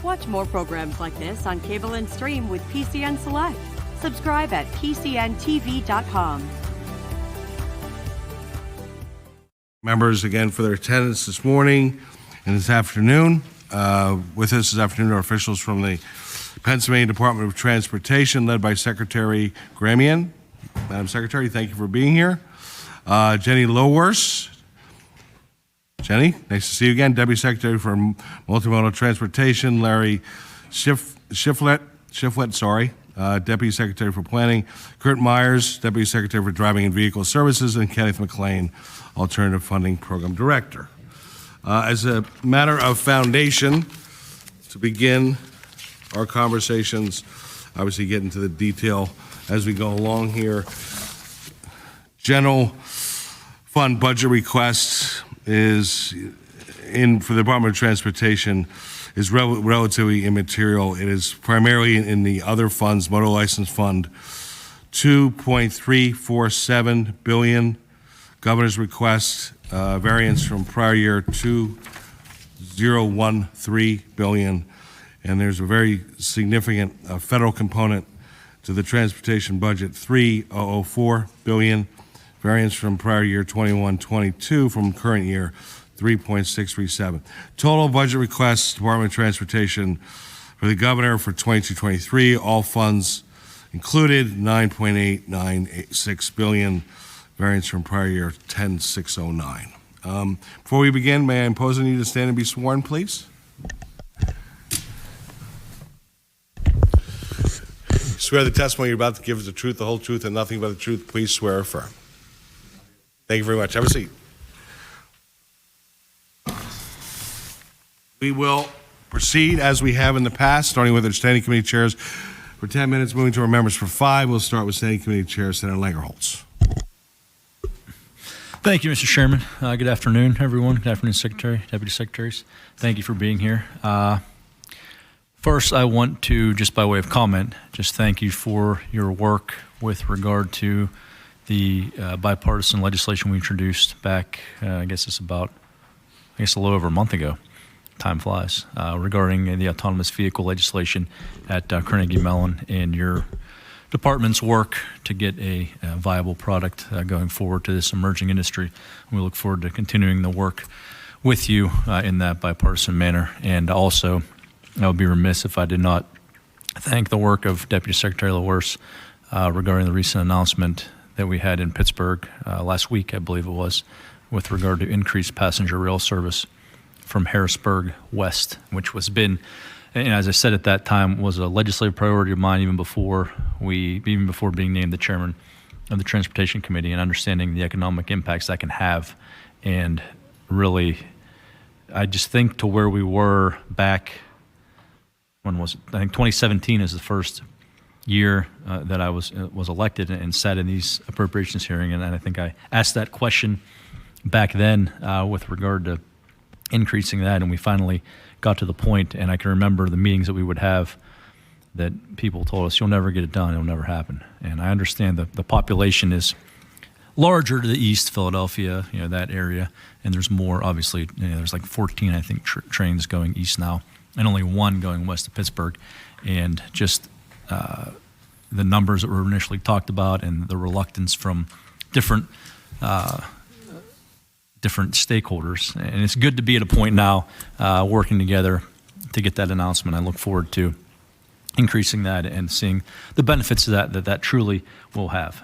Watch more programs like this on cable and stream with PCN Select. Subscribe at PCNTV.com. Members, again, for their attendance this morning and this afternoon. With us this afternoon are officials from the Pennsylvania Department of Transportation, led by Secretary Gramian. Madam Secretary, thank you for being here. Jenny Lowers. Jenny, nice to see you again. Deputy Secretary for Multimodal Transportation, Larry Shiflett, Deputy Secretary for Planning, Kurt Myers, Deputy Secretary for Driving and Vehicle Services, and Kenneth McLean, Alternative Funding Program Director. As a matter of foundation, to begin our conversations, obviously get into the detail as we go along here. General fund budget requests is for the Department of Transportation is relatively immaterial. It is primarily in the other funds, Motor License Fund, $2.347 billion. Governor's request, variance from prior year, $2.013 billion. And there's a very significant federal component to the transportation budget, $3.004 billion. Variance from prior year, 21-22, from current year, 3.637. Total budget requests, Department of Transportation for the governor for 22-23, all funds included, $9.896 billion. Variance from prior year, 10.609. Before we begin, may I impose on you to stand and be sworn, please? Swear the testimony you're about to give is the truth, the whole truth, and nothing but the truth. Please swear or affirm. Thank you very much. Have a seat. We will proceed as we have in the past, starting with our standing committee chairs for 10 minutes, moving to our members for 5. We'll start with standing committee chair, Senator Langerholtz. Thank you, Mr. Chairman. Good afternoon, everyone. Good afternoon, Secretary, Deputy Secretaries. Thank you for being here. First, I want to, just by way of comment, just thank you for your work with regard to the bipartisan legislation we introduced back, I guess a little over a month ago. Time flies. Regarding the autonomous vehicle legislation at Carnegie Mellon and your department's work to get a viable product going forward to this emerging industry. We look forward to continuing the work with you in that bipartisan manner. And also, I would be remiss if I did not thank the work of Deputy Secretary LaWerse regarding the recent announcement that we had in Pittsburgh last week, I believe it was, with regard to increased passenger rail service from Harrisburg west, which was been, and as I said at that time, was a legislative priority of mine even before being named the chairman of the Transportation Committee and understanding the economic impacts that can have. And really, I just think to where we were back, when was it? I think 2017 is the first year that I was elected and sat in these appropriations hearing, and I think I asked that question back then with regard to increasing that, and we finally got to the point, and I can remember the meetings that we would have that people told us, you'll never get it done, it'll never happen. And I understand the population is larger to the east, Philadelphia, that area, and there's more, obviously, there's like 14, I think, trains going east now, and only one going west of Pittsburgh. And just the numbers that were initially talked about and the reluctance from different stakeholders. And it's good to be at a point now working together to get that announcement. I look forward to increasing that and seeing the benefits of that truly will have.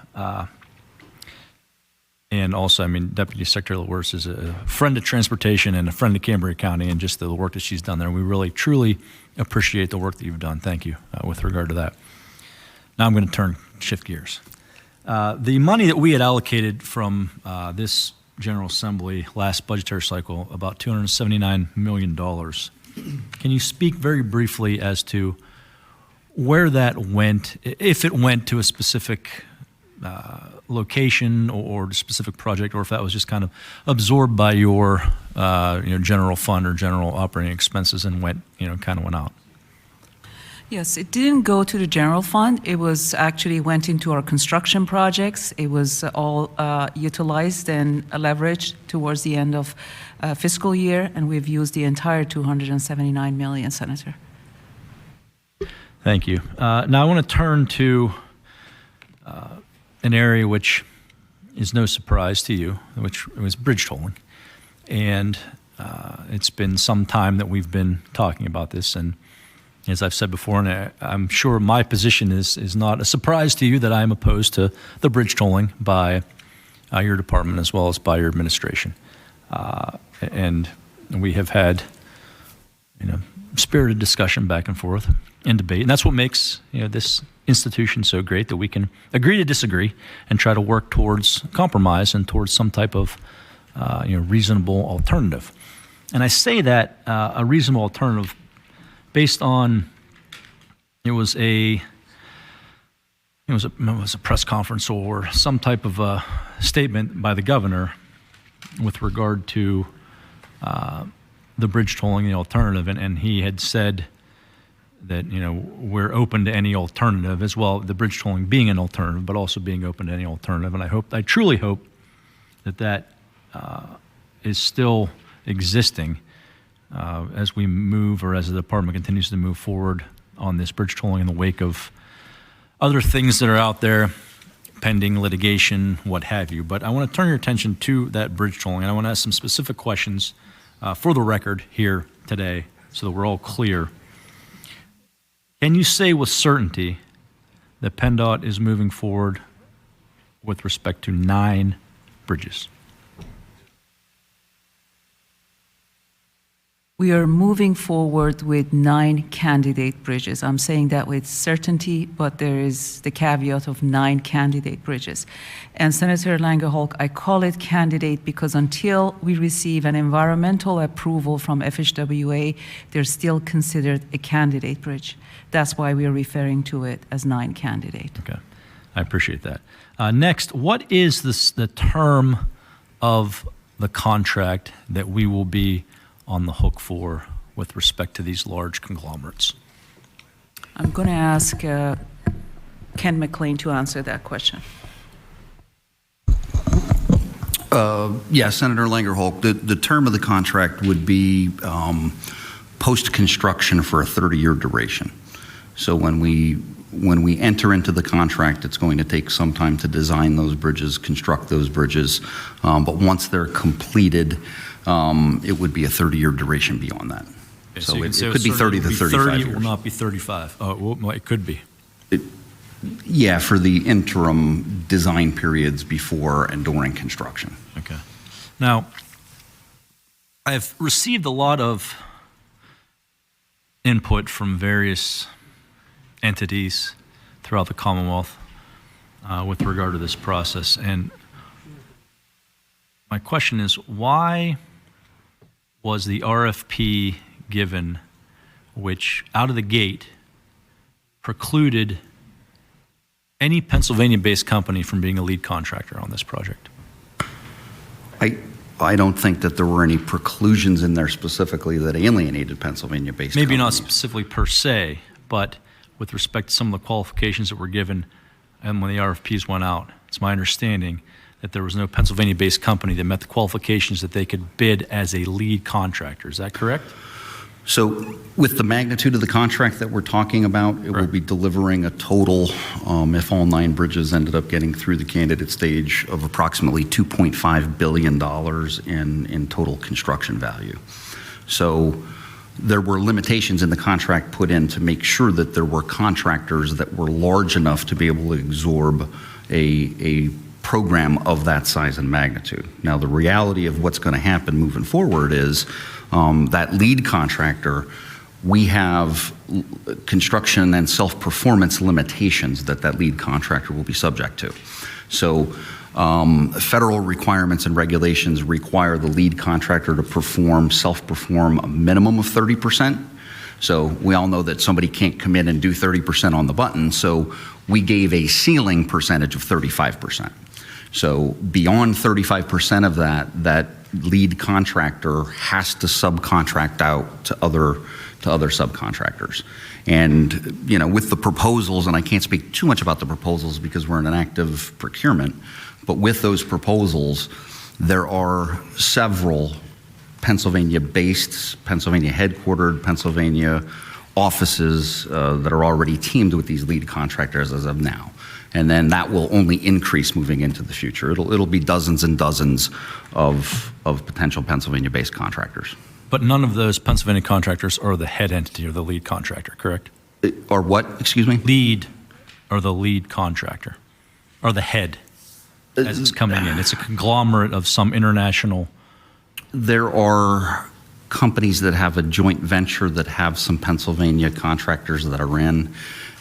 And also, Deputy Secretary LaWerse is a friend of transportation and a friend of Cambria County, and just the work that she's done there. We really, truly appreciate the work that you've done. Thank you with regard to that. Now I'm going to shift gears. The money that we had allocated from this General Assembly last budgetary cycle, about $279 million. Can you speak very briefly as to where that went, if it went to a specific location or a specific project, or if that was just kind of absorbed by your general fund or general operating expenses and went out? Yes, it didn't go to the general fund. It was actually went into our construction projects. It was all utilized and leveraged towards the end of fiscal year, and we've used the entire $279 million, Senator. Thank you. Now I want to turn to an area which is no surprise to you, which was bridge tolling. And it's been some time that we've been talking about this. And as I've said before, and I'm sure my position is not a surprise to you, that I'm opposed to the bridge tolling by your department as well as by your administration. And we have had, spirited discussion back and forth and debate. And that's what makes this institution so great, that we can agree to disagree and try to work towards compromise and towards some type of reasonable alternative. And I say that a reasonable alternative based on it was a press conference or some type of a statement by the governor with regard to the bridge tolling, the alternative, and he had said that we're open to any alternative as well, the bridge tolling being an alternative, but also being open to any alternative. And I truly hope that is still existing as we move, or as the department continues to move forward on this bridge tolling in the wake of other things that are out there, pending litigation, what have you. But I want to turn your attention to that bridge tolling, and I want to ask some specific questions for the record here today so that we're all clear. Can you say with certainty that PennDOT is moving forward with respect to 9 bridges? We are moving forward with 9 candidate bridges. I'm saying that with certainty, but there is the caveat of 9 candidate bridges. And Senator Lange-Holk, I call it candidate because until we receive an environmental approval from FHWA, they're still considered a candidate bridge. That's why we are referring to it as 9 candidate. Okay, I appreciate that. Next, what is the term of the contract that we will be on the hook for with respect to these large conglomerates? I'm going to ask Ken McLean to answer that question. Yes, Senator Lange-Holk, the term of the contract would be post-construction for a 30-year duration. So when we enter into the contract, it's going to take some time to design those bridges, construct those bridges, but once they're completed, it would be a 30-year duration beyond that. Okay, so it could be 30 to 35 years. It will not be 35. Oh, well, it could be. Yeah, for the interim design periods before and during construction. Okay. Now, I've received a lot of input from various entities throughout the Commonwealth with regard to this process. And my question is, why was the RFP given, which out of the gate precluded any Pennsylvania-based company from being a lead contractor on this project? I don't think that there were any preclusions in there specifically that alienated Pennsylvania-based Maybe companies. not specifically per se, but with respect to some of the qualifications that were given and when the RFPs went out, it's my understanding that there was no Pennsylvania-based company that met the qualifications that they could bid as a lead contractor. Is that correct? So with the magnitude of the contract that we're talking about, it will be delivering a total, if all 9 bridges ended up getting through the candidate stage, of approximately $2.5 billion in total construction value. So there were limitations in the contract put in to make sure that there were contractors that were large enough to be able to absorb a program of that size and magnitude. Now, the reality of what's going to happen moving forward is that lead contractor, we have construction and self-performance limitations that lead contractor will be subject to. So federal requirements and regulations require the lead contractor to self-perform a minimum of 30%. So we all know that somebody can't come in and do 30% on the button, so we gave a ceiling percentage of 35%. So beyond 35% of that lead contractor has to subcontract out to other subcontractors. And with the proposals, and I can't speak too much about the proposals because we're in an active procurement, but with those proposals, there are several Pennsylvania-based, Pennsylvania-headquartered, Pennsylvania offices that are already teamed with these lead contractors as of now. And then that will only increase moving into the future. It'll be dozens and dozens of potential Pennsylvania-based contractors. But none of those Pennsylvania contractors are the head entity or the lead contractor, correct? Or what, excuse me? Lead or the lead contractor, or the head as it's coming in. It's a conglomerate of some international. There are companies that have a joint venture that have some Pennsylvania contractors that are in.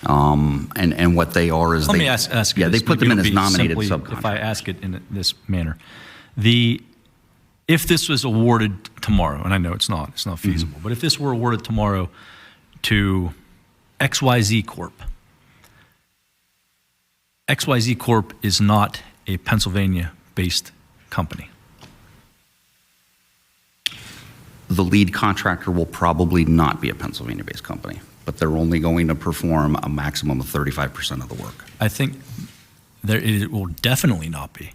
And what they are is Let me ask yeah, this. they put Maybe them in it'll as be nominated simply, subcontractors. If I ask it in this manner, if this was awarded tomorrow, and I know it's not feasible, but if this were awarded tomorrow to XYZ Corp. XYZ Corp is not a Pennsylvania-based company. The lead contractor will probably not be a Pennsylvania-based company, but they're only going to perform a maximum of 35% of the work. I think it will definitely not be.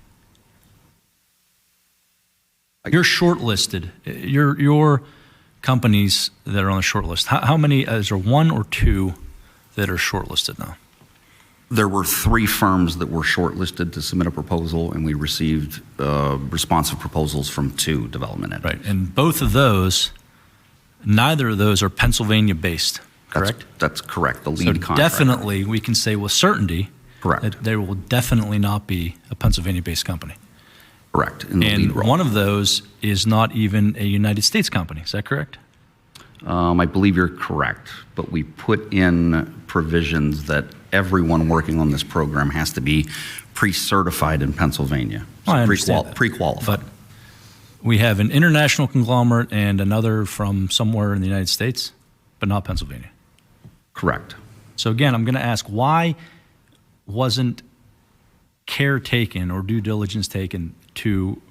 You're shortlisted. Your companies that are on the short list, how many, is there one or two that are shortlisted now? There were 3 firms that were shortlisted to submit a proposal, and we received responsive proposals from 2 development entities. Right, and both of those, neither of those are Pennsylvania-based, correct? That's correct, the So lead contractor. definitely, we can say with certainty Correct. that there will definitely not be a Pennsylvania-based company. Correct, in the lead And role. one of those is not even a United States company, is that correct? I believe you're correct, but we put in provisions that everyone working on this program has to be pre-certified in Pennsylvania. Well, I understand that. Pre-qualified. But we have an international conglomerate and another from somewhere in the United States, but not Pennsylvania. Correct. So again, I'm going to ask, why wasn't care taken or due diligence taken to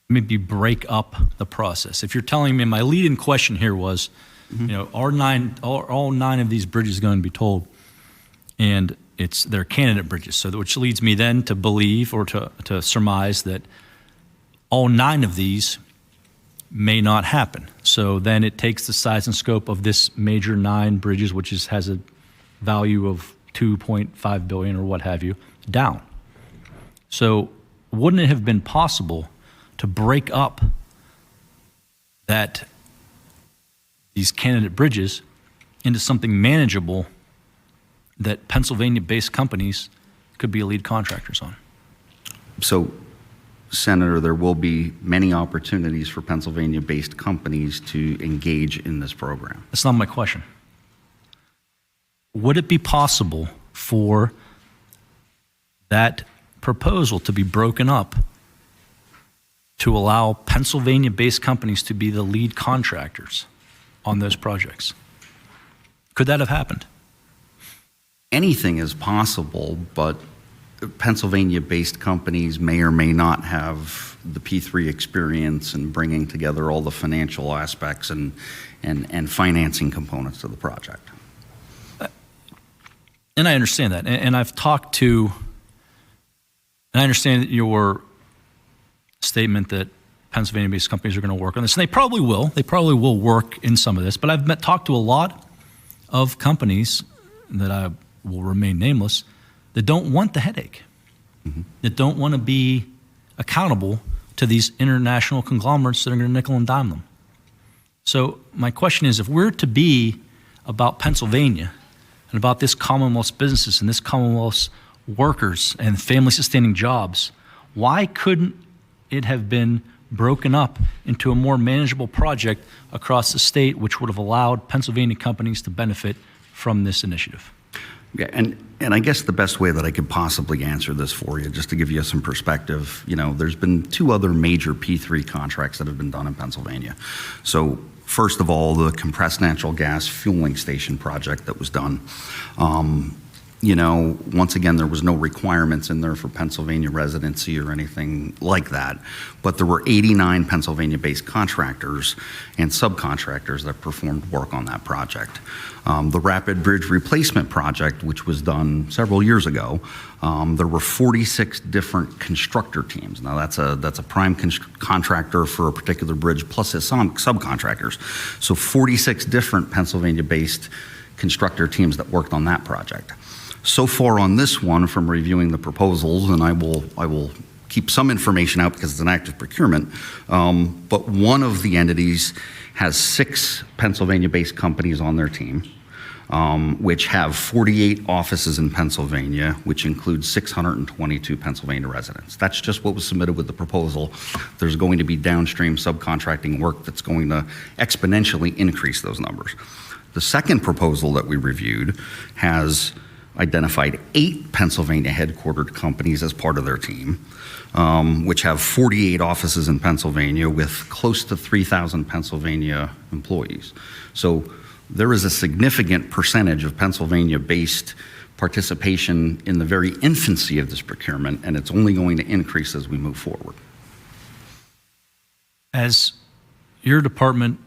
maybe break up the process? If you're telling me, my lead-in question here was, all 9 of these bridges going to be told, and they're candidate bridges, so which leads me then to believe or to surmise that all 9 of these may not happen. So then it takes the size and scope of this major 9 bridges, which has a value of $2.5 billion or what have you, down. So wouldn't it have been possible to break up these candidate bridges into something manageable that Pennsylvania-based companies could be lead contractors on? So, Senator, there will be many opportunities for Pennsylvania-based companies to engage in this program. That's not my question. Would it be possible for that proposal to be broken up to allow Pennsylvania-based companies to be the lead contractors on those projects? Could that have happened? Anything is possible, but Pennsylvania-based companies may or may not have the P3 experience in bringing together all the financial aspects and financing components of the project. And I understand that. And I've talked to, and I understand your statement that Pennsylvania-based companies are going to work on this, and they probably will. They probably will work in some of this. But I've talked to a lot of companies that I will remain nameless that don't want the headache, that don't want to be accountable to these international conglomerates that are going to nickel and dime them. So my question is, if we're to be about Pennsylvania and about this Commonwealth's businesses and this Commonwealth's workers and family-sustaining jobs, why couldn't it have been broken up into a more manageable project across the state, which would have allowed Pennsylvania companies to benefit from this initiative? Yeah, and I guess the best way that I could possibly answer this for you, just to give you some perspective, there's been 2 other major P3 contracts that have been done in Pennsylvania. So first of all, the compressed natural gas fueling station project that was done. once again, there was no requirements in there for Pennsylvania residency or anything like that, but there were 89 Pennsylvania-based contractors and subcontractors that performed work on that project. The Rapid Bridge Replacement Project, which was done several years ago, there were 46 different constructor teams. Now, that's a prime contractor for a particular bridge plus his subcontractors. So 46 different Pennsylvania-based constructor teams that worked on that project. So far on this one, from reviewing the proposals, and I will keep some information out because it's an active procurement, but one of the entities has 6 Pennsylvania-based companies on their team, which have 48 offices in Pennsylvania, which includes 622 Pennsylvania residents. That's just what was submitted with the proposal. There's going to be downstream subcontracting work that's going to exponentially increase those numbers. The second proposal that we reviewed has identified 8 Pennsylvania headquartered companies as part of their team, which have 48 offices in Pennsylvania with close to 3,000 Pennsylvania employees. So there is a significant percentage of Pennsylvania-based participation in the very infancy of this procurement, and it's only going to increase as we move forward. As your department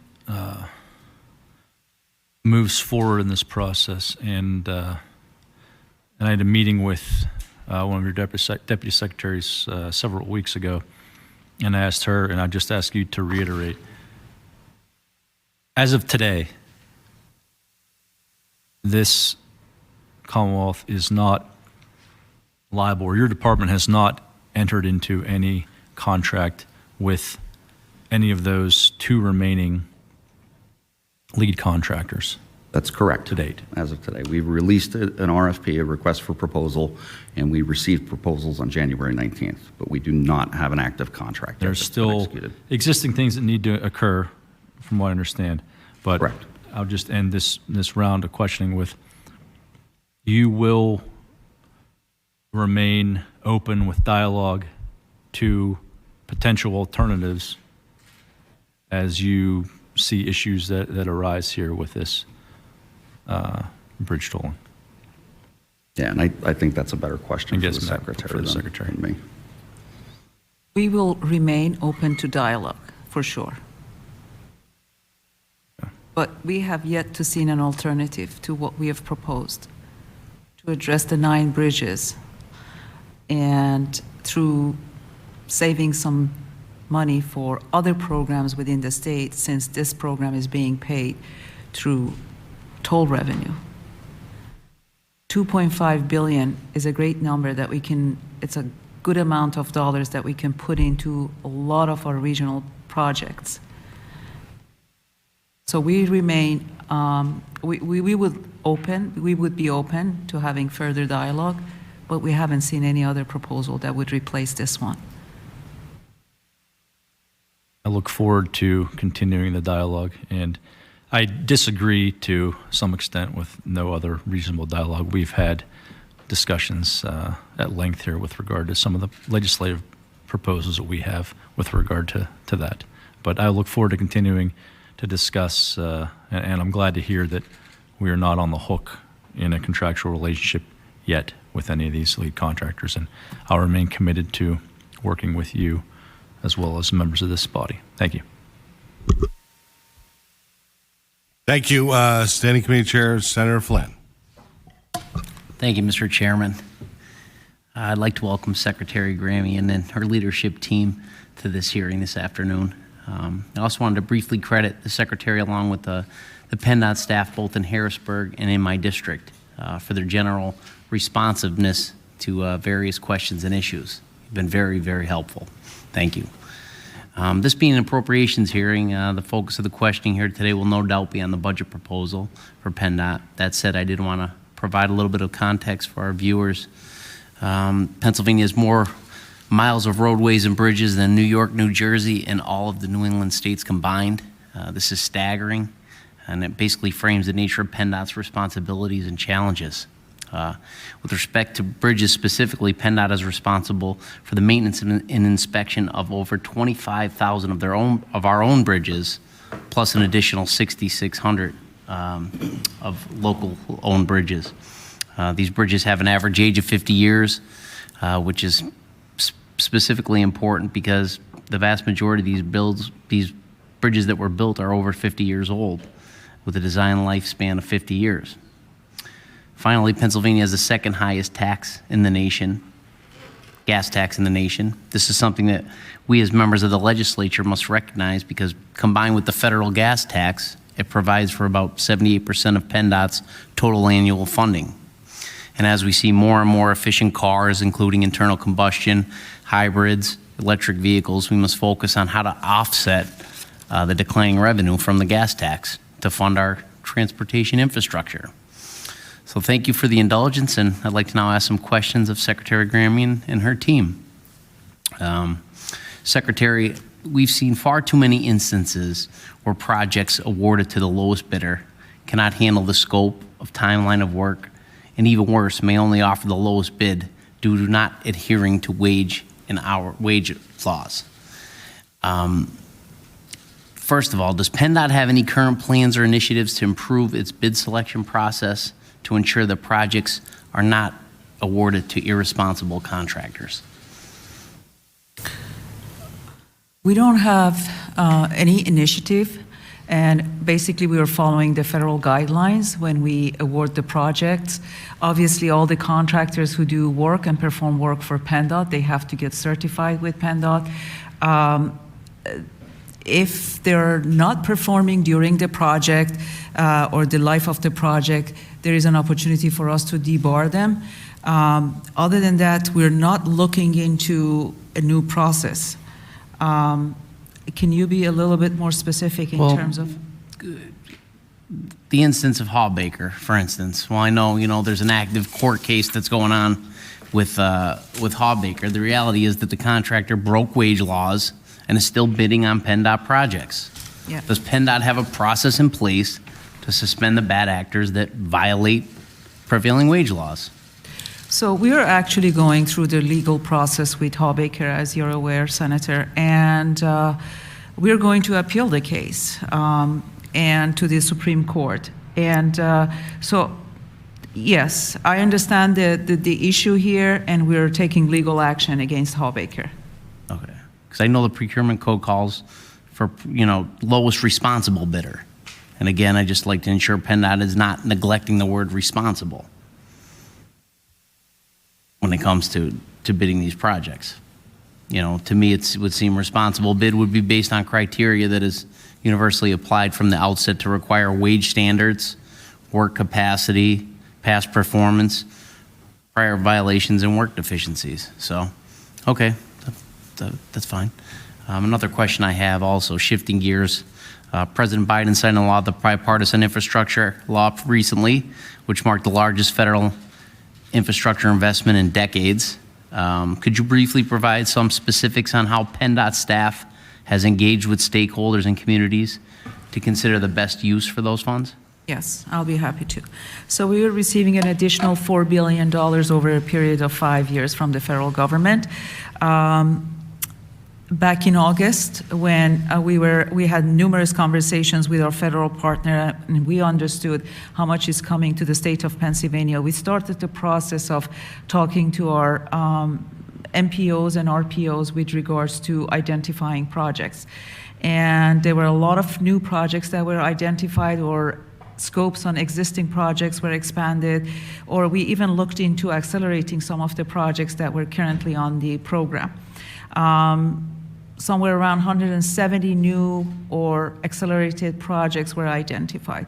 moves forward in this process, and I had a meeting with one of your deputy secretaries several weeks ago, and I asked her, and I just ask you to reiterate, as of today, this Commonwealth is not liable, or your department has not entered into any contract with any of those 2 remaining lead contractors. That's correct. To date. As of today. We've released an RFP, a request for proposal, and we received proposals on January 19th, but we do not have an active contract. There's still existing things that need to occur, from what I understand. But correct. I'll just end this round of questioning with, you will remain open with dialogue to potential alternatives as you see issues that arise here with this bridge tolling. Yeah, and I think that's a better question for the secretary than me. We will remain open to dialogue, for sure. Yeah. But we have yet to see an alternative to what we have proposed to address the 9 bridges, and through saving some money for other programs within the state, since this program is being paid through toll revenue. 2.5 billion is a great number that it's a good amount of dollars that we can put into a lot of our regional projects. So we remain, we would be open to having further dialogue, but we haven't seen any other proposal that would replace this one. I look forward to continuing the dialogue, and I disagree to some extent with no other reasonable dialogue. We've had discussions at length here with regard to some of the legislative proposals that we have with regard to that. But I look forward to continuing to discuss, and I'm glad to hear that we are not on the hook in a contractual relationship yet with any of these lead contractors, and I'll remain committed to working with you as well as members of this body. Thank you. Thank you. Standing Committee Chair, Senator Flynn. Thank you, Mr. Chairman. I'd like to welcome Secretary Grammy and then her leadership team to this hearing this afternoon. I also wanted to briefly credit the Secretary along with the PennDOT staff both in Harrisburg and in my district for their general responsiveness to various questions and issues. You've been very, very helpful. Thank you. This being an appropriations hearing, the focus of the questioning here today will no doubt be on the budget proposal for PennDOT. That said, I did want to provide a little bit of context for our viewers. Pennsylvania has more miles of roadways and bridges than New York, New Jersey, and all of the New England states combined. This is staggering, and it basically frames the nature of PennDOT's responsibilities and challenges. With respect to bridges specifically, PennDOT is responsible for the maintenance and inspection of over 25,000 of our own bridges, plus an additional 6,600 of local owned bridges. These bridges have an average age of 50 years, which is specifically important because the vast majority of these bridges that were built are over 50 years old, with a design lifespan of 50 years. Finally, Pennsylvania has the second highest tax in the nation, gas tax in the nation. This is something that we as members of the legislature must recognize because combined with the federal gas tax, it provides for about 78% of PennDOT's total annual funding. And as we see more and more efficient cars, including internal combustion, hybrids, electric vehicles, we must focus on how to offset the declining revenue from the gas tax to fund our transportation infrastructure. So thank you for the indulgence, and I'd like to now ask some questions of Secretary Grammy and her team. Secretary, we've seen far too many instances where projects awarded to the lowest bidder cannot handle the scope of timeline of work, and even worse, may only offer the lowest bid due to not adhering to wage laws. First of all, does PennDOT have any current plans or initiatives to improve its bid selection process to ensure that projects are not awarded to irresponsible contractors? We don't have any initiative, and basically we are following the federal guidelines when we award the projects. Obviously, all the contractors who do work and perform work for PennDOT, they have to get certified with PennDOT. If they're not performing during the project or the life of the project, there is an opportunity for us to debar them. Other than that, we're not looking into a new process. Can you be a little bit more specific in terms of? The instance of Hawbaker, for instance. Well, I know, there's an active court case that's going on with Hawbaker. The reality is that the contractor broke wage laws and is still bidding on PennDOT projects. Yeah. Does PennDOT have a process in place to suspend the bad actors that violate prevailing wage laws? So we are actually going through the legal process with Hawbaker, as you're aware, Senator, and we're going to appeal the case and to the Supreme Court. And so, yes, I understand the issue here, and we're taking legal action against Hawbaker. Okay. Because I know the procurement code calls for, lowest responsible bidder. And again, I just like to ensure PennDOT is not neglecting the word responsible when it comes to bidding these projects. To me, it would seem responsible bid would be based on criteria that is universally applied from the outset to require wage standards, work capacity, past performance, prior violations, and work deficiencies. So, okay. That's fine. Another question I have also, shifting gears. President Biden signed a law, the bipartisan infrastructure law recently, which marked the largest federal infrastructure investment in decades. Could you briefly provide some specifics on how PennDOT staff has engaged with stakeholders and communities to consider the best use for those funds? Yes, I'll be happy to. So we are receiving an additional $4 billion over a period of 5 years from the federal government. Back in August, when we had numerous conversations with our federal partner, and we understood how much is coming to the state of Pennsylvania, we started the process of talking to our MPOs and RPOs with regards to identifying projects. And there were a lot of new projects that were identified, or scopes on existing projects were expanded, or we even looked into accelerating some of the projects that were currently on the program. Somewhere around 170 new or accelerated projects were identified.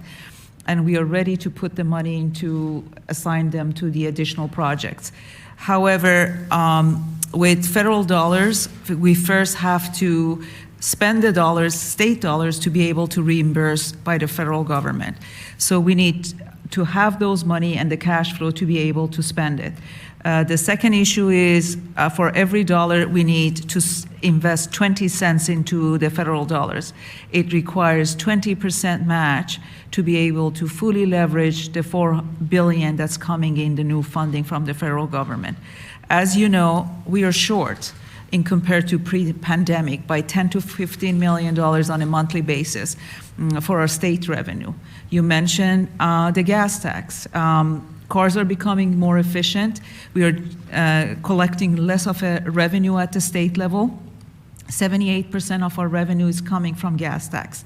And we are ready to put the money in to assign them to the additional projects. However, with federal dollars, we first have to spend the dollars, state dollars, to be able to reimburse by the federal government. So we need to have those money and the cash flow to be able to spend it. The second issue is for every dollar, we need to invest 20 cents into the federal dollars. It requires 20% match to be able to fully leverage the $4 billion that's coming in the new funding from the federal government. As you know, we are short in compared to pre-pandemic by $10 to $15 million on a monthly basis for our state revenue. You mentioned the gas tax. Cars are becoming more efficient. We are collecting less of a revenue at the state level. 78% of our revenue is coming from gas tax.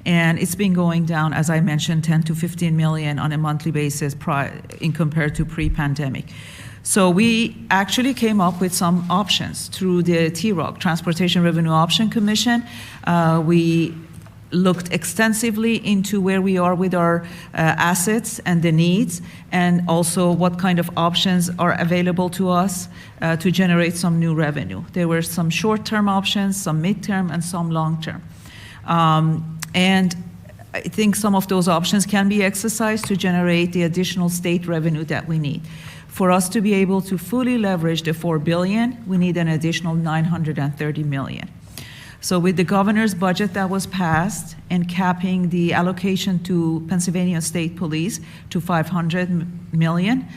And it's been going down, as I mentioned, 10 to 15 million on a monthly basis in compared to pre-pandemic. So we actually came up with some options through the TROC, Transportation Revenue Option Commission. We looked extensively into where we are with our assets and the needs, and also what kind of options are available to us to generate some new revenue. There were some short-term options, some mid-term, and some long-term. And I think some of those options can be exercised to generate the additional state revenue that we need. For us to be able to fully leverage the $4 billion, we need an additional $930 million. So with the governor's budget that was passed and capping the allocation to Pennsylvania State Police to $500 million,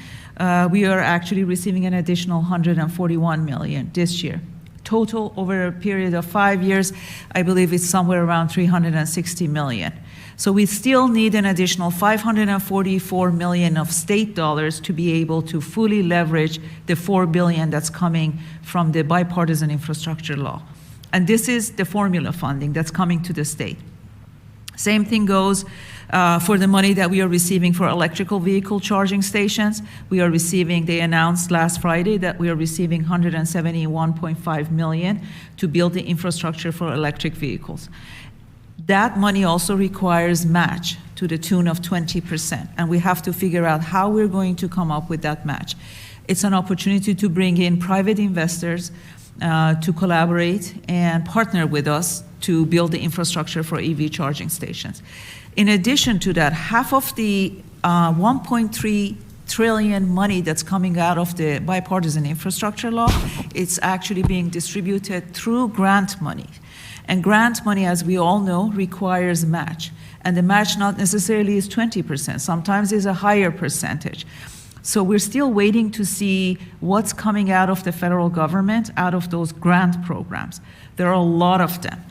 we are actually receiving an additional $141 million this year. Total over a period of 5 years, I believe it's somewhere around $360 million. So we still need an additional $544 million of state dollars to be able to fully leverage the $4 billion that's coming from the bipartisan infrastructure law. And this is the formula funding that's coming to the state. Same thing goes for the money that we are receiving for electrical vehicle charging stations. We are receiving, they announced last Friday that we are receiving $171.5 million to build the infrastructure for electric vehicles. That money also requires match to the tune of 20%, and we have to figure out how we're going to come up with that match. It's an opportunity to bring in private investors to collaborate and partner with us to build the infrastructure for EV charging stations. In addition to that, half of the 1.3 trillion money that's coming out of the bipartisan infrastructure law, it's actually being distributed through grant money. And grant money, as we all know, requires match. And the match not necessarily is 20%, sometimes is a higher percentage. So we're still waiting to see what's coming out of the federal government, out of those grant programs. There are a lot of them.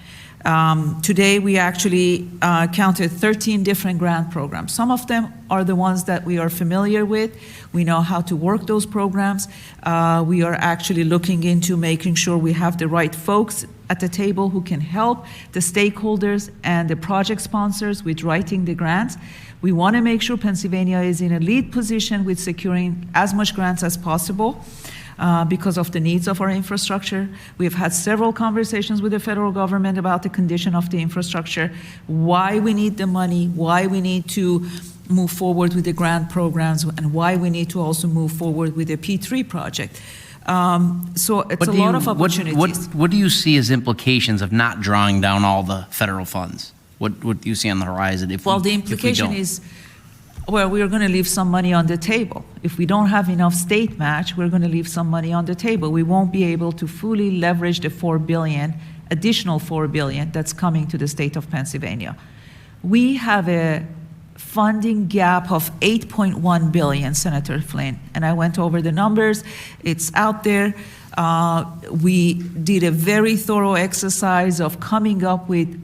Today, we actually counted 13 different grant programs. Some of them are the ones that we are familiar with. We know how to work those programs. We are actually looking into making sure we have the right folks at the table who can help the stakeholders and the project sponsors with writing the grants. We want to make sure Pennsylvania is in a lead position with securing as much grants as possible. Because of the needs of our infrastructure. We've had several conversations with the federal government about the condition of the infrastructure, why we need the money, why we need to move forward with the grant programs, and why we need to also move forward with the P3 project. So it's a lot of opportunities. What do you see as implications of not drawing down all the federal funds? What do you see on the horizon if Well, we, the implication is, well, we're going to leave some money on the table. If we don't have enough state match, we're going to leave some money on the table. We won't be able to fully leverage the $4 billion, additional $4 billion that's coming to the state of Pennsylvania. We have a funding gap of $8.1 billion, Senator Flynn, and I went over the numbers. It's out there. We did a very thorough exercise of coming up with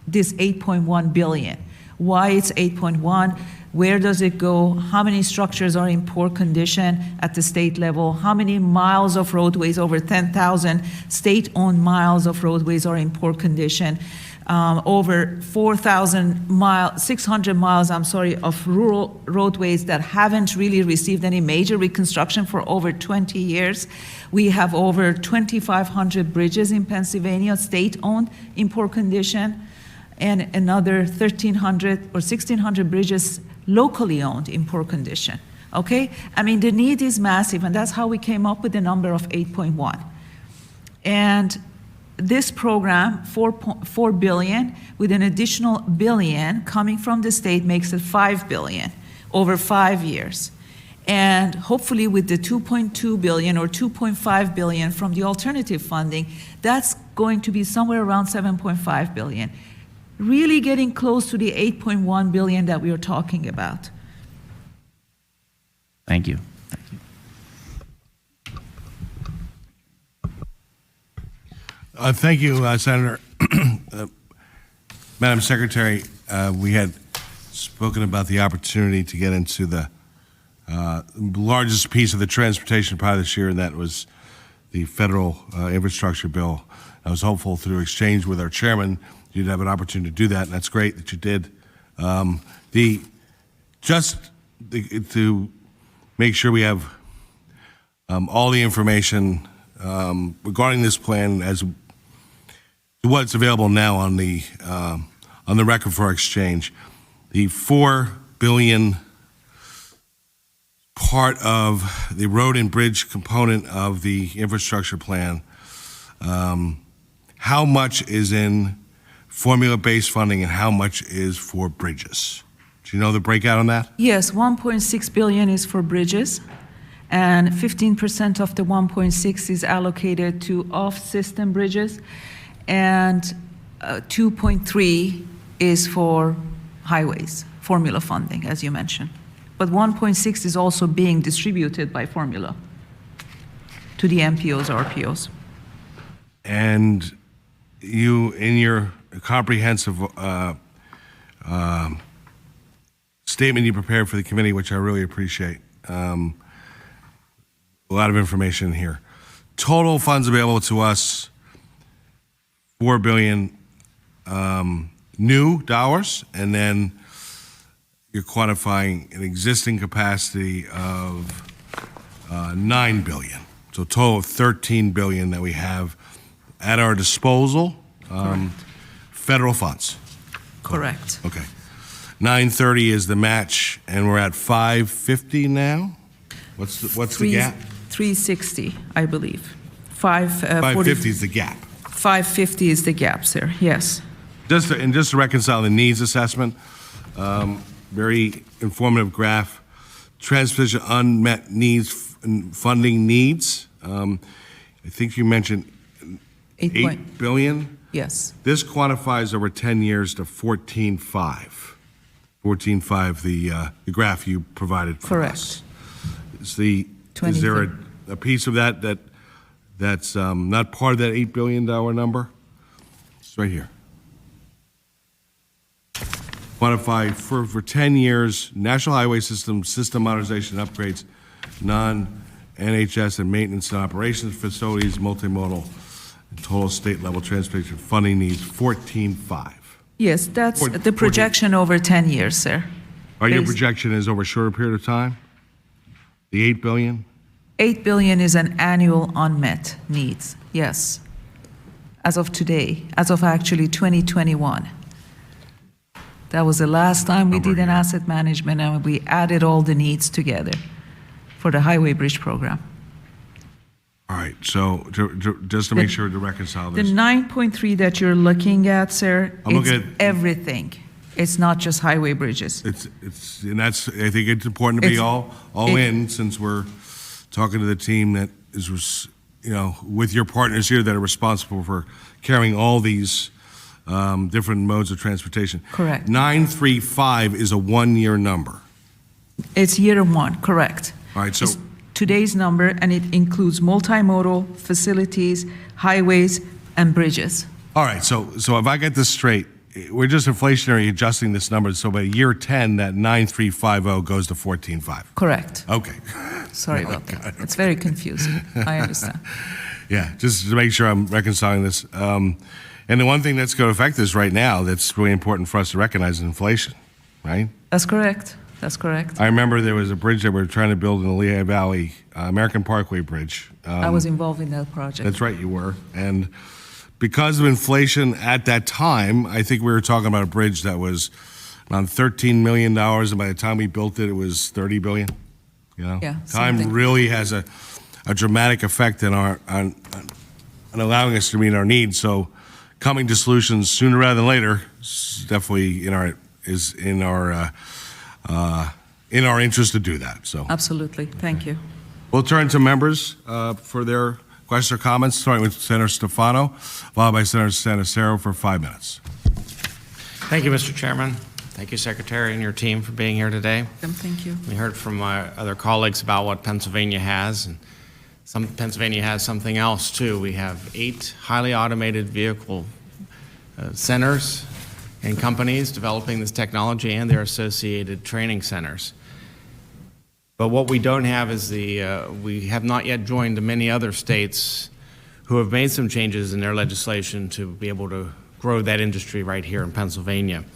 this $8.1 billion. Why it's 8.1? Where does it go? How many structures are in poor condition at the state level? How many miles of roadways, over 10,000 state-owned miles of roadways are in poor condition? Over 600 miles, of rural roadways that haven't really received any major reconstruction for over 20 years. We have over 2,500 bridges in Pennsylvania, state-owned, in poor condition, and another 1,300 or 1,600 bridges locally owned in poor condition, okay? I mean, the need is massive, and that's how we came up with the number of 8.1. And this program, $4 billion, with an additional billion coming from the state makes it $5 billion over 5 years. And hopefully with the $2.2 billion or $2.5 billion from the alternative funding, that's going to be somewhere around $7.5 billion. Really getting close to the $8.1 billion that we are talking about. Thank you. Thank you, Senator. Madam Secretary, we had spoken about the opportunity to get into the largest piece of the transportation pie this year, and that was the federal infrastructure bill. I was hopeful through exchange with our chairman you'd have an opportunity to do that, and that's great that you did. To make sure we have all the information regarding this plan as to what's available now on the record for exchange. The $4 billion part of the road and bridge component of the infrastructure plan, how much is in formula-based funding and how much is for bridges? Do you know the breakout on that? Yes, 1.6 billion is for bridges, and 15% of the 1.6 is allocated to off-system bridges, and 2.3 is for highways, formula funding, as you mentioned. But 1.6 is also being distributed by formula to the MPOs, RPOs. And you, in your comprehensive statement you prepared for the committee, which I really appreciate, a lot of information here. Total funds available to us, $4 billion new dollars, and then you're quantifying an existing capacity of $9 billion. So a total of $13 billion that we have at our disposal, federal funds. Correct. Okay. 930 is the match, and we're at 550 now. What's the gap? 360, I believe. 550 is the gap. 550 is the gap, sir. Yes. Just to reconcile the needs assessment, very informative graph. Transportation unmet needs and funding needs. I think you mentioned $8 billion. Yes. This quantifies over 10 years to 14.5. 14.5, the graph you provided for us. Correct. Is there a piece of that's not part of that $8 billion number? It's right here. Quantify for 10 years, National Highway System modernization upgrades, non-NHS and maintenance and operations facilities, multimodal, and total state level transportation funding needs, 14.5. Yes, that's the projection over 10 years, sir. Your projection is over a shorter period of time? The $8 billion? 8 billion is an annual unmet needs, yes. As of today, as of actually 2021. That was the last time we did an asset management, and we added all the needs together for the highway bridge program. All right, so just to make sure to reconcile The this. 9.3 that you're looking at, sir, I'm it's looking at- everything. It's not just highway bridges. And that's, I think it's important to be all in, since we're talking to the team that is, with your partners here that are responsible for carrying all these different modes of transportation. Correct. 935 is a one-year number. It's year one, correct. All right, so It's today's number, and it includes multimodal, facilities, highways, and bridges. all right, so if I get this straight, we're just inflationary adjusting this number, so by year 10, that 9350 goes to 14.5. Correct. Okay. Sorry about that. It's very confusing. I understand. Yeah, just to make sure I'm reconciling this. And the one thing that's going to affect this right now that's really important for us to recognize is inflation, right? That's correct. That's correct. I remember there was a bridge that we were trying to build in the Lehigh Valley, American Parkway Bridge. I was involved in that project. That's right, you were. And because of inflation at that time, I think we were talking about a bridge that was around $13 million, and by the time we built it, it was $30 billion. Yeah, Time something. really has a dramatic effect on allowing us to meet our needs. So coming to solutions sooner rather than later is definitely in our interest to do that. So Absolutely. Thank you. we'll turn to members for their questions or comments, starting with Senator Stefano, followed by Senator Sanacero for 5 minutes. Thank you, Mr. Chairman. Thank you, Secretary, and your team for being here today. Thank you. We heard from my other colleagues about what Pennsylvania has, and Pennsylvania has something else too. We have 8 highly automated vehicle centers and companies developing this technology and their associated training centers. But what we don't have is we have not yet joined the many other states who have made some changes in their legislation to be able to grow that industry right here in Pennsylvania.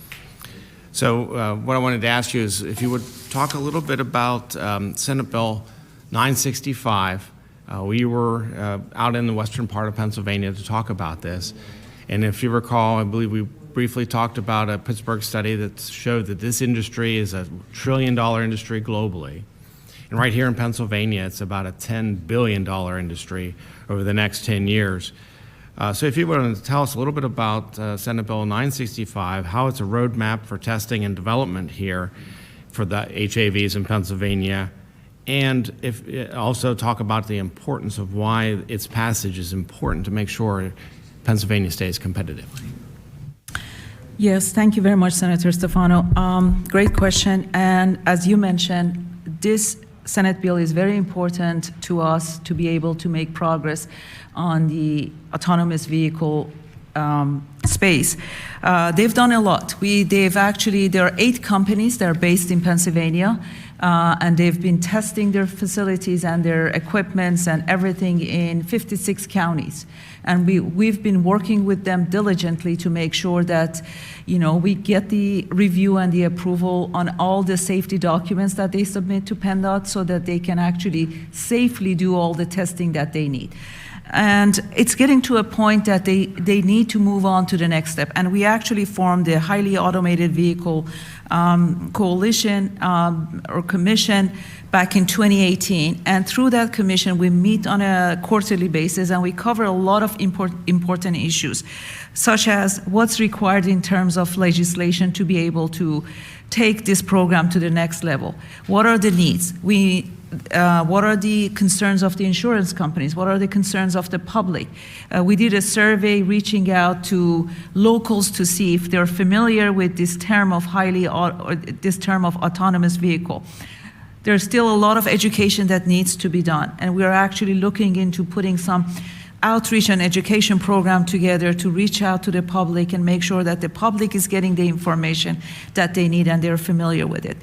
So what I wanted to ask you is if you would talk a little bit about Senate Bill 965. We were out in the western part of Pennsylvania to talk about this. And if you recall, I believe we briefly talked about a Pittsburgh study that showed that this industry is a $1 trillion industry globally. And right here in Pennsylvania, it's about a $10 billion industry over the next 10 years. So if you want to tell us a little bit about Senate Bill 965, how it's a roadmap for testing and development here for the HAVs in Pennsylvania, and if also talk about the importance of why its passage is important to make sure Pennsylvania stays competitive. Yes, thank you very much, Senator Stefano. Great question. And as you mentioned, this Senate bill is very important to us to be able to make progress on the autonomous vehicle space. They've done a lot. There are 8 companies that are based in Pennsylvania, and they've been testing their facilities and their equipments and everything in 56 counties. And we've been working with them diligently to make sure that, we get the review and the approval on all the safety documents that they submit to PennDOT so that they can actually safely do all the testing that they need. And it's getting to a point that they need to move on to the next step. And we actually formed a highly automated vehicle coalition or commission back in 2018. And through that commission, we meet on a quarterly basis and we cover a lot of important issues, such as what's required in terms of legislation to be able to take this program to the next level. What are the needs? What are the concerns of the insurance companies? What are the concerns of the public? We did a survey reaching out to locals to see if they're familiar with this term of autonomous vehicle. There's still a lot of education that needs to be done, and we are actually looking into putting some outreach and education program together to reach out to the public and make sure that the public is getting the information that they need and they're familiar with it.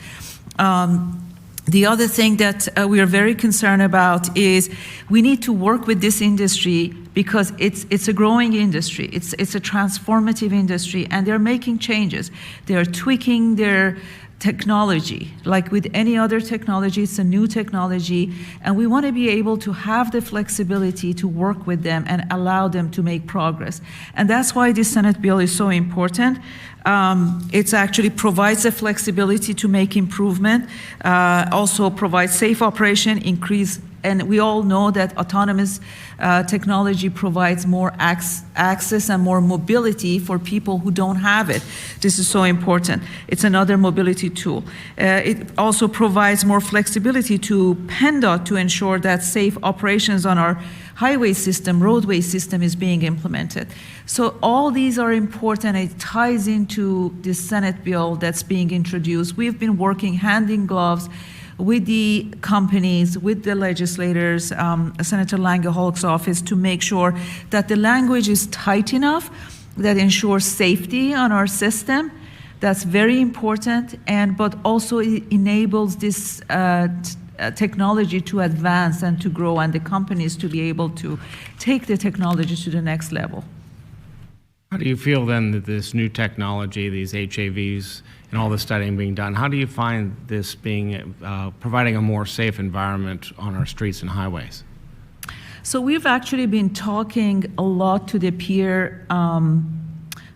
The other thing that we are very concerned about is we need to work with this industry because it's a growing industry. It's a transformative industry, and they're making changes. They're tweaking their technology. Like with any other technology, it's a new technology, and we want to be able to have the flexibility to work with them and allow them to make progress. And that's why this Senate bill is so important. It actually provides the flexibility to make improvement, also provides safe operation, and we all know that autonomous technology provides more access and more mobility for people who don't have it. This is so important. It's another mobility tool. It also provides more flexibility to PennDOT to ensure that safe operations on our highway system, roadway system is being implemented. So all these are important. It ties into this Senate bill that's being introduced. We've been working hand in gloves with the companies, with the legislators, Senator Lange-Holk's office, to make sure that the language is tight enough that ensures safety on our system. That's very important, but also it enables this technology to advance and to grow, and the companies to be able to take the technology to the next level. How do you feel then that this new technology, these HAVs, and all the studying being done, how do you find this being providing a more safe environment on our streets and highways? So we've actually been talking a lot to the peer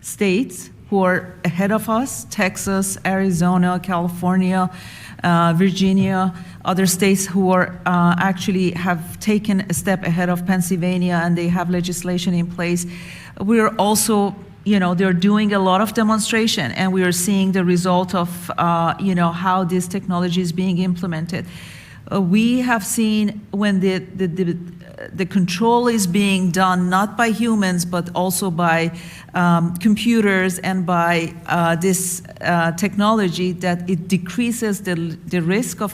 states who are ahead of us: Texas, Arizona, California, Virginia, other states who are actually have taken a step ahead of Pennsylvania, and they have legislation in place. We're also, they're doing a lot of demonstration, and we are seeing the result of, how this technology is being implemented. We have seen when the control is being done not by humans, but also by computers and by this technology, that it decreases the risk of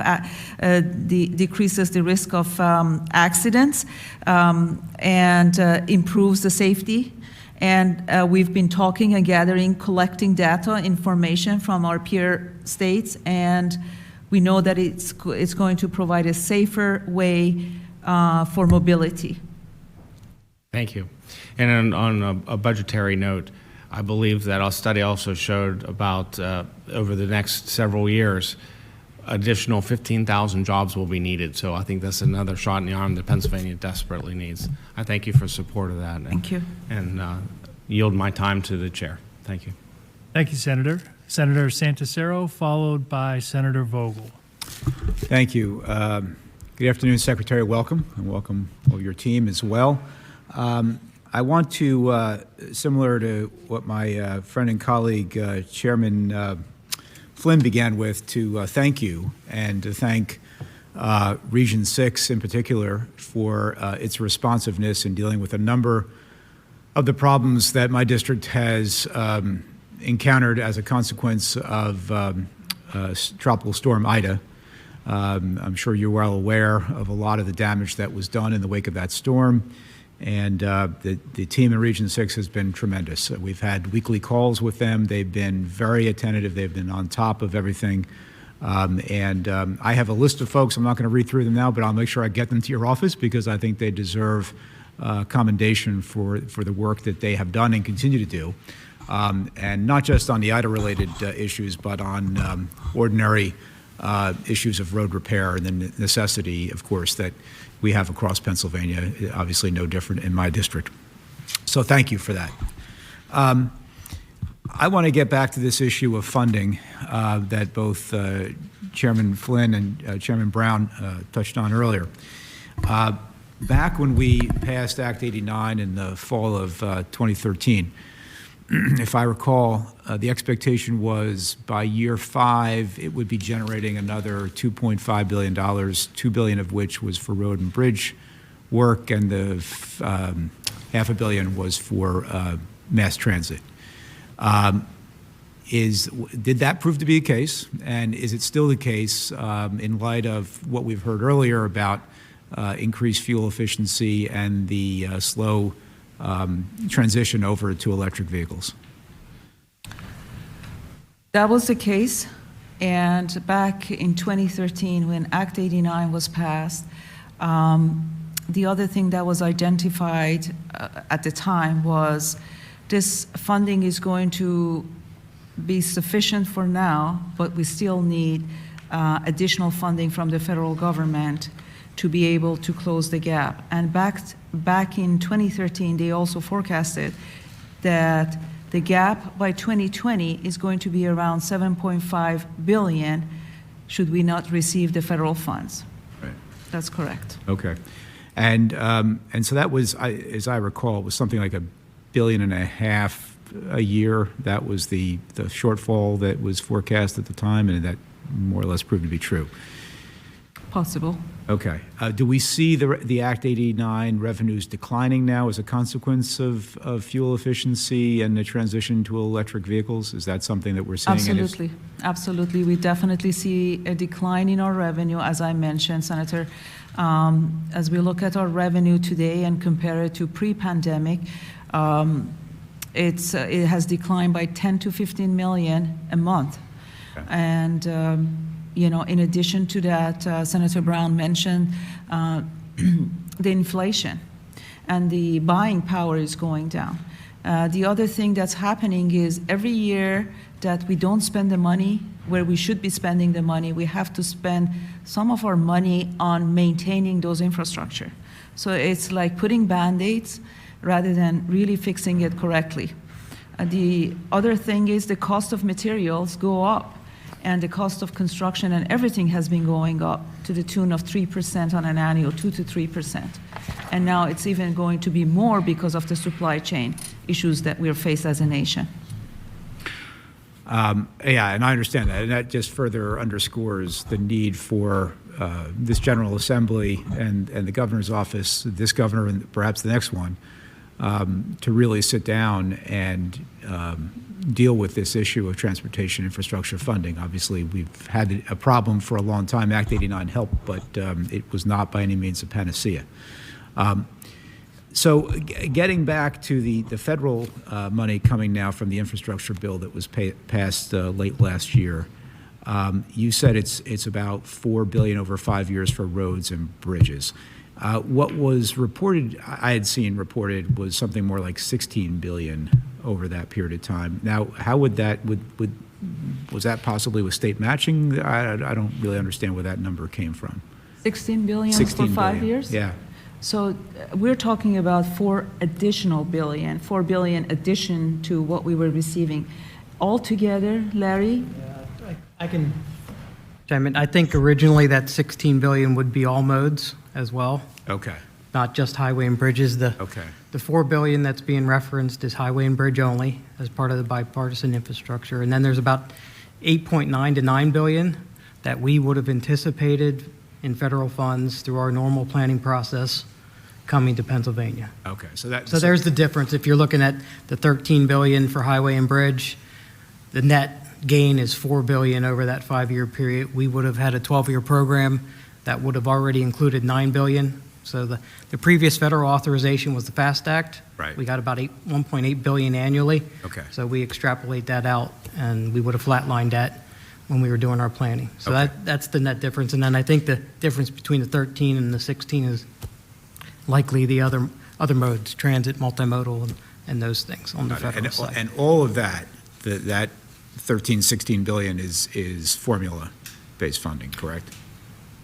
accidents and improves the safety. And we've been talking and gathering, collecting data, information from our peer states, and We know that it's going to provide a safer way for mobility. Thank you. And on a budgetary note, I believe that our study also showed about over the next several years, additional 15,000 jobs will be needed. So I think that's another shot in the arm that Pennsylvania desperately needs. I thank you for support of that. Thank you. And yield my time to the chair. Thank you. Thank you, Senator. Senator Santisero, followed by Senator Vogel. Thank you. Good afternoon, Secretary. Welcome, and welcome all your team as well. I want to, similar to what my friend and colleague, Chairman Flynn began with, to thank you and to thank Region 6 in particular for its responsiveness in dealing with a number of the problems that my district has encountered as a consequence of Tropical Storm Ida. I'm sure you're well aware of a lot of the damage that was done in the wake of that storm. And the team in Region 6 has been tremendous. We've had weekly calls with them. They've been very attentive. They've been on top of everything. I have a list of folks. I'm not going to read through them now, but I'll make sure I get them to your office because I think they deserve commendation for the work that they have done and continue to do. And not just on the Ida-related issues, but on ordinary issues of road repair and the necessity, of course, that we have across Pennsylvania, obviously no different in my district. So thank you for that. I want to get back to this issue of funding that both Chairman Flynn and Chairman Brown touched on earlier. Back when we passed Act 89 in the fall of 2013, if I recall, the expectation was by year 5, it would be generating another $2.5 billion, $2 billion of which was for road and bridge work, and the $500 million was for mass transit. Did that prove to be the case? And is it still the case in light of what we've heard earlier about increased fuel efficiency and the slow transition over to electric vehicles? That was the case, and back in 2013 when Act 89 was passed, the other thing that was identified at the time was this funding is going to be sufficient for now, but we still need additional funding from the federal government to be able to close the gap. And back in 2013, they also forecasted that the gap by 2020 is going to be around $7.5 billion should we not receive the federal funds. Right. That's correct. Okay. And so that was, as I recall, was something like $1.5 billion a year. That was the shortfall that was forecast at the time, and that more or less proved to be true. Possible. Okay. Do we see the Act 89 revenues declining now as a consequence of fuel efficiency and the transition to electric vehicles? Is that something that we're seeing? Absolutely. Absolutely. We definitely see a decline in our revenue, as I mentioned, Senator. As we look at our revenue today and compare it to pre-pandemic, it has declined by 10 to 15 million a month. Okay. And in addition to that, Senator Brown mentioned the inflation, and the buying power is going down. The other thing that's happening is every year that we don't spend the money where we should be spending the money, we have to spend some of our money on maintaining those infrastructure. So it's like putting Band-Aids rather than really fixing it correctly. The other thing is the cost of materials go up, and the cost of construction and everything has been going up to the tune of 3% on an annual, 2 to 3%. And now it's even going to be more because of the supply chain issues that we're faced as a nation. Yeah, and I understand that. And that just further underscores the need for this General Assembly and the governor's office, this governor and perhaps the next one, to really sit down and deal with this issue of transportation infrastructure funding. Obviously, we've had a problem for a long time. Act 89 helped, but it was not by any means a panacea. So getting back to the federal money coming now from the infrastructure bill that was passed late last year, You said it's about $4 billion over 5 years for roads and bridges. What was reported, I had seen reported, was something more like $16 billion over that period of time. Now, how would that, was that possibly with state matching? I don't really understand where that number came from. 16 billion 16 for 5 billion. years? Yeah. So we're talking about 4 billion addition to what we were receiving. Altogether, Larry, I can chime in. I think originally that 16 billion would be all modes as well, Okay. not just highway and bridges. Okay. The 4 billion that's being referenced is highway and bridge only as part of the bipartisan infrastructure. And then there's about 8.9 to 9 billion that we would have anticipated in federal funds through our normal planning process coming to Pennsylvania. Okay. So There's the difference. If you're looking at the 13 billion for highway and bridge, the net gain is 4 billion over that 5-year period. We would have had a 12-year program that would have already included 9 billion. So the previous federal authorization was the FAST Act. Right. We got about 1.8 billion annually. Okay. So we extrapolate that out, and we would have flatlined that when we were doing our planning. So Okay. that's the net difference. And then I think the difference between the 13 and the 16 is likely the other modes, transit, multimodal, and those things on the federal side. And all of that 13, 16 billion is formula-based funding, correct?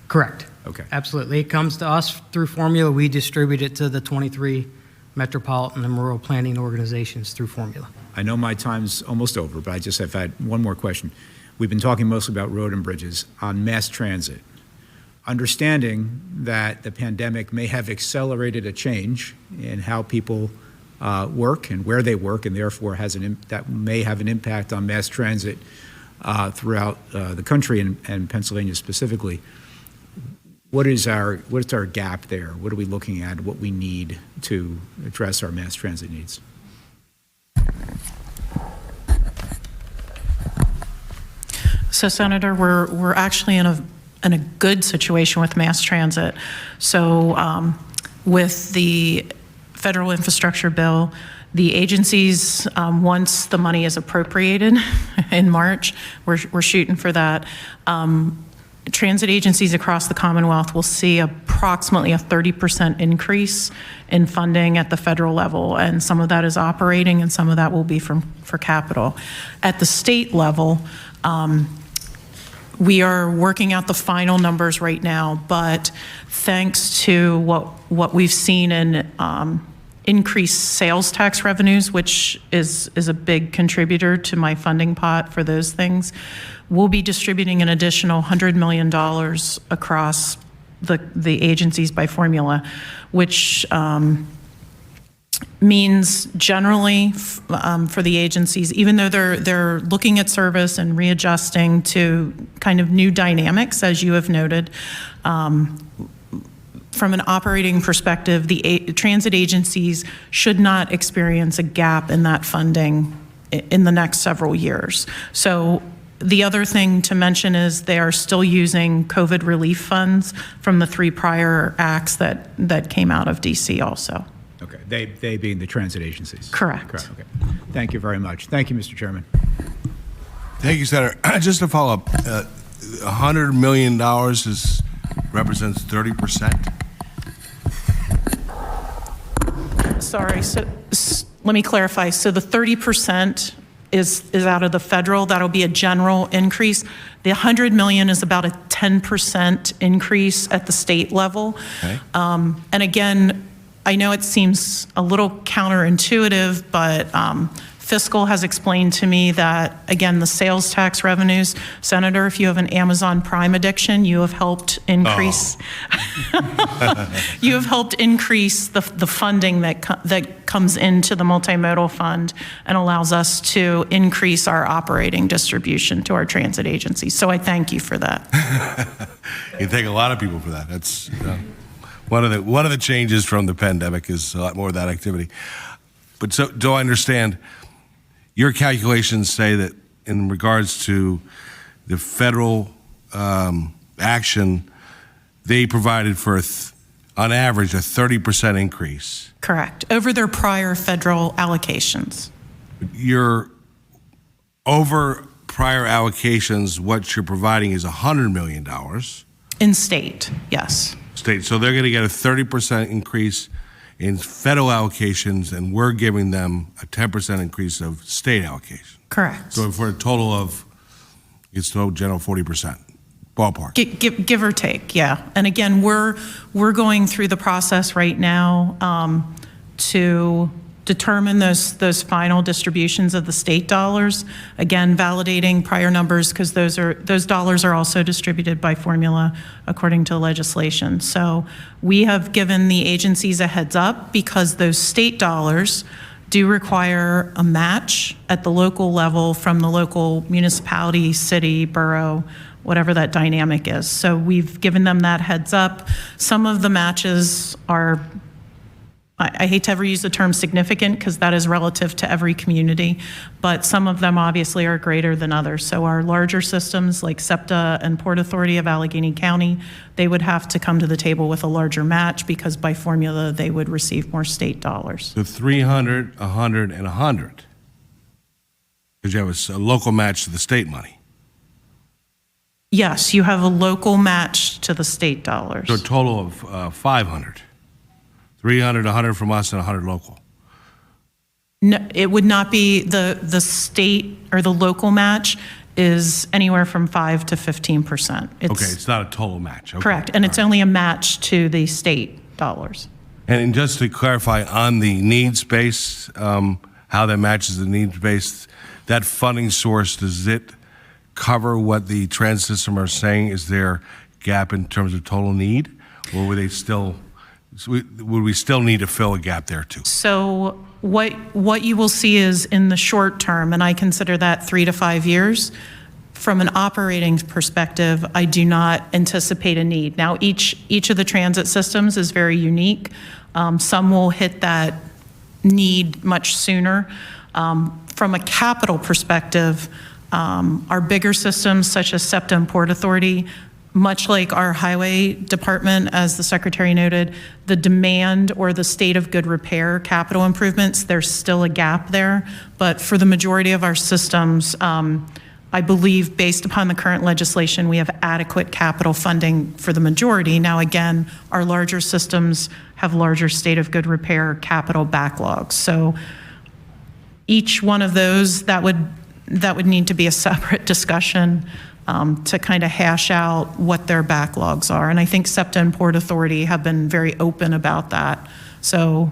Correct. Okay. Absolutely. It comes to us through formula. We distribute it to the 23 metropolitan and rural planning organizations through formula. I know my time's almost over, but I just have had one more question. We've been talking mostly about road and bridges. On mass transit, understanding that the pandemic may have accelerated a change in how people work and where they work, and therefore that may have an impact on mass transit throughout the country and Pennsylvania specifically. What's our gap there? What are we looking at? What we need to address our mass transit needs? So, Senator, we're actually in a good situation with mass transit. So, with the federal infrastructure bill, the agencies, once the money is appropriated in March, we're shooting for that. Transit agencies across the Commonwealth will see approximately a 30% increase in funding at the federal level, and some of that is operating and some of that will be for capital. At the state level, we are working out the final numbers right now, but thanks to what we've seen in increased sales tax revenues, which is a big contributor to my funding pot for those things, we'll be distributing an additional $100 million across the agencies by formula, which means generally for the agencies, even though they're looking at service and readjusting to kind of new dynamics, as you have noted, from an operating perspective, the transit agencies should not experience a gap in that funding in the next several years. So the other thing to mention is they are still using COVID relief funds from the 3 prior acts that came out of DC also. Okay, they being the transit agencies. Correct. Okay. Thank you very much. Thank you, Mr. Chairman. Thank you, Senator. Just to follow up, $100 million represents 30%? Sorry, so let me clarify. So the 30% is out of the federal. That'll be a general increase. The 100 million is about a 10% increase at the state level. Okay. And again, I know it seems a little counterintuitive, but fiscal has explained to me that, again, the sales tax revenues, Senator, if you have an Amazon Prime addiction, you have helped increase you have helped increase the funding that comes into the multimodal fund and allows us to increase our operating distribution to our transit agencies. So I thank you for that. You thank a lot of people for that. That's one of the changes from the pandemic is a lot more of that activity. But so do I understand? Your calculations say that in regards to the federal action, they provided for, on average, a 30% increase. Correct. Over their prior federal allocations. You're over prior allocations, what you're providing is $100 million. In state, yes. State, so they're going to get a 30% increase in federal allocations, and we're giving them a 10% increase of state allocation. Correct. So for a total of, it's no general 40%, ballpark. Give or take, yeah. And again, we're going through the process right now to determine those final distributions of the state dollars. Again, validating prior numbers, because those dollars are also distributed by formula according to legislation. So we have given the agencies a heads up because those state dollars do require a match at the local level from the local municipality, city, borough, whatever that dynamic is. So we've given them that heads up. Some of the matches are, I hate to ever use the term significant because that is relative to every community, but some of them obviously are greater than others. So our larger systems like SEPTA and Port Authority of Allegheny County, they would have to come to the table with a larger match because by formula they would receive more state dollars. So 300, 100, and 100. Because you have a local match to the state money. Yes, you have a local match to the state dollars. So a total of 500. 300, 100 from us, and 100 local. No, it would not be the state or the local match is anywhere from 5 to 15%. Okay, it's not a total match. Okay. Correct, and it's only a match to the state dollars. And just to clarify on the needs-based, how that matches the needs-based, that funding source, does it cover what the transit system are saying is their gap in terms of total need, or would we still need to fill a gap there too? So what you will see is in the short term, and I consider that 3 to 5 years, from an operating perspective, I do not anticipate a need. Now, each of the transit systems is very unique. Some will hit that need much sooner. From a capital perspective, our bigger systems such as SEPTA and Port Authority, much like our highway department, as the secretary noted, the demand or the state of good repair capital improvements, there's still a gap there. But for the majority of our systems, I believe based upon the current legislation, we have adequate capital funding for the majority. Now, again, our larger systems have larger state of good repair capital backlogs. So each one of those, that would need to be a separate discussion to kind of hash out what their backlogs are. And I think SEPTA and Port Authority have been very open about that. So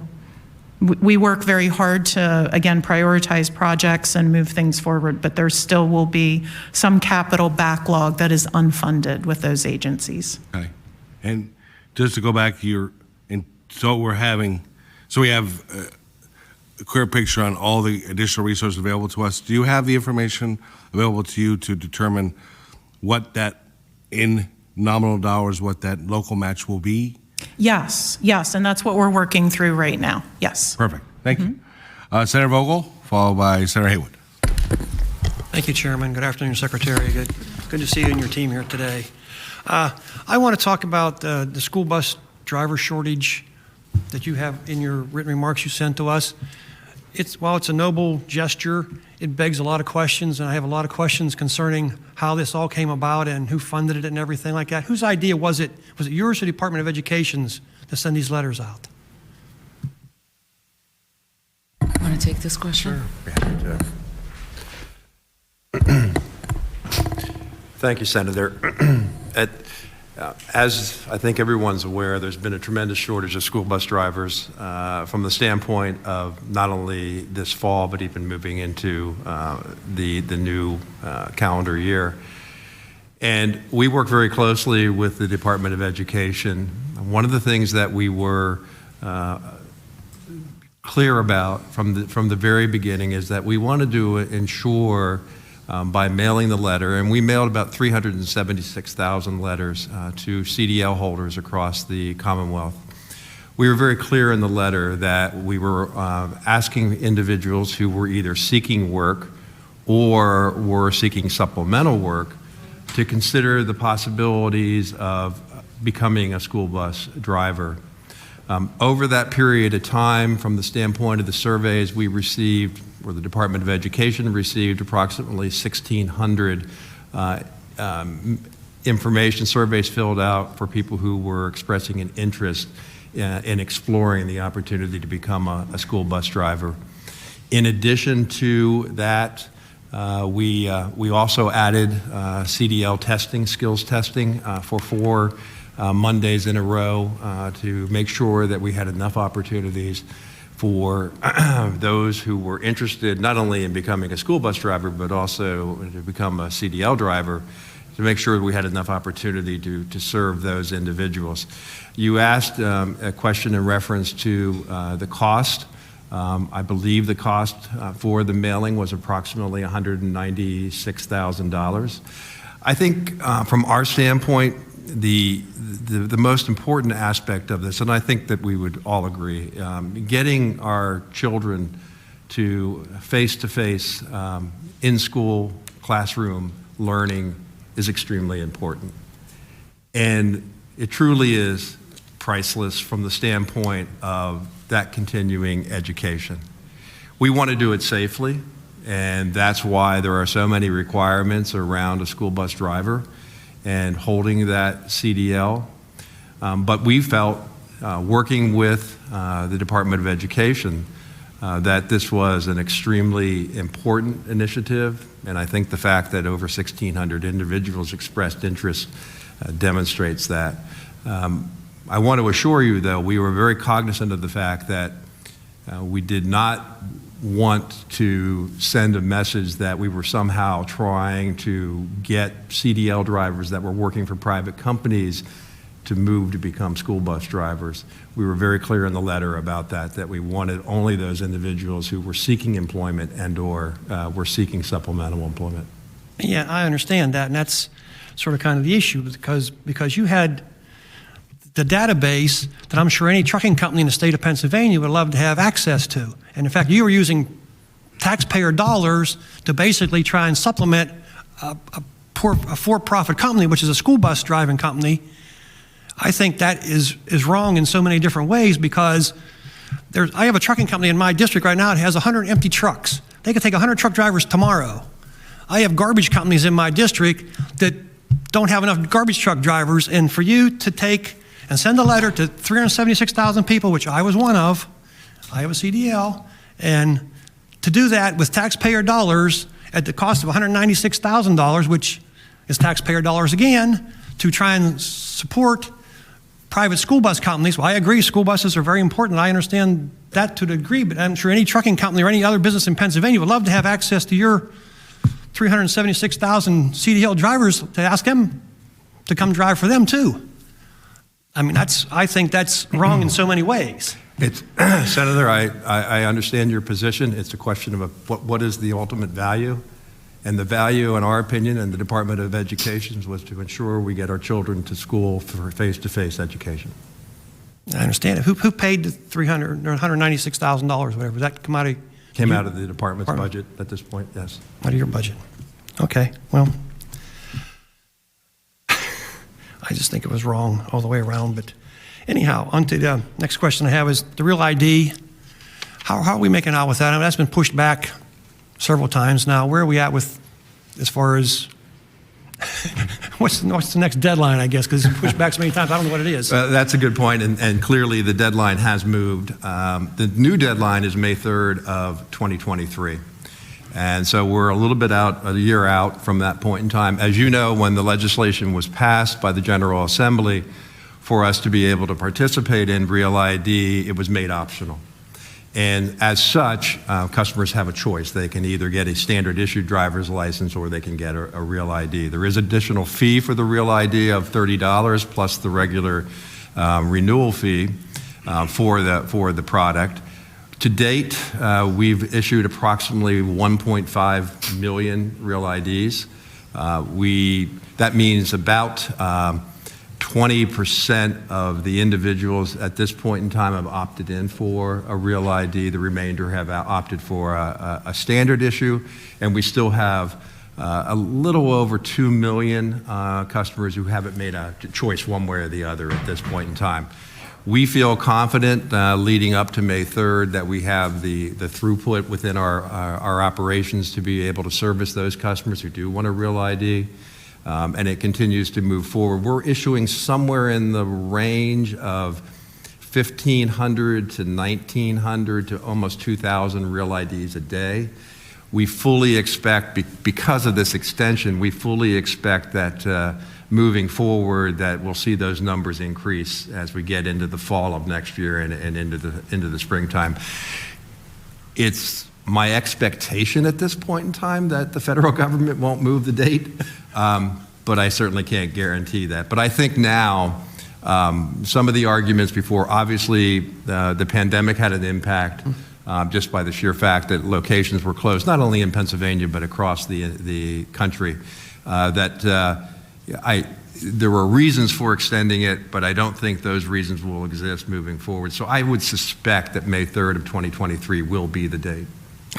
we work very hard to, again, prioritize projects and move things forward, but there still will be some capital backlog that is unfunded with those agencies. Okay. And just to go back, so we have a clear picture on all the additional resources available to us. Do you have the information available to you to determine what that, in nominal dollars, what that local match will be? Yes, and that's what we're working through right now. Yes. Perfect. Thank you. Senator Vogel, followed by Senator Haywood. Thank you, Chairman. Good afternoon, Secretary. Good to see you and your team here today. I want to talk about the school bus driver shortage that you have in your written remarks you sent to us. While it's a noble gesture, it begs a lot of questions, and I have a lot of questions concerning how this all came about and who funded it and everything like that. Whose idea was it? Was it yours or the Department of Education's to send these letters out? Want to take this question? Sure. Thank you, Senator. As I think everyone's aware, there's been a tremendous shortage of school bus drivers from the standpoint of not only this fall, but even moving into the new calendar year. And we work very closely with the Department of Education. One of the things that we were clear about from the very beginning is that we wanted to ensure by mailing the letter, and we mailed about 376,000 letters to CDL holders across the Commonwealth. We were very clear in the letter that we were asking individuals who were either seeking work or were seeking supplemental work to consider the possibilities of becoming a school bus driver. Over that period of time, from the standpoint of the surveys we received, or the Department of Education received approximately 1,600 information surveys filled out for people who were expressing an interest in exploring the opportunity to become a school bus driver. In addition to that, we also added CDL testing, skills testing, for 4 Mondays in a row to make sure that we had enough opportunities for those who were interested not only in becoming a school bus driver, but also to become a CDL driver, to make sure we had enough opportunity to serve those individuals. You asked a question in reference to the cost. I believe the cost for the mailing was approximately $196,000. I think from our standpoint, the most important aspect of this, and I think that we would all agree, getting our children to face-to-face in-school classroom learning is extremely important. And it truly is priceless from the standpoint of that continuing education. We want to do it safely, and that's why there are so many requirements around a school bus driver and holding that CDL. But we felt, working with the Department of Education, that this was an extremely important initiative, and I think the fact that over 1,600 individuals expressed interest demonstrates that. I want to assure you, though, we were very cognizant of the fact that we did not want to send a message that we were somehow trying to get CDL drivers that were working for private companies to move to become school bus drivers. We were very clear in the letter about that we wanted only those individuals who were seeking employment and/or were seeking supplemental employment. Yeah, I understand that, and that's sort of kind of the issue, because you had the database that I'm sure any trucking company in the state of Pennsylvania would love to have access to. And in fact, you were using taxpayer dollars to basically try and supplement a for-profit company, which is a school bus driving company. I think that is wrong in so many different ways, because I have a trucking company in my district right now that has 100 empty trucks. They could take 100 truck drivers tomorrow. I have garbage companies in my district that don't have enough garbage truck drivers, and for you to take and send a letter to 376,000 people, which I was one of, I have a CDL, and to do that with taxpayer dollars at the cost of $196,000, which is taxpayer dollars again, to try and support private school bus companies. Well, I agree, school buses are very important. I understand that to a degree, but I'm sure any trucking company or any other business in Pennsylvania would love to have access to your 376,000 CDL drivers to ask them to come drive for them too. I mean, I think that's wrong in so many ways. Senator, I understand your position. It's a question of what is the ultimate value? And the value, in our opinion, in the Department of Education, was to ensure we get our children to school for face-to-face education. I understand it. Who paid the $300 or $196,000, whatever? Does that come out of? Came out of the department's budget at this point, yes. Out of your budget. Okay, well, I just think it was wrong all the way around. But anyhow, on to the next question I have is the Real ID. How are we making out with that? I mean, that's been pushed back several times now. Where are we at with, as far as, what's the next deadline, I guess, because it's pushed back so many times, I don't know what it is. That's a good point, and clearly the deadline has moved. The new deadline is May 3rd of 2023. And so we're a little bit out, a year out from that point in time. As you know, when the legislation was passed by the General Assembly, for us to be able to participate in Real ID, it was made optional. And as such, customers have a choice. They can either get a standard issued driver's license or they can get a Real ID. There is additional fee for the Real ID of $30 plus the regular renewal fee for the product. To date, we've issued approximately 1.5 million Real IDs. That means about 20% of the individuals at this point in time have opted in for a Real ID. The remainder have opted for a standard issue, and we still have a little over 2 million customers who haven't made a choice one way or the other at this point in time. We feel confident leading up to May 3rd that we have the throughput within our operations to be able to service those customers who do want a real ID, and it continues to move forward. We're issuing somewhere in the range of 1,500 to 1,900 to almost 2,000 real IDs a day. We fully expect, because of this extension, we fully expect that moving forward that we'll see those numbers increase as we get into the fall of next year and into the springtime. It's my expectation at this point in time that the federal government won't move the date, but I certainly can't guarantee that. But I think now, some of the arguments before, obviously the pandemic had an impact just by the sheer fact that locations were closed, not only in Pennsylvania, but across the country, there were reasons for extending it, but I don't think those reasons will exist moving forward. So I would suspect that May 3rd of 2023 will be the date.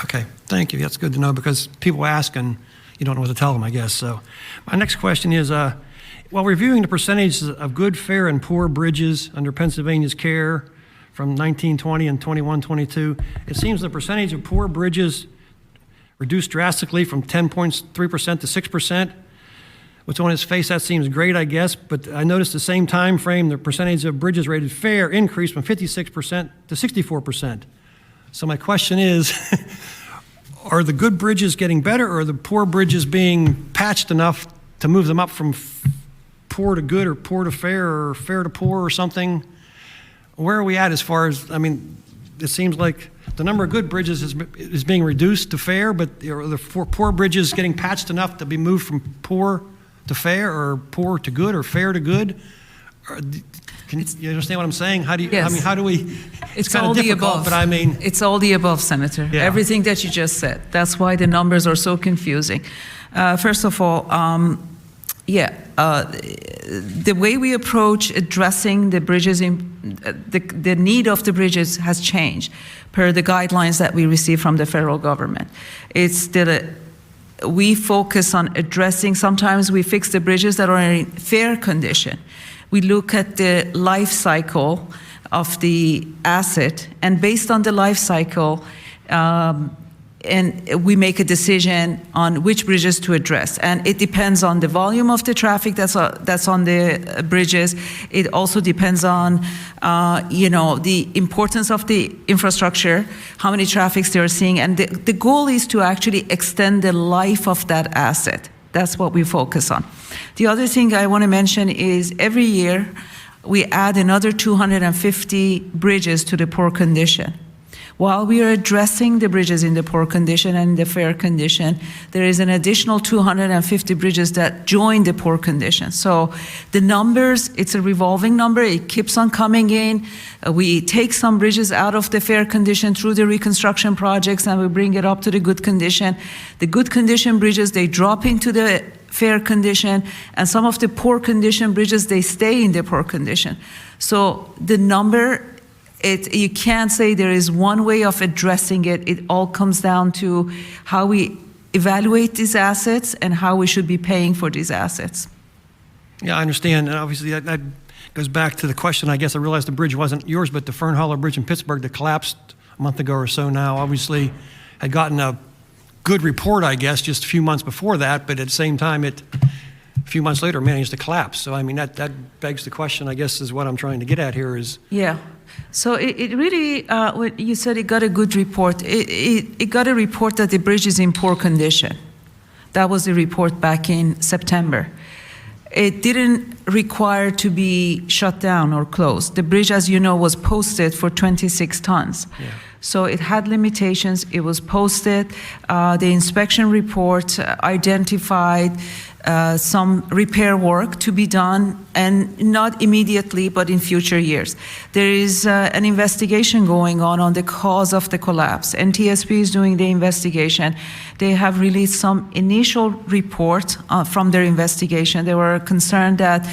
Okay, thank you. That's good to know because people ask and you don't know what to tell them, I guess. So my next question is, while reviewing the percentages of good, fair, and poor bridges under Pennsylvania's care from 1920 and 21-22, it seems the percentage of poor bridges reduced drastically from 10.3% to 6%. Which on its face, that seems great, I guess, but I noticed the same time frame, the percentage of bridges rated fair increased from 56% to 64%. So my question is, are the good bridges getting better, or are the poor bridges being patched enough to move them up from poor to good, or poor to fair, or fair to poor, or something? Where are we at as far as, I mean, it seems like the number of good bridges is being reduced to fair, but are the poor bridges getting patched enough to be moved from poor to fair, or poor to good, or fair to good? You understand what I'm saying? How do you? Yes. I mean, how do we? It's kind all of the difficult, above. but I mean, it's all the above, Senator. Yeah. Everything that you just said. That's why the numbers are so confusing. First of all, the way we approach addressing the bridges, the need of the bridges has changed per the guidelines that we receive from the federal government. It's we focus on addressing, sometimes we fix the bridges that are in fair condition. We look at the life cycle of the asset, and based on the life cycle, and we make a decision on which bridges to address. And it depends on the volume of the traffic that's on the bridges. It also depends on, the importance of the infrastructure, how many traffics they're seeing. And the goal is to actually extend the life of that asset. That's what we focus on. The other thing I want to mention is every year we add another 250 bridges to the poor condition. While we are addressing the bridges in the poor condition and the fair condition, there is an additional 250 bridges that join the poor condition. So the numbers, it's a revolving number. It keeps on coming in. We take some bridges out of the fair condition through the reconstruction projects, and we bring it up to the good condition. The good condition bridges, they drop into the fair condition, and some of the poor condition bridges, they stay in the poor condition. So the number, you can't say there is one way of addressing it. It all comes down to how we evaluate these assets and how we should be paying for these assets. yeah, I understand. And obviously, that goes back to the question. I guess I realized the bridge wasn't yours, but the Fernholler Bridge in Pittsburgh that collapsed a month ago or so now, obviously had gotten a good report, I guess, just a few months before that, but at the same time, a few months later managed to collapse. So, I mean, that begs the question, I guess, is what I'm trying to get at here is... Yeah. So it really, when you said it got a good report, it got a report that the bridge is in poor condition. That was the report back in September. It didn't require to be shut down or closed. The bridge, as you know, was posted for 26 tons. Yeah. So it had limitations. It was posted. The inspection report identified some repair work to be done, and not immediately, but in future years. There is an investigation going on the cause of the collapse. NTSB is doing the investigation. They have released some initial report from their investigation. They were concerned that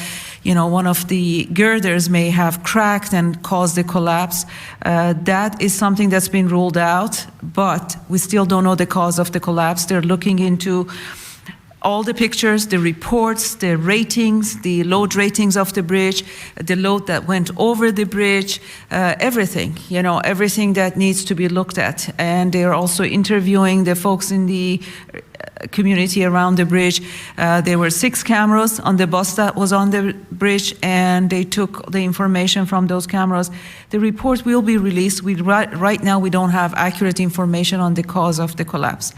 one of the girders may have cracked and caused the collapse. That is something that's been ruled out, but we still don't know the cause of the collapse. They're looking into all the pictures, the reports, the ratings, the load ratings of the bridge, the load that went over the bridge, everything, everything that needs to be looked at. And they're also interviewing the folks in the community around the bridge. There were 6 cameras on the bus that was on the bridge, and they took the information from those cameras. The report will be released. Right now, we don't have accurate information on the cause of the collapse.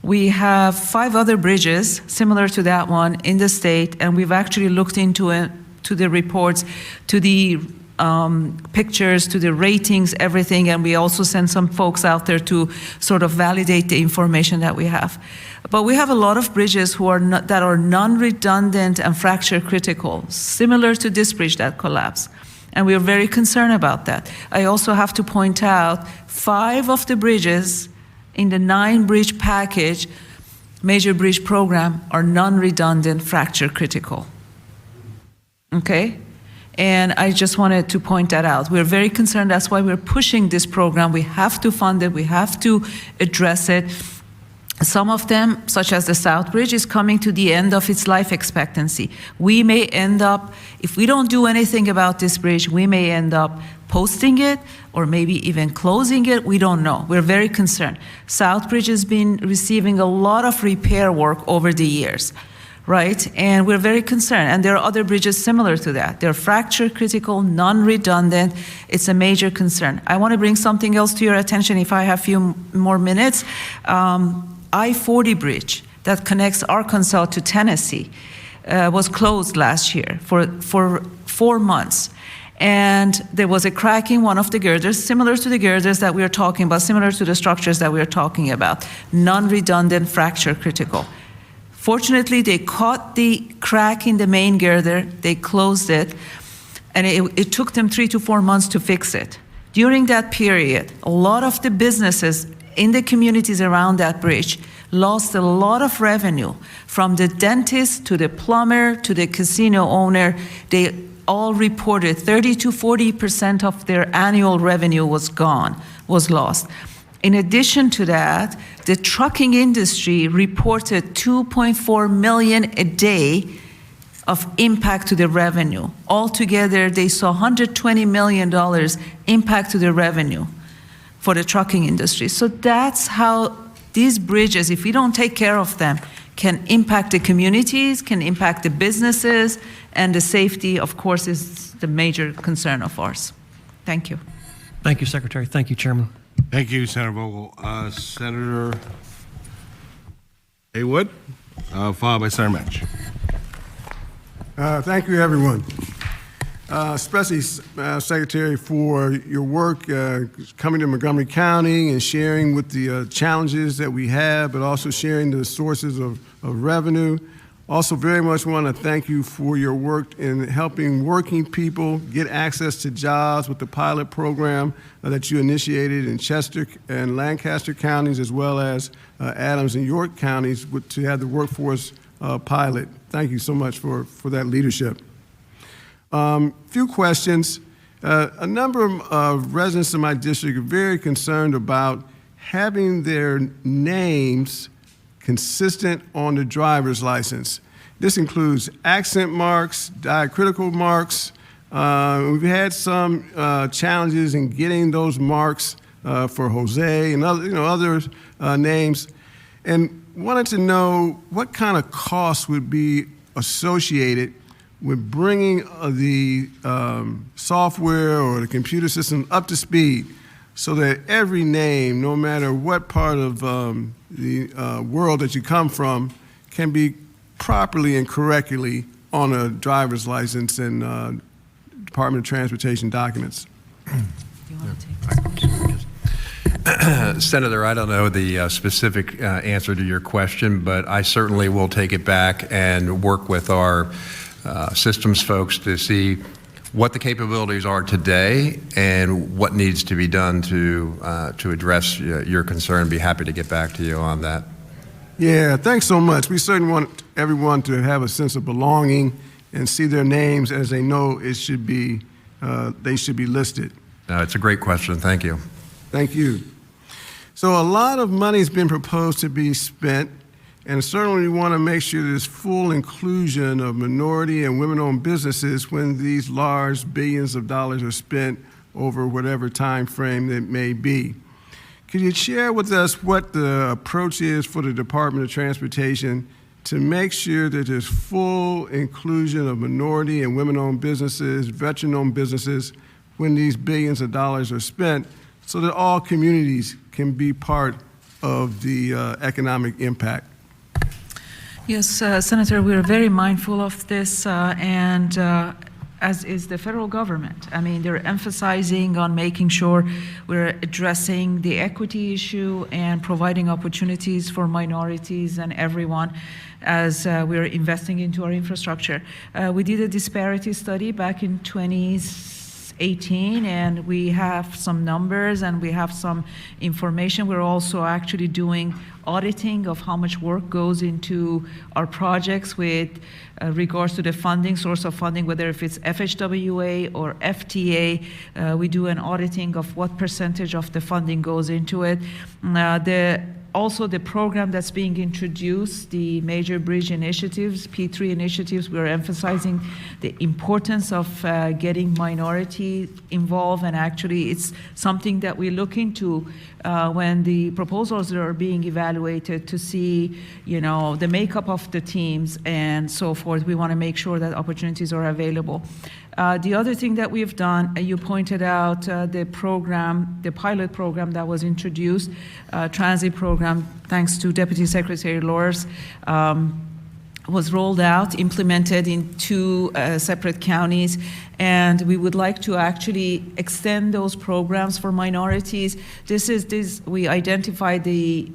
We have 5 other bridges similar to that one in the state, and we've actually looked into it, to the reports, to the pictures, to the ratings, everything, and we also send some folks out there to sort of validate the information that we have. But we have a lot of bridges that are non-redundant and fracture critical, similar to this bridge that collapsed. And we are very concerned about that. I also have to point out 5 of the bridges in the 9-bridge package, major bridge program, are non-redundant, fracture critical. Okay? And I just wanted to point that out. We're very concerned. That's why we're pushing this program. We have to fund it. We have to address it. Some of them, such as the South Bridge, is coming to the end of its life expectancy. We may end up, if we don't do anything about this bridge, we may end up posting it or maybe even closing it. We don't know. We're very concerned. South Bridge has been receiving a lot of repair work over the years, right? And we're very concerned. And there are other bridges similar to that. They're fracture critical, non-redundant. It's a major concern. I want to bring something else to your attention if I have a few more minutes. I-40 bridge that connects Arkansas to Tennessee was closed last year for 4 months. And there was a crack in one of the girders, similar to the girders that we are talking about, similar to the structures that we are talking about, non-redundant, fracture critical. Fortunately, they caught the crack in the main girder, they closed it, and it took them 3 to 4 months to fix it. During that period, a lot of the businesses in the communities around that bridge lost a lot of revenue, from the dentist to the plumber to the casino owner. They all reported 30 to 40% of their annual revenue was gone, was lost. In addition to that, the trucking industry reported $2.4 million a day of impact to the revenue. Altogether, they saw $120 million impact to the revenue for the trucking industry. So that's how these bridges, if we don't take care of them, can impact the communities, can impact the businesses, and the safety, of course, is the major concern of ours. Thank you. Thank you, Secretary. Thank you, Chairman. Thank you, Senator Vogel. Senator Haywood, followed by Senator Mensch. Thank you, everyone. Especially, Secretary, for your work coming to Montgomery County and sharing with the challenges that we have, but also sharing the sources of revenue. Also, very much want to thank you for your work in helping working people get access to jobs with the pilot program that you initiated in Chester and Lancaster counties, as well as Adams and York counties, to have the workforce pilot. Thank you so much for that leadership. Few questions. A number of residents in my district are very concerned about having their names consistent on the driver's license. This includes accent marks, diacritical marks. We've had some challenges in getting those marks for Jose and other names, and wanted to know what kind of costs would be associated with bringing the software or the computer system up to speed, so that every name, no matter what part of the world that you come from, can be properly and correctly on a driver's license and Department of Transportation documents. You want to take this question? Senator, I don't know the specific answer to your question, but I certainly will take it back and work with our systems folks to see what the capabilities are today and what needs to be done to address your concern. Be happy to get back to you on that. Yeah, thanks so much. We certainly want everyone to have a sense of belonging and see their names as they know it should be, they should be listed. It's a great question. Thank you. Thank you. So a lot of money has been proposed to be spent And certainly we want to make sure there's full inclusion of minority and women-owned businesses when these large billions of dollars are spent over whatever time frame it may be. Could you share with us what the approach is for the Department of Transportation to make sure that there's full inclusion of minority and women-owned businesses, veteran-owned businesses, when these billions of dollars are spent, so that all communities can be part of the economic impact? Yes, Senator, we are very mindful of this, and as is the federal government. I mean, they're emphasizing on making sure we're addressing the equity issue and providing opportunities for minorities and everyone as we're investing into our infrastructure. We did a disparity study back in 2018, and we have some numbers and we have some information. We're also actually doing auditing of how much work goes into our projects with regards to the funding, source of funding, whether if it's FHWA or FTA. We do an auditing of what percentage of the funding goes into it. Also, the program that's being introduced, the major bridge initiatives, P3 initiatives, we're emphasizing the importance of getting minority involved, and actually it's something that we look into when the proposals are being evaluated to see, you know, the makeup of the teams and so forth. We want to make sure that opportunities are available. The other thing that we've done, you pointed out the program, the pilot program that was introduced, transit program, thanks to Deputy Secretary Loers, was rolled out, implemented in 2 separate counties, and we would like to actually extend those programs for minorities. We identified the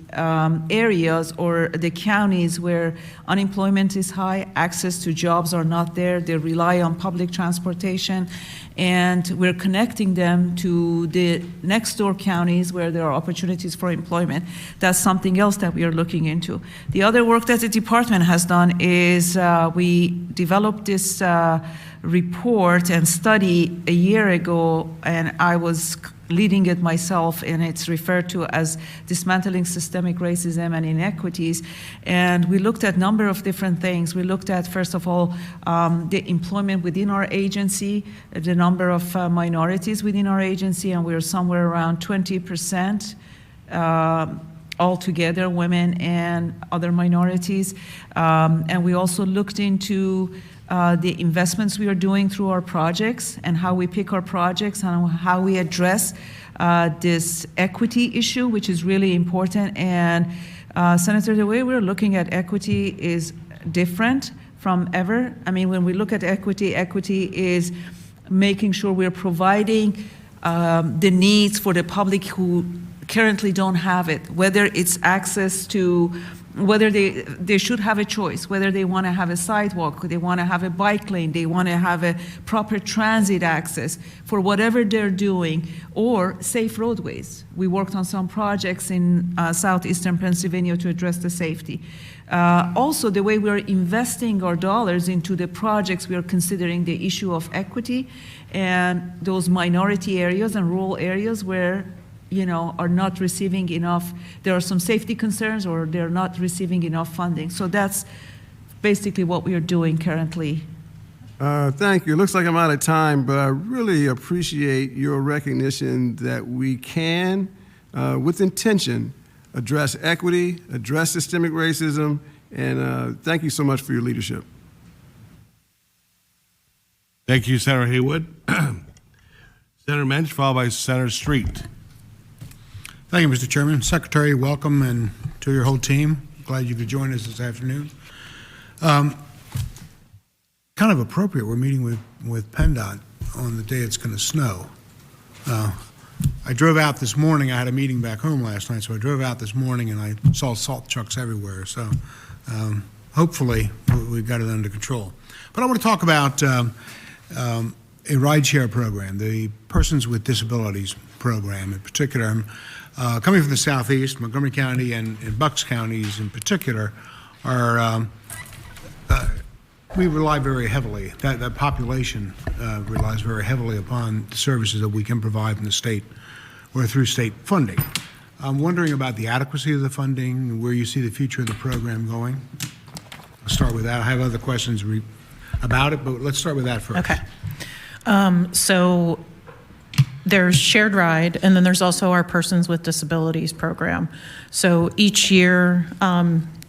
areas or the counties where unemployment is high, access to jobs are not there, they rely on public transportation, and we're connecting them to the next door counties where there are opportunities for employment. That's something else that we are looking into. The other work that the department has done is we developed this report and study a year ago, and I was leading it myself, and it's referred to as Dismantling Systemic Racism and Inequities. And we looked at a number of different things. We looked at, first of all, the employment within our agency, the number of minorities within our agency, and we're somewhere around 20% altogether, women and other minorities. And we also looked into the investments we are doing through our projects and how we pick our projects and how we address this equity issue, which is really important. And Senator, the way we're looking at equity is different from ever. I mean, when we look at equity, equity is making sure we're providing the needs for the public who currently don't have it, whether it's access to, whether they should have a choice, whether they want to have a sidewalk, they want to have a bike lane, they want to have a proper transit access for whatever they're doing, or safe roadways. We worked on some projects in southeastern Pennsylvania to address the safety. Also, the way we're investing our dollars into the projects, we are considering the issue of equity and those minority areas and rural areas where, you know, are not receiving enough. There are some safety concerns, or they're not receiving enough funding. So that's basically what we are doing currently. Thank you. It looks like I'm out of time, but I really appreciate your recognition that we can, with intention, address equity, address systemic racism, and thank you so much for your leadership. Thank you, Senator Haywood. Senator Mensch, followed by Senator Street. Thank you, Mr. Chairman. Secretary, welcome, and to your whole team. Glad you could join us this afternoon. Kind of appropriate, we're meeting with PennDOT on the day it's going to snow. I drove out this morning. I had a meeting back home last night, so I drove out this morning and I saw salt trucks everywhere. So hopefully we got it under control. But I want to talk about a rideshare program, the Persons with Disabilities program in particular. Coming from the southeast, Montgomery County and Bucks counties in particular, are we rely very heavily, that population relies very heavily upon the services that we can provide from the state or through state funding. I'm wondering about the adequacy of the funding and where you see the future of the program going. I'll start with that. I have other questions about it, but let's start with that first. Okay. So there's shared ride, and then there's also our Persons with Disabilities program. So each year,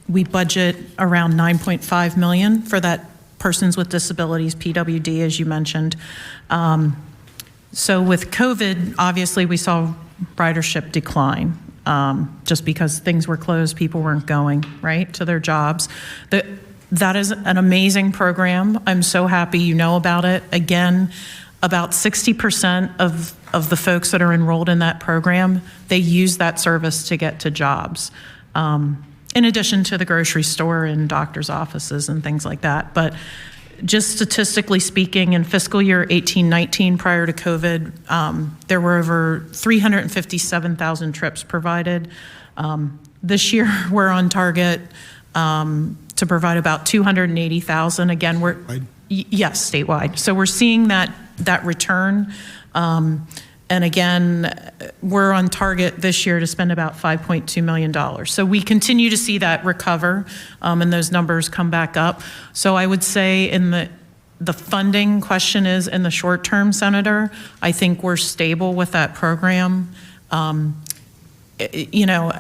we budget around $9.5 million for that Persons with Disabilities, PWD, as you mentioned. So with COVID, obviously, we saw ridership decline just because things were closed, people weren't going, right, to their jobs. That is an amazing program. I'm so happy you know about it. Again, about 60% of the folks that are enrolled in that program, they use that service to get to jobs, in addition to the grocery store and doctor's offices and things like that. But just statistically speaking, in fiscal year 18-19, prior to COVID, there were over 357,000 trips provided. This year, we're on target to provide about 280,000. Again, we're yes, statewide. So we're seeing that return. And again, we're on target this year to spend about $5.2 million. So we continue to see that recover and those numbers come back up. So I would say in the funding question is in the short term, Senator, I think we're stable with that program, you know,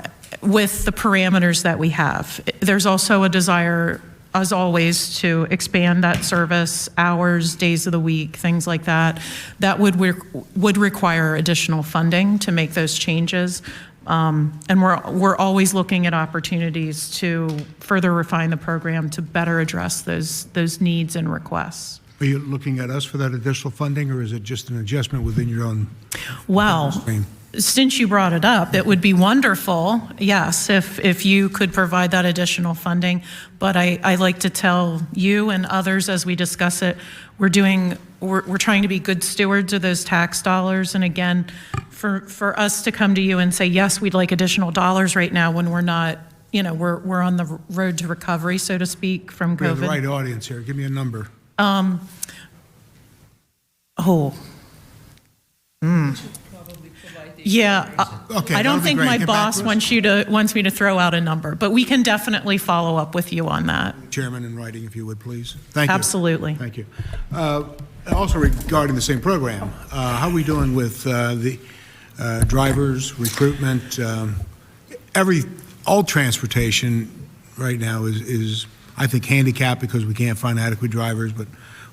with the parameters that we have. There's also a desire, as always, to expand that service, hours, days of the week, things like that. That would require additional funding to make those changes. And we're always looking at opportunities to further refine the program to better address those needs and requests. Are you looking at us for that additional funding, or is it just an adjustment within your own? Well, since you brought it up, it would be wonderful, yes, if you could provide that additional funding. But I like to tell you and others as we discuss it, we're trying to be good stewards of those tax dollars. And again, for us to come to you and say, yes, we'd like additional dollars right now when we're not, you know, we're on the road to recovery, so to speak, from COVID. We have the right audience here. Give me a number. Yeah, Okay, I don't that'll be think great. my Get back boss to us. wants me to throw out a number, but we can definitely follow up with you on that. Chairman, in writing, if you would, please. Thank you. Absolutely. Thank you. Also regarding the same program, how are we doing with the drivers, recruitment? All transportation right now is, I think, handicapped because we can't find adequate drivers, but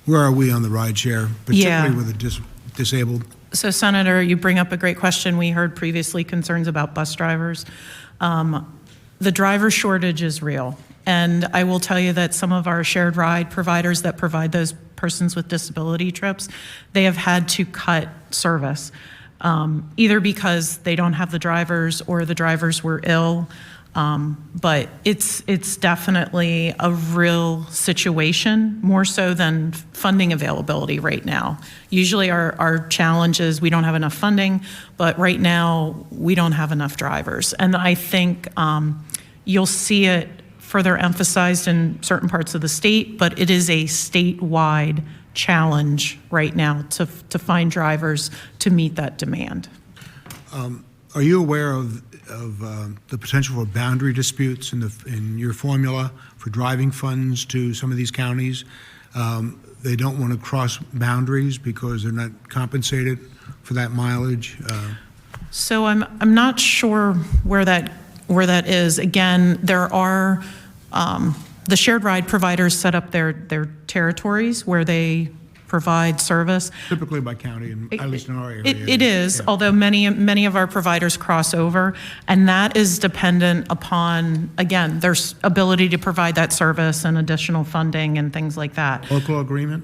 where are we on the ride share, particularly with the disabled? So, Senator, you bring up a great question. We heard previously concerns about bus drivers. The driver shortage is real. And I will tell you that some of our shared ride providers that provide those persons with disability trips, they have had to cut service, either because they don't have the drivers or the drivers were ill. But it's definitely a real situation, more so than funding availability right now. Usually our challenge is we don't have enough funding, but right now we don't have enough drivers. And I think you'll see it further emphasized in certain parts of the state, but it is a statewide challenge right now to find drivers to meet that demand. Are you aware of the potential for boundary disputes in your formula for driving funds to some of these counties? They don't want to cross boundaries because they're not compensated for that mileage. So I'm not sure where that is. Again, there are the shared ride providers set up their territories where they provide service. Typically by county, and at least in our area. It is, although many of our providers cross over, and that is dependent upon, again, their ability to provide that service and additional funding and things like that. Local agreement?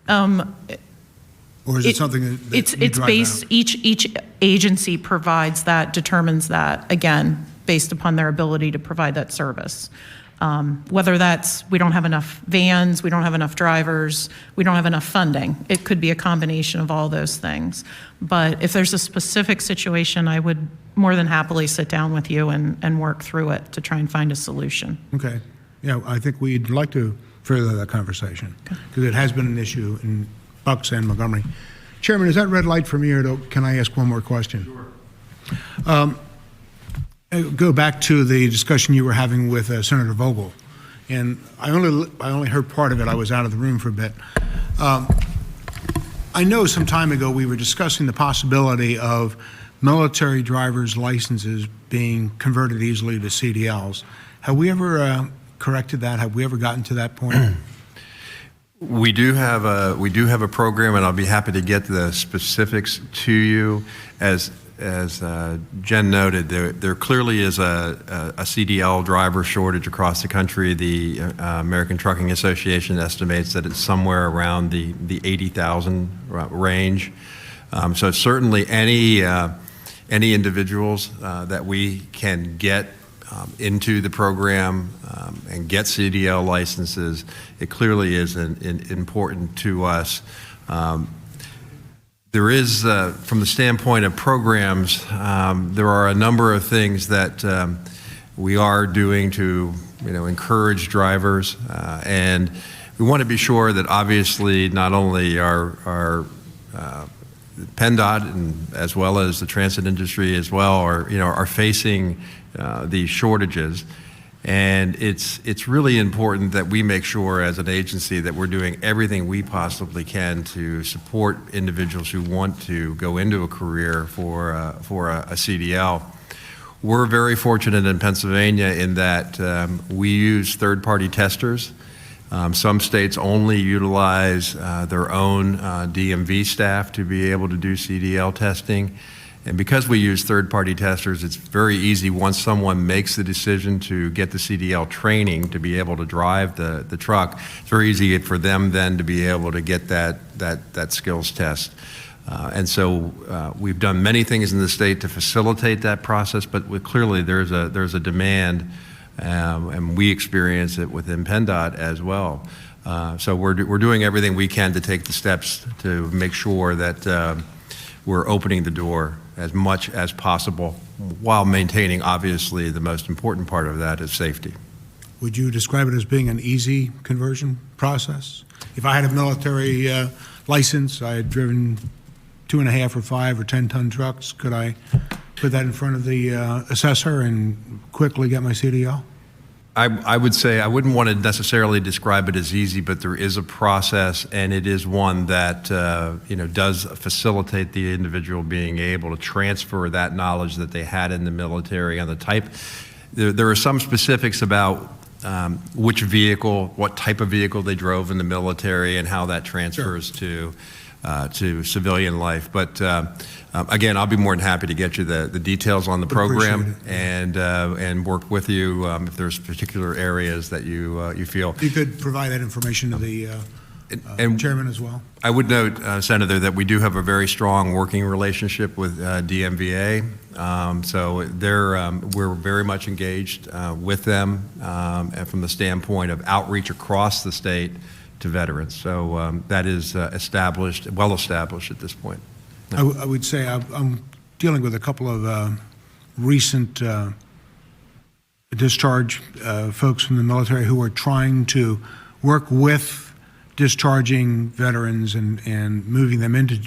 Or is it something that it's you drive based, out? each agency provides that, determines that, again, based upon their ability to provide that service. Whether that's we don't have enough vans, we don't have enough drivers, we don't have enough funding. It could be a combination of all those things. But if there's a specific situation, I would more than happily sit down with you and work through it to try and find a solution. Okay. Yeah, I think we'd like to further that conversation because it has been an issue in Bucks and Montgomery. Chairman, is that red light for me, or can I ask one more question? Sure. go back to the discussion you were having with Senator Vogel, and I only heard part of it. I was out of the room for a bit. I know some time ago we were discussing the possibility of military driver's licenses being converted easily to CDLs. Have we ever corrected that? Have we ever gotten to that point? We do have a program, and I'll be happy to get the specifics to you. As Jen noted, there clearly is a CDL driver shortage across the country. The American Trucking Association estimates that it's somewhere around the 80,000 range. So certainly any individuals that we can get into the program and get CDL licenses, it clearly is important to us. There is, from the standpoint of programs, there are a number of things that we are doing to, encourage drivers, and we want to be sure that obviously not only our PennDOT and as well as the transit industry as well are facing these shortages. And it's really important that we make sure as an agency that we're doing everything we possibly can to support individuals who want to go into a career for a CDL. We're very fortunate in Pennsylvania in that we use third-party testers. Some states only utilize their own DMV staff to be able to do CDL testing. And because we use third-party testers, it's very easy once someone makes the decision to get the CDL training to be able to drive the truck. It's very easy for them then to be able to get that skills test. And so we've done many things in the state to facilitate that process, but clearly there's a demand, and we experience it within PennDOT as well. So we're doing everything we can to take the steps to make sure that we're opening the door as much as possible while maintaining, obviously, the most important part of that is safety. Would you describe it as being an easy conversion process? If I had a military license, I had driven 2.5 or 5 or 10-ton trucks, could I put that in front of the assessor and quickly get my CDL? I would say I wouldn't want to necessarily describe it as easy, but there is a process, and it is one that does facilitate the individual being able to transfer that knowledge that they had in the military on the type. There are some specifics about which vehicle, what type of vehicle they drove in the military, and how that transfers to civilian life. But again, I'll be more than happy to get you the details on the program and work with you if there's particular areas that you feel. You could provide that information to the chairman as well. I would note, Senator, that we do have a very strong working relationship with DMVA. So we're very much engaged with them and from the standpoint of outreach across the state to veterans. So that is well established at this point. No. I would say I'm dealing with a couple of recent discharge folks from the military who are trying to work with discharging veterans and moving them into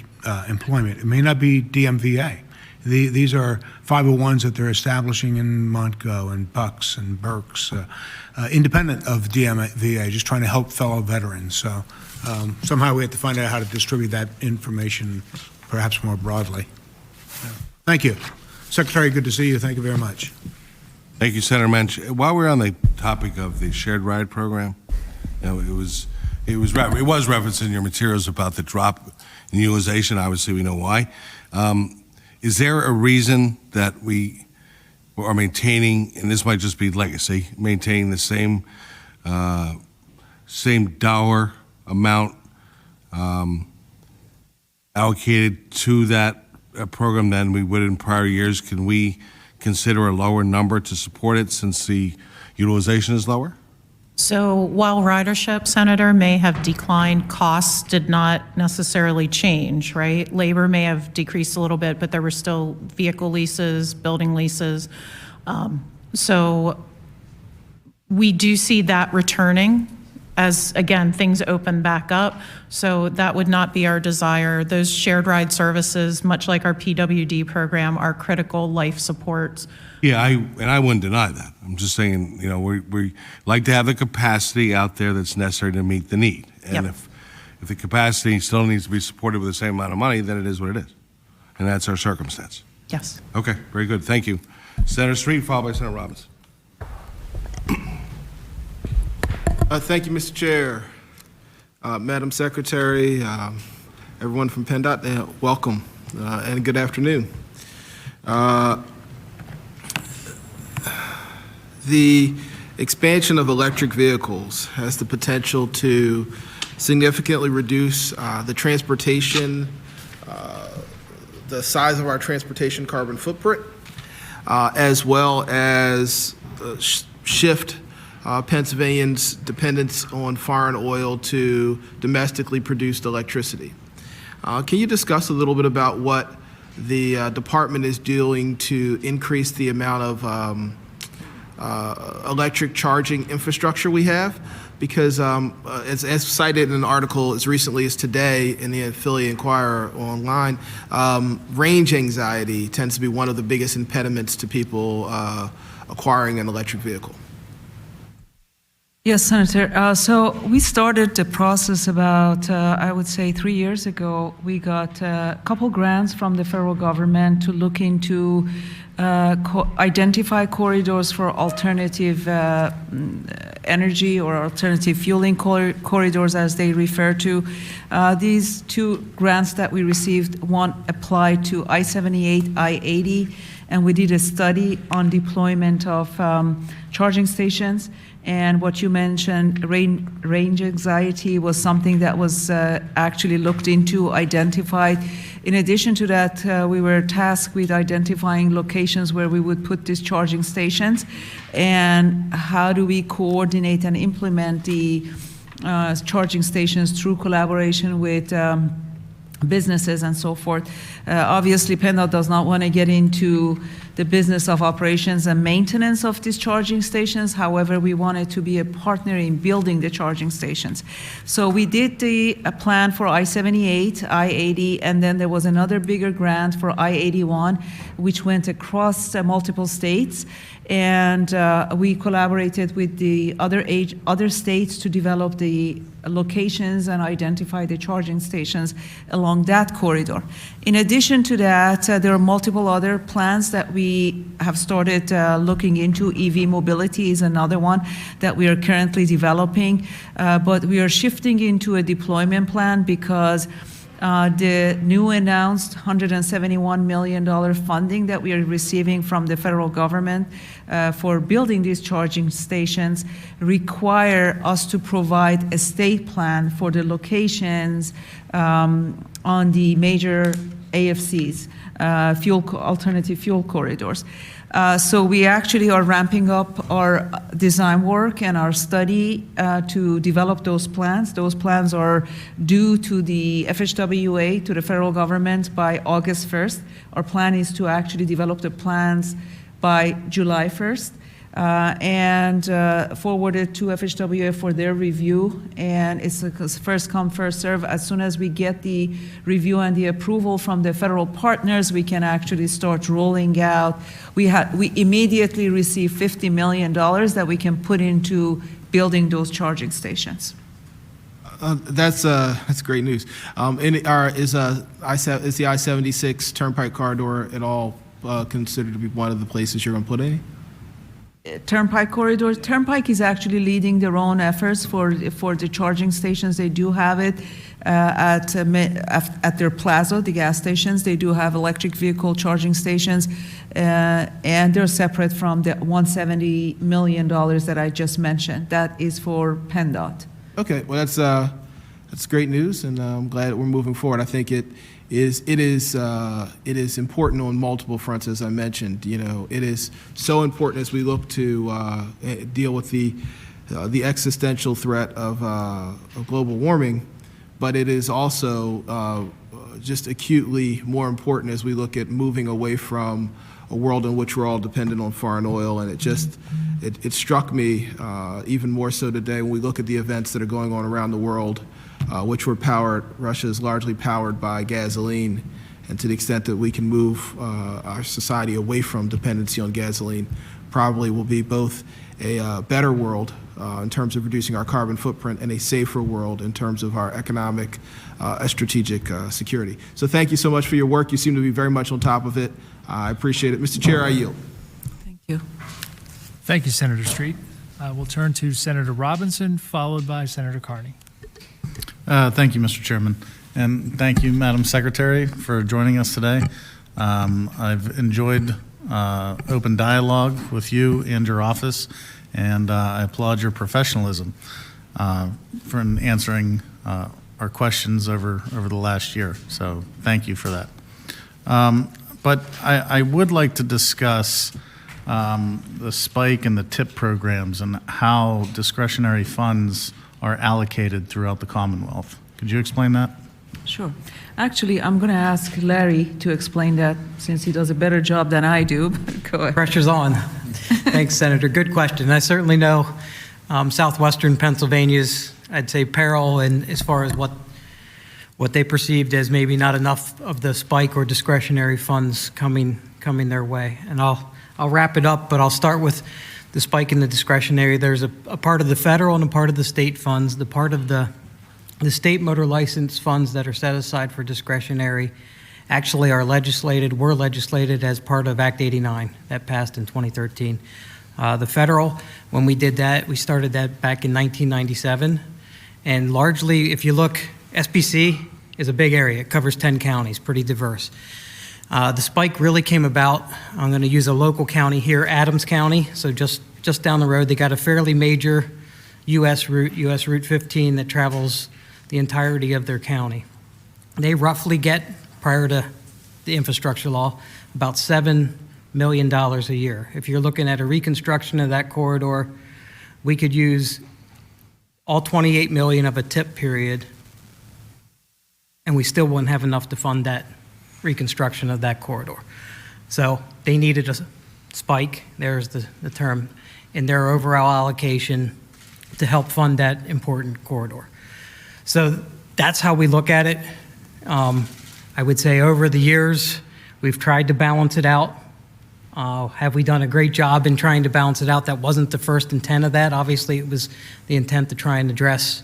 employment. It may not be DMVA. These are 501s that they're establishing in Montgo and Bucks and Berks, independent of DMVA, just trying to help fellow veterans. So somehow we have to find out how to distribute that information perhaps more broadly. Thank you. Secretary, good to see you. Thank you very much. Thank you, Senator Mensch. While we're on the topic of the shared ride program, it was referenced in your materials about the drop in utilization. Obviously, we know why. Is there a reason that we are maintaining, and this might just be legacy, maintaining the same dollar amount allocated to that program than we would in prior years? Can we consider a lower number to support it since the utilization is lower? So while ridership, Senator, may have declined, costs did not necessarily change, right? Labor may have decreased a little bit, but there were still vehicle leases, building leases. So we do see that returning as again, things open back up. So that would not be our desire. Those shared ride services, much like our PWD program, are critical life supports. Yeah, I wouldn't deny that. I'm just saying, we like to have the capacity out there that's necessary to meet the need. And Yep. if the capacity still needs to be supported with the same amount of money, then it is what it is. And that's our circumstance. Yes. Okay, very good. Thank you. Senator Street, followed by Senator Robbins. Thank you, Mr. Chair. Madam Secretary, everyone from PennDOT, welcome and good afternoon. The expansion of electric vehicles has the potential to significantly reduce the transportation, the size of our transportation carbon footprint, as well as shift Pennsylvanians' dependence on foreign oil to domestically produced electricity. Can you discuss a little bit about what the department is doing to increase the amount of electric charging infrastructure we have? Because as cited in an article as recently as today in the Philly Inquirer online, range anxiety tends to be one of the biggest impediments to people acquiring an electric vehicle. Yes, Senator. So we started the process about, I would say, 3 years ago. We got a couple grants from the federal government to look into identify corridors for alternative energy or alternative fueling corridors, as they refer to. These two grants that we received, one applied to I-78, I-80, and we did a study on deployment of charging stations. And what you mentioned, range anxiety, was something that was actually looked into, identified. In addition to that, we were tasked with identifying locations where we would put these charging stations, and how do we coordinate and implement the charging stations through collaboration with businesses and so forth. Obviously, PennDOT does not want to get into the business of operations and maintenance of these charging stations. However, we wanted to be a partner in building the charging stations. So we did a plan for I-78, I-80, and then there was another bigger grant for I-81, which went across multiple states. And we collaborated with the other states to develop the locations and identify the charging stations along that corridor. In addition to that, there are multiple other plans that we have started looking into. EV mobility is another one that we are currently developing, but we are shifting into a deployment plan because the new announced $171 million funding that we are receiving from the federal government for building these charging stations require us to provide a state plan for the locations on the major AFCs, alternative fuel corridors. So we actually are ramping up our design work and our study to develop those plans. Those plans are due to the FHWA, to the federal government, by August 1st. Our plan is to actually develop the plans by July 1st and forward it to FHWA for their review. And it's a first come, first serve. As soon as we get the review and the approval from the federal partners, we can actually start rolling out. We immediately receive $50 million that we can put into building those charging stations. That's great news. Is the I-76 Turnpike corridor at all considered to be one of the places you're going to put any? Turnpike corridors. Turnpike is actually leading their own efforts for the charging stations. They do have it at their plaza, the gas stations. They do have electric vehicle charging stations, and they're separate from the $170 million that I just mentioned. That is for PennDOT. Okay, well that's great news, and I'm glad that we're moving forward. I think it is important on multiple fronts, as I mentioned. You know, it is so important as we look to deal with the existential threat of global warming, but it is also just acutely more important as we look at moving away from a world in which we're all dependent on foreign oil. And it struck me even more so today when we look at the events that are going on around the world, which were Russia is largely powered by gasoline. And to the extent that we can move our society away from dependency on gasoline, probably will be both a better world in terms of reducing our carbon footprint and a safer world in terms of our economic and strategic security. So thank you so much for your work. You seem to be very much on top of it. I appreciate it. Mr. Chair, I yield. Thank you. Thank you, Senator Street. We'll turn to Senator Robinson, followed by Senator Carney. Thank you, Mr. Chairman. And thank you, Madam Secretary, for joining us today. I've enjoyed open dialogue with you and your office, and I applaud your professionalism for answering our questions over the last year. So thank you for that. But I would like to discuss the spike in the TIP programs and how discretionary funds are allocated throughout the Commonwealth. Could you explain that? Sure. Actually, I'm going to ask Larry to explain that since he does a better job than I do. Go ahead. Pressure's on. Thanks, Senator. Good question. I certainly know southwestern Pennsylvania's, I'd say, peril and as far as what they perceived as maybe not enough of the spike or discretionary funds coming their way. And I'll wrap it up, but I'll start with the spike in the discretionary. There's a part of the federal and a part of the state funds. The part of the state motor license funds that are set aside for discretionary actually were legislated as part of Act 89 that passed in 2013. The federal, when we did that, we started that back in 1997. And largely, if you look, SBC is a big area. It covers 10 counties, pretty diverse. The spike really came about, I'm going to use a local county here, Adams County, so just down the road. They got a fairly major US Route 15 that travels the entirety of their county. They roughly get, prior to the infrastructure law, about $7 million a year. If you're looking at a reconstruction of that corridor, we could use all 28 million of a TIP period, and we still wouldn't have enough to fund that reconstruction of that corridor. So they needed a spike, there's the term, in their overall allocation to help fund that important corridor. So that's how we look at it. I would say over the years, we've tried to balance it out. Have we done a great job in trying to balance it out? That wasn't the first intent of that. Obviously, it was the intent to try and address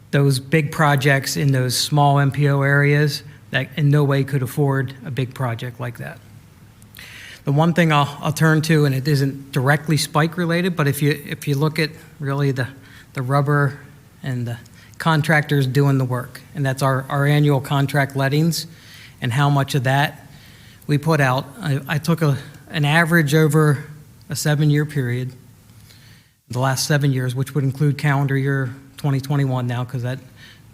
those big projects in those small MPO areas that in no way could afford a big project like that. The one thing I'll turn to, and it isn't directly spike related, but if you look at really the rubber and the contractors doing the work, and that's our annual contract lettings and how much of that we put out. I took an average over a 7-year period, the last 7 years, which would include calendar year 2021 now, because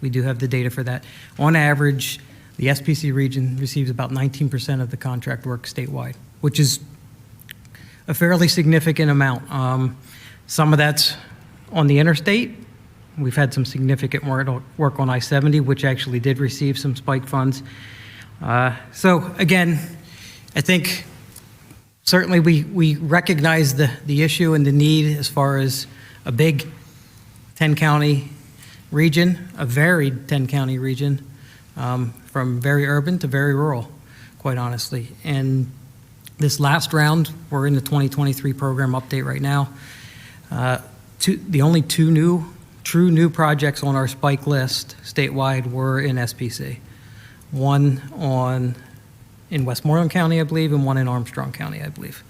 we do have the data for that. On average, the SPC region receives about 19% of the contract work statewide, which is a fairly significant amount. Some of that's on the interstate. We've had some significant work on I-70, which actually did receive some spike funds. So again, I think certainly we recognize the issue and the need as far as a big 10-county region, a varied 10-county region, from very urban to very rural, quite honestly. And this last round, we're in the 2023 program update right now. The only two true new projects on our spike list statewide were in SPC. One in Westmoreland County, I believe, and one in Armstrong County, I believe.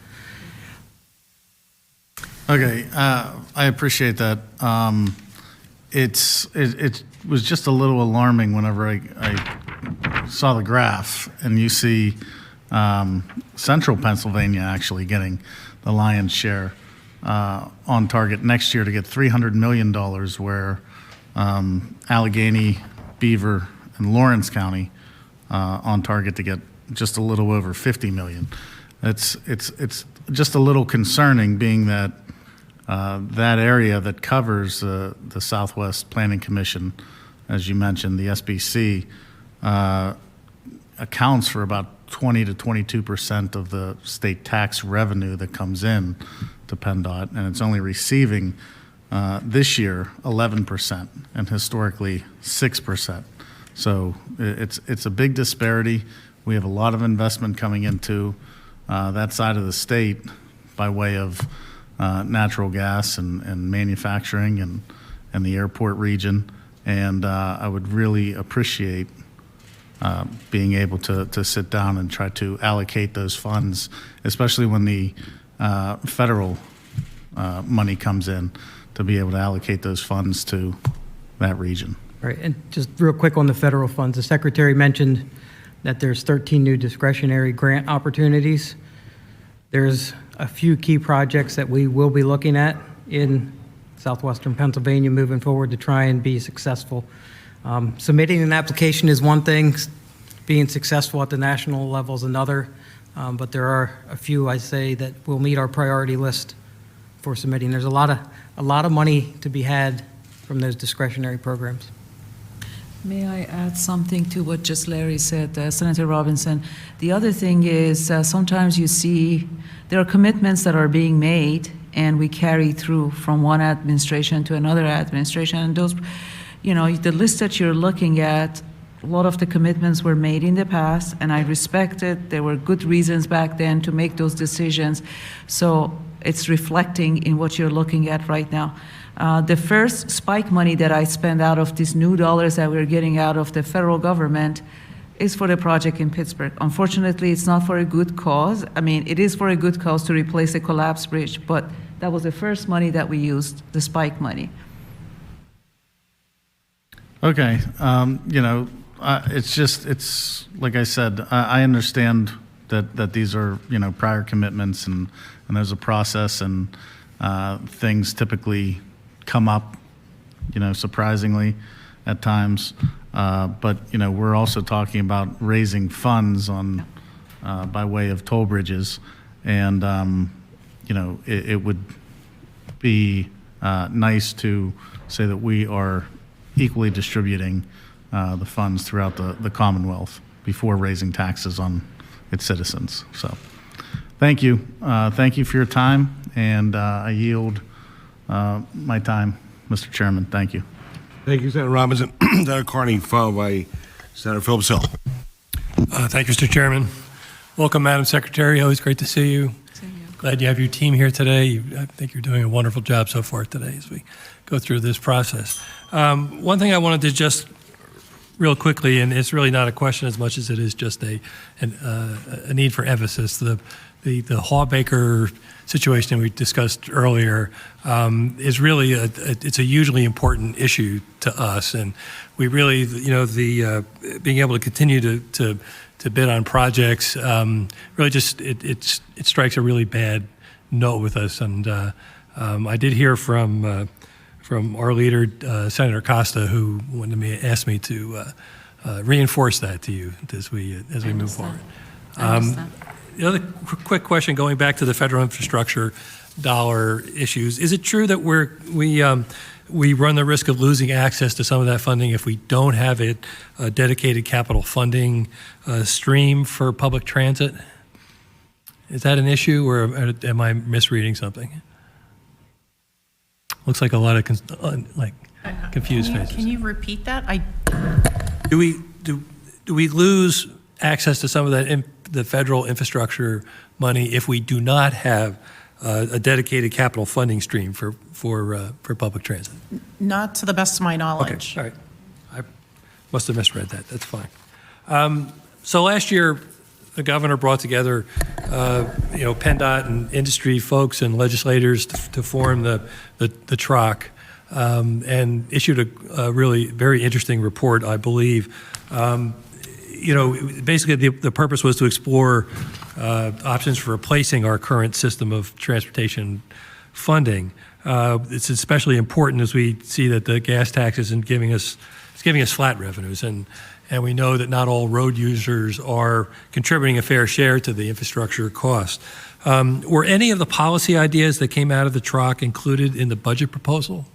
Okay, I appreciate that. It was just a little alarming whenever I saw the graph and you see central Pennsylvania actually getting the lion's share on target next year to get $300 million, where Allegheny, Beaver, and Lawrence County on target to get just a little over $50 million. It's just a little concerning, being that that area that covers the Southwest Planning Commission, as you mentioned, the SBC, accounts for about 20 to 22% of the state tax revenue that comes in to PennDOT, and it's only receiving this year 11% and historically 6%. So it's a big disparity. We have a lot of investment coming into that side of the state by way of natural gas and manufacturing and the airport region. And I would really appreciate being able to sit down and try to allocate those funds, especially when the federal money comes in, to be able to allocate those funds to that region. Right, and just real quick on the federal funds, the Secretary mentioned that there's 13 new discretionary grant opportunities. There's a few key projects that we will be looking at in southwestern Pennsylvania moving forward to try and be successful. Submitting an application is one thing, being successful at the national level is another, but there are a few, I say, that will meet our priority list for submitting. There's a lot of money to be had from those discretionary programs. May I add something to what just Larry said, Senator Robinson? The other thing is sometimes you see there are commitments that are being made and we carry through from one administration to another administration. And those, the list that you're looking at, a lot of the commitments were made in the past, and I respect it. There were good reasons back then to make those decisions. So it's reflecting in what you're looking at right now. The first spike money that I spend out of these new dollars that we're getting out of the federal government is for the project in Pittsburgh. Unfortunately, it's not for a good cause. I mean, it is for a good cause to replace a collapsed bridge, but that was the first money that we used, the spike money. Okay, it's like I said, I understand that these are, prior commitments and there's a process and things typically come up, surprisingly at times. But, we're also talking about raising funds on, by way of toll bridges. And, it would be nice to say that we are equally distributing the funds throughout the Commonwealth before raising taxes on its citizens. So thank you. Thank you for your time, and I yield my time, Mr. Chairman. Thank you. Thank you, Senator Robinson. Senator Carney, followed by Senator Phillips Hill. Thank you, Mr. Chairman. Welcome, Madam Secretary. Always great to see you. Glad you have your team here today. I think you're doing a wonderful job so far today as we go through this process. One thing I wanted to just real quickly, and it's really not a question as much as it is just a need for emphasis. The Hawbaker situation that we discussed earlier is really it's a hugely important issue to us, and we really, being able to continue to bid on projects really just it strikes a really bad note with us. And I did hear from our leader, Senator Costa, who asked me to reinforce that to you as we move forward. The other quick question, going back to the federal infrastructure dollar issues, is it true that we run the risk of losing access to some of that funding if we don't have a dedicated capital funding stream for public transit? Is that an issue, or am I misreading something? Looks like a lot of confused faces. Can you repeat that? Do we lose access to some of that the federal infrastructure money if we do not have a dedicated capital funding stream for public transit? Not to the best of my knowledge. Okay, all right. I must have misread that. That's fine. So last year, the governor brought together, PennDOT and industry folks and legislators to form the TROC, and issued a really very interesting report, I believe. Basically the purpose was to explore options for replacing our current system of transportation funding. It's especially important as we see that the gas tax isn't giving us flat revenues, and we know that not all road users are contributing a fair share to the infrastructure cost. Were any of the policy ideas that came out of the TROC included in the budget proposal?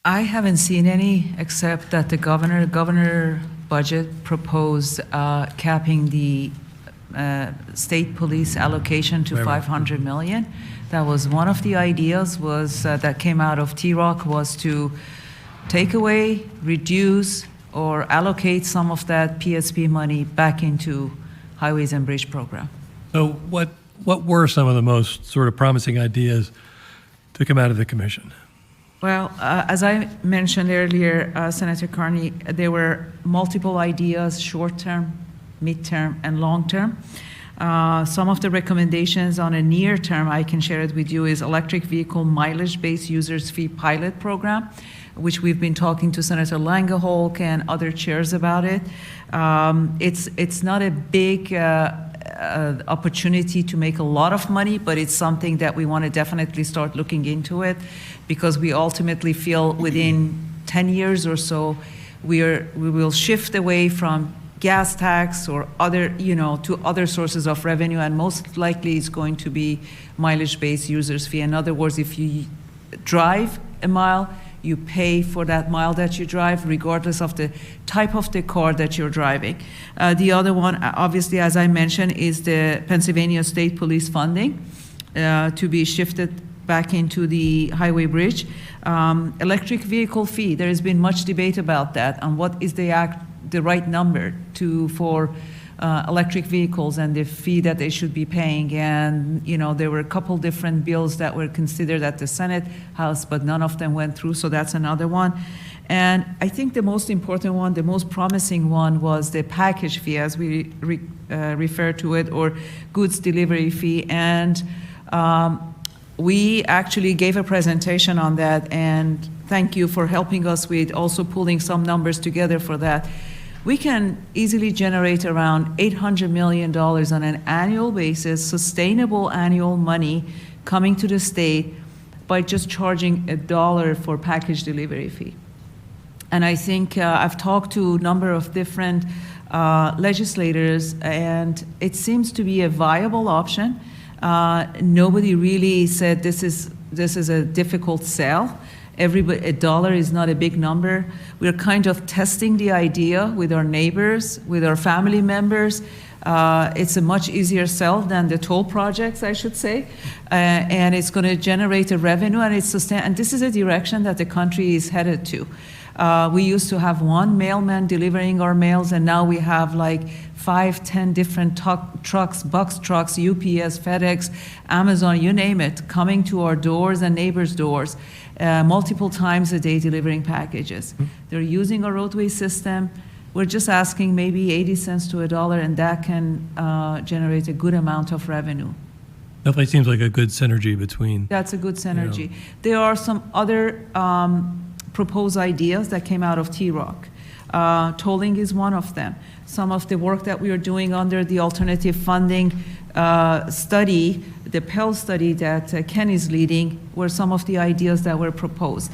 I haven't seen any, except that the governor budget proposed capping the state police allocation to 500 million. That was one of the ideas that came out of T-Rock, was to take away, reduce, or allocate some of that PSP money back into Highways and Bridge program. So what were some of the most sort of promising ideas to come out of the commission? Well, as I mentioned earlier, Senator Carney, there were multiple ideas, short-term, mid-term, and long-term. Some of the recommendations on a near term, I can share it with you, is electric vehicle mileage-based users fee pilot program, which we've been talking to Senator Langeholk and other chairs about it. It's not a big opportunity to make a lot of money, but it's something that we want to definitely start looking into it, because we ultimately feel within 10 years or so, we will shift away from gas tax or other, to other sources of revenue, and most likely it's going to be mileage-based users fee. In other words, if you drive a mile, you pay for that mile that you drive, regardless of the type of the car that you're driving. The other one, obviously, as I mentioned, is the Pennsylvania State Police funding to be shifted back into the highway bridge. Electric vehicle fee, there has been much debate about that, and what is the right number for electric vehicles and the fee that they should be paying. And there were a couple different bills that were considered at the Senate, House, but none of them went through, so that's another one. And I think the most important one, the most promising one, was the package fee, as we refer to it, or goods delivery fee. And we actually gave a presentation on that, and thank you for helping us with also pulling some numbers together for that. We can easily generate around $800 million on an annual basis, sustainable annual money coming to the state by just charging $1 for package delivery fee. And I think I've talked to a number of different legislators, and it seems to be a viable option. Nobody really said this is a difficult sell. $1 is not a big number. We're kind of testing the idea with our neighbors, with our family members. It's a much easier sell than the toll projects, I should say. And it's going to generate a revenue, and and this is a direction that the country is headed to. We used to have one mailman delivering our mails, and now we have like 5, 10 different trucks, box trucks, UPS, FedEx, Amazon, you name it, coming to our doors and neighbors' doors multiple times a day delivering packages. They're using our roadway system. We're just asking maybe 80 cents to $1, and that can generate a good amount of revenue. Definitely seems like a good synergy between. That's a good synergy. There are some other proposed ideas that came out of T-Rock. Tolling is one of them. Some of the work that we are doing under the alternative funding study, the Pell study that Ken is leading, were some of the ideas that were proposed.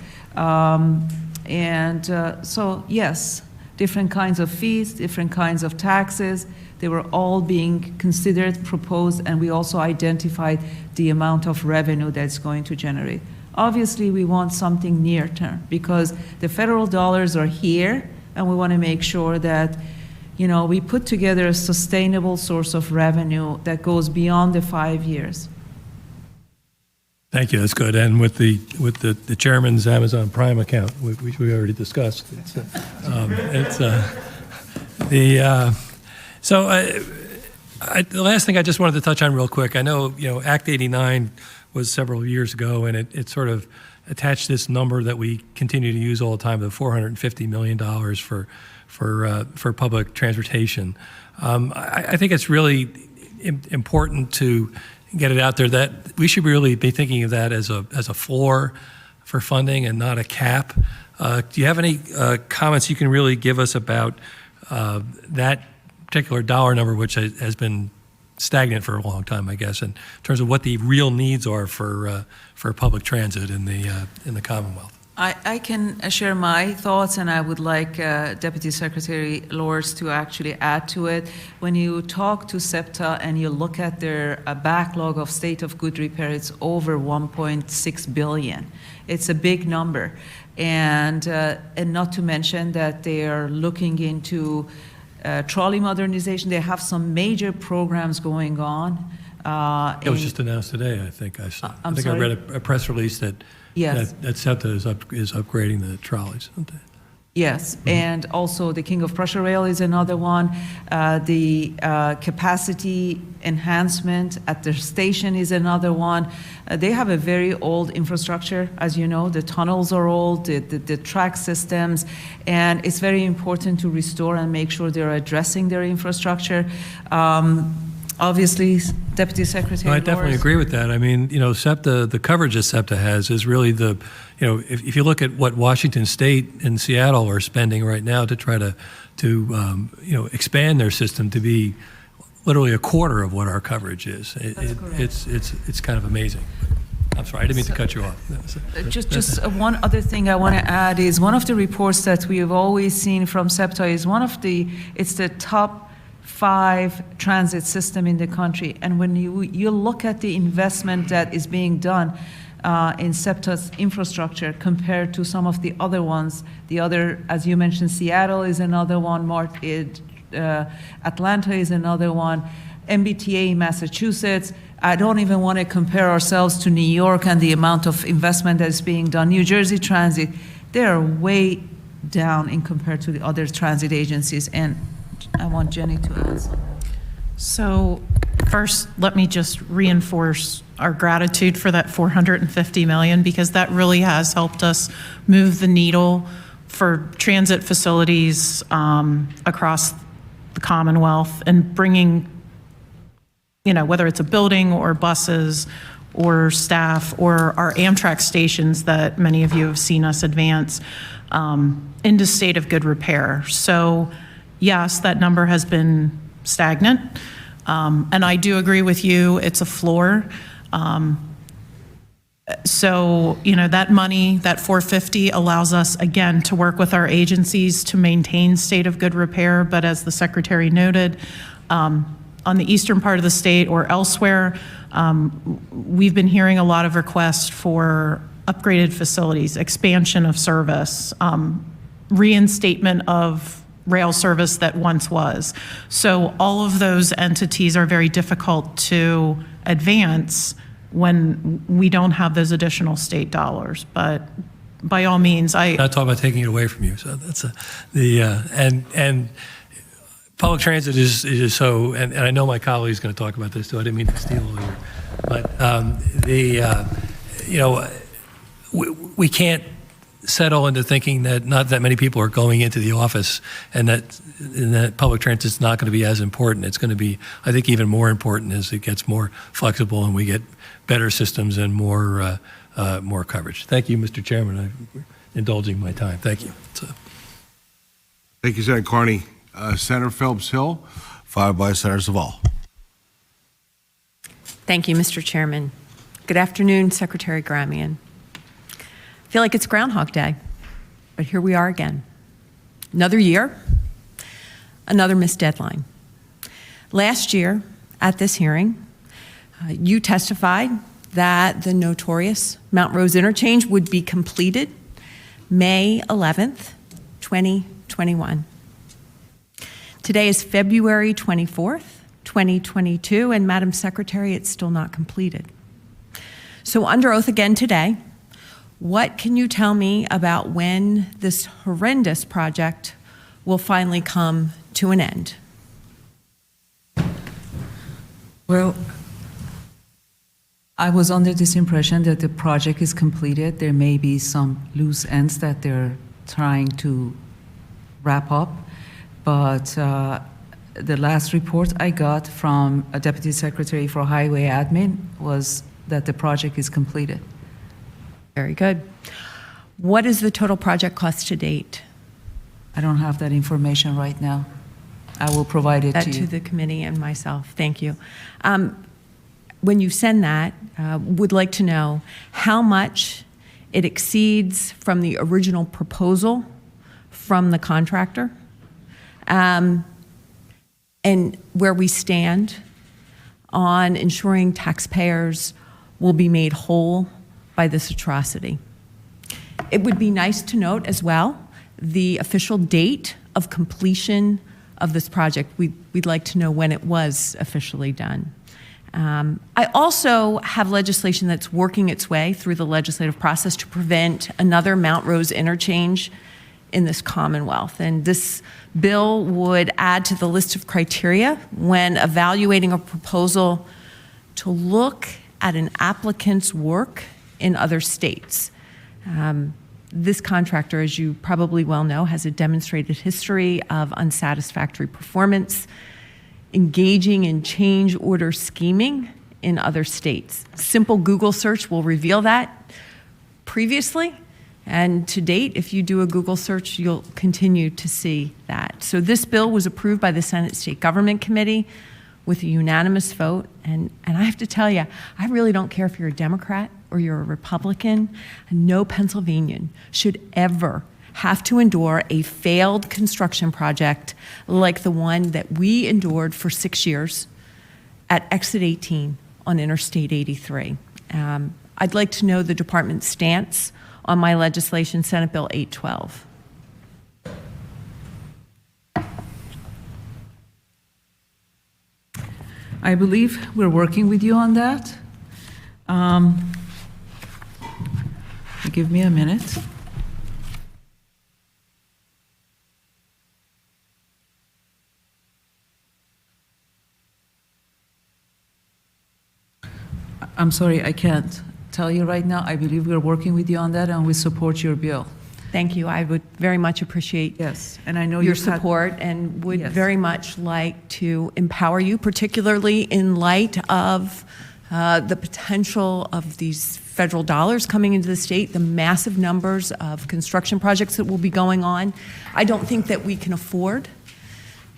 So yes, different kinds of fees, different kinds of taxes, they were all being considered, proposed, and we also identified the amount of revenue that's going to generate. Obviously, we want something near term, because the federal dollars are here, and we want to make sure that we put together a sustainable source of revenue that goes beyond the 5 years. Thank you. That's good. And with the chairman's Amazon Prime account, which we already discussed, the last thing I just wanted to touch on real quick. I know Act 89 was several years ago, and it sort of attached this number that we continue to use all the time, the $450 million for public transportation. I think it's really important to get it out there that we should really be thinking of that as a floor for funding and not a cap. Do you have any comments you can really give us about that particular dollar number, which has been stagnant for a long time, I guess, in terms of what the real needs are for public transit in the Commonwealth? I can share my thoughts, and I would like Deputy Secretary Lors to actually add to it. When you talk to SEPTA and you look at their backlog of state of good repair, it's over 1.6 billion. It's a big number. And not to mention that they are looking into trolley modernization. They have some major programs going on. It was just announced today, I think. I saw. I think sorry? I read a press release that Yes. that SEPTA is upgrading the trolleys, isn't it? Yes, and also the King of Prussia Rail is another one. The capacity enhancement at their station is another one. They have a very old infrastructure, as you know. The tunnels are old, the track systems, and it's very important to restore and make sure they're addressing their infrastructure. Obviously, Deputy Secretary No, I definitely Lors- agree with that. I mean, SEPTA, the coverage that SEPTA has is really if you look at what Washington State and Seattle are spending right now to try to expand their system to be literally a quarter of what our coverage is. It's kind of amazing. I'm sorry, I didn't mean to cut you off. Just one other thing I want to add is one of the reports that we have always seen from SEPTA is it's the top 5 transit system in the country. And when you look at the investment that is being done in SEPTA's infrastructure compared to some of the other ones, as you mentioned, Seattle is another one, Atlanta is another one, MBTA in Massachusetts. I don't even want to compare ourselves to New York and the amount of investment that is being done. New Jersey Transit, they are way down in compared to the other transit agencies. And I want Jenny to answer. So first, let me just reinforce our gratitude for that $450 million, because that really has helped us move the needle for transit facilities across the Commonwealth and bringing, whether it's a building or buses or staff or our Amtrak stations that many of you have seen us advance into state of good repair. So yes, that number has been stagnant. And I do agree with you, it's a floor. So, that money, that $450 allows us, again, to work with our agencies to maintain state of good repair. But as the Secretary noted, on the eastern part of the state or elsewhere, we've been hearing a lot of requests for upgraded facilities, expansion of service, reinstatement of rail service that once was. So all of those entities are very difficult to advance when we don't have those additional state dollars. But by all means, Not talking about taking it away from you. So that's and public transit is so, and I know my colleague's going to talk about this too. I didn't mean to steal all your, but we can't settle into thinking that not that many people are going into the office and that public transit is not going to be as important. It's going to be, I think, even more important as it gets more flexible and we get better systems and more coverage. Thank you, Mr. Chairman. I'm indulging my time. Thank you. Thank you, Senator Carney. Senator Phillips Hill, followed by Senator Saval. Thank you, Mr. Chairman. Good afternoon, Secretary Gramian. I feel like it's Groundhog Day, but here we are again. Another year, another missed deadline. Last year, at this hearing, you testified that the notorious Mount Rose interchange would be completed May 11th, 2021. Today is February 24th, 2022, and Madam Secretary, it's still not completed. So under oath again today, what can you tell me about when this horrendous project will finally come to an end? Well, I was under this impression that the project is completed. There may be some loose ends that they're trying to wrap up, but the last report I got from a Deputy Secretary for Highway Admin was that the project is completed. Very good. What is the total project cost to date? I don't have that information right now. I will provide it That to you. to the committee and myself. Thank you. When you send that, would like to know how much It exceeds from the original proposal from the contractor. And where we stand on ensuring taxpayers will be made whole by this atrocity. It would be nice to note as well the official date of completion of this project. We'd like to know when it was officially done. I also have legislation that's working its way through the legislative process to prevent another Mount Rose interchange in this Commonwealth. And this bill would add to the list of criteria when evaluating a proposal to look at an applicant's work in other states. This contractor, as you probably well know, has a demonstrated history of unsatisfactory performance, engaging in change order scheming in other states. Simple Google search will reveal that previously, and to date, if you do a Google search, you'll continue to see that. So this bill was approved by the Senate State Government Committee with a unanimous vote, and I have to tell you, I really don't care if you're a Democrat or you're a Republican. No Pennsylvanian should ever have to endure a failed construction project like the one that we endured for 6 years at Exit 18 on Interstate 83. I'd like to know the department's stance on my legislation, Senate Bill 812. I believe we're working with you on that. Give me a minute. I'm sorry, I can't tell you right now. I believe we're working with you on that, and we support your bill. Thank you. I would very much appreciate and I know your you've had- support and would very much like to empower you, particularly in light of the potential of these federal dollars coming into the state, the massive numbers of construction projects that will be going on. I don't think that we can afford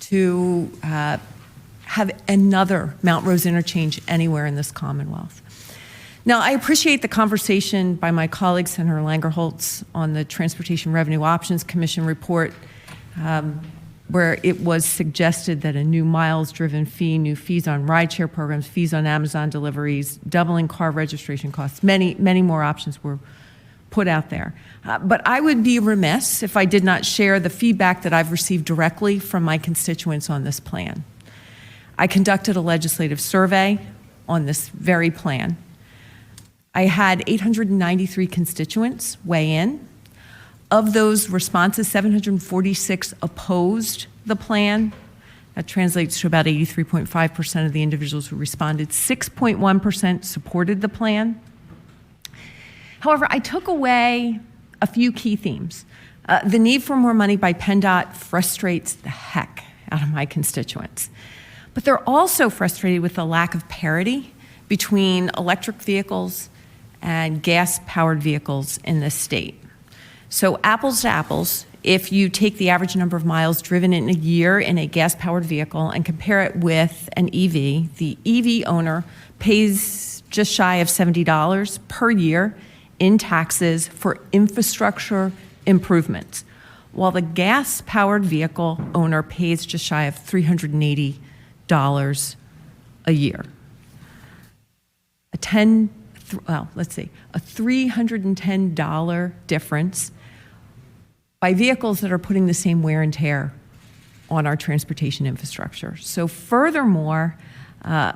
to have another Mount Rose interchange anywhere in this Commonwealth. Now, I appreciate the conversation by my colleague, Senator Langerholtz, on the Transportation Revenue Options Commission report, where it was suggested that a new miles-driven fee, new fees on rideshare programs, fees on Amazon deliveries, doubling car registration costs, many more options were put out there. But I would be remiss if I did not share the feedback that I've received directly from my constituents on this plan. I conducted a legislative survey on this very plan. I had 893 constituents weigh in. Of those responses, 746 opposed the plan. That translates to about 83.5% of the individuals who responded. 6.1% supported the plan. However, I took away a few key themes. The need for more money by PennDOT frustrates the heck out of my constituents. But they're also frustrated with the lack of parity between electric vehicles and gas-powered vehicles in this state. So apples to apples, if you take the average number of miles driven in a year in a gas-powered vehicle and compare it with an EV, the EV owner pays just shy of $70 per year in taxes for infrastructure improvements, while the gas-powered vehicle owner pays just shy of $380 a year. A $310 difference by vehicles that are putting the same wear and tear on our transportation infrastructure. So furthermore, a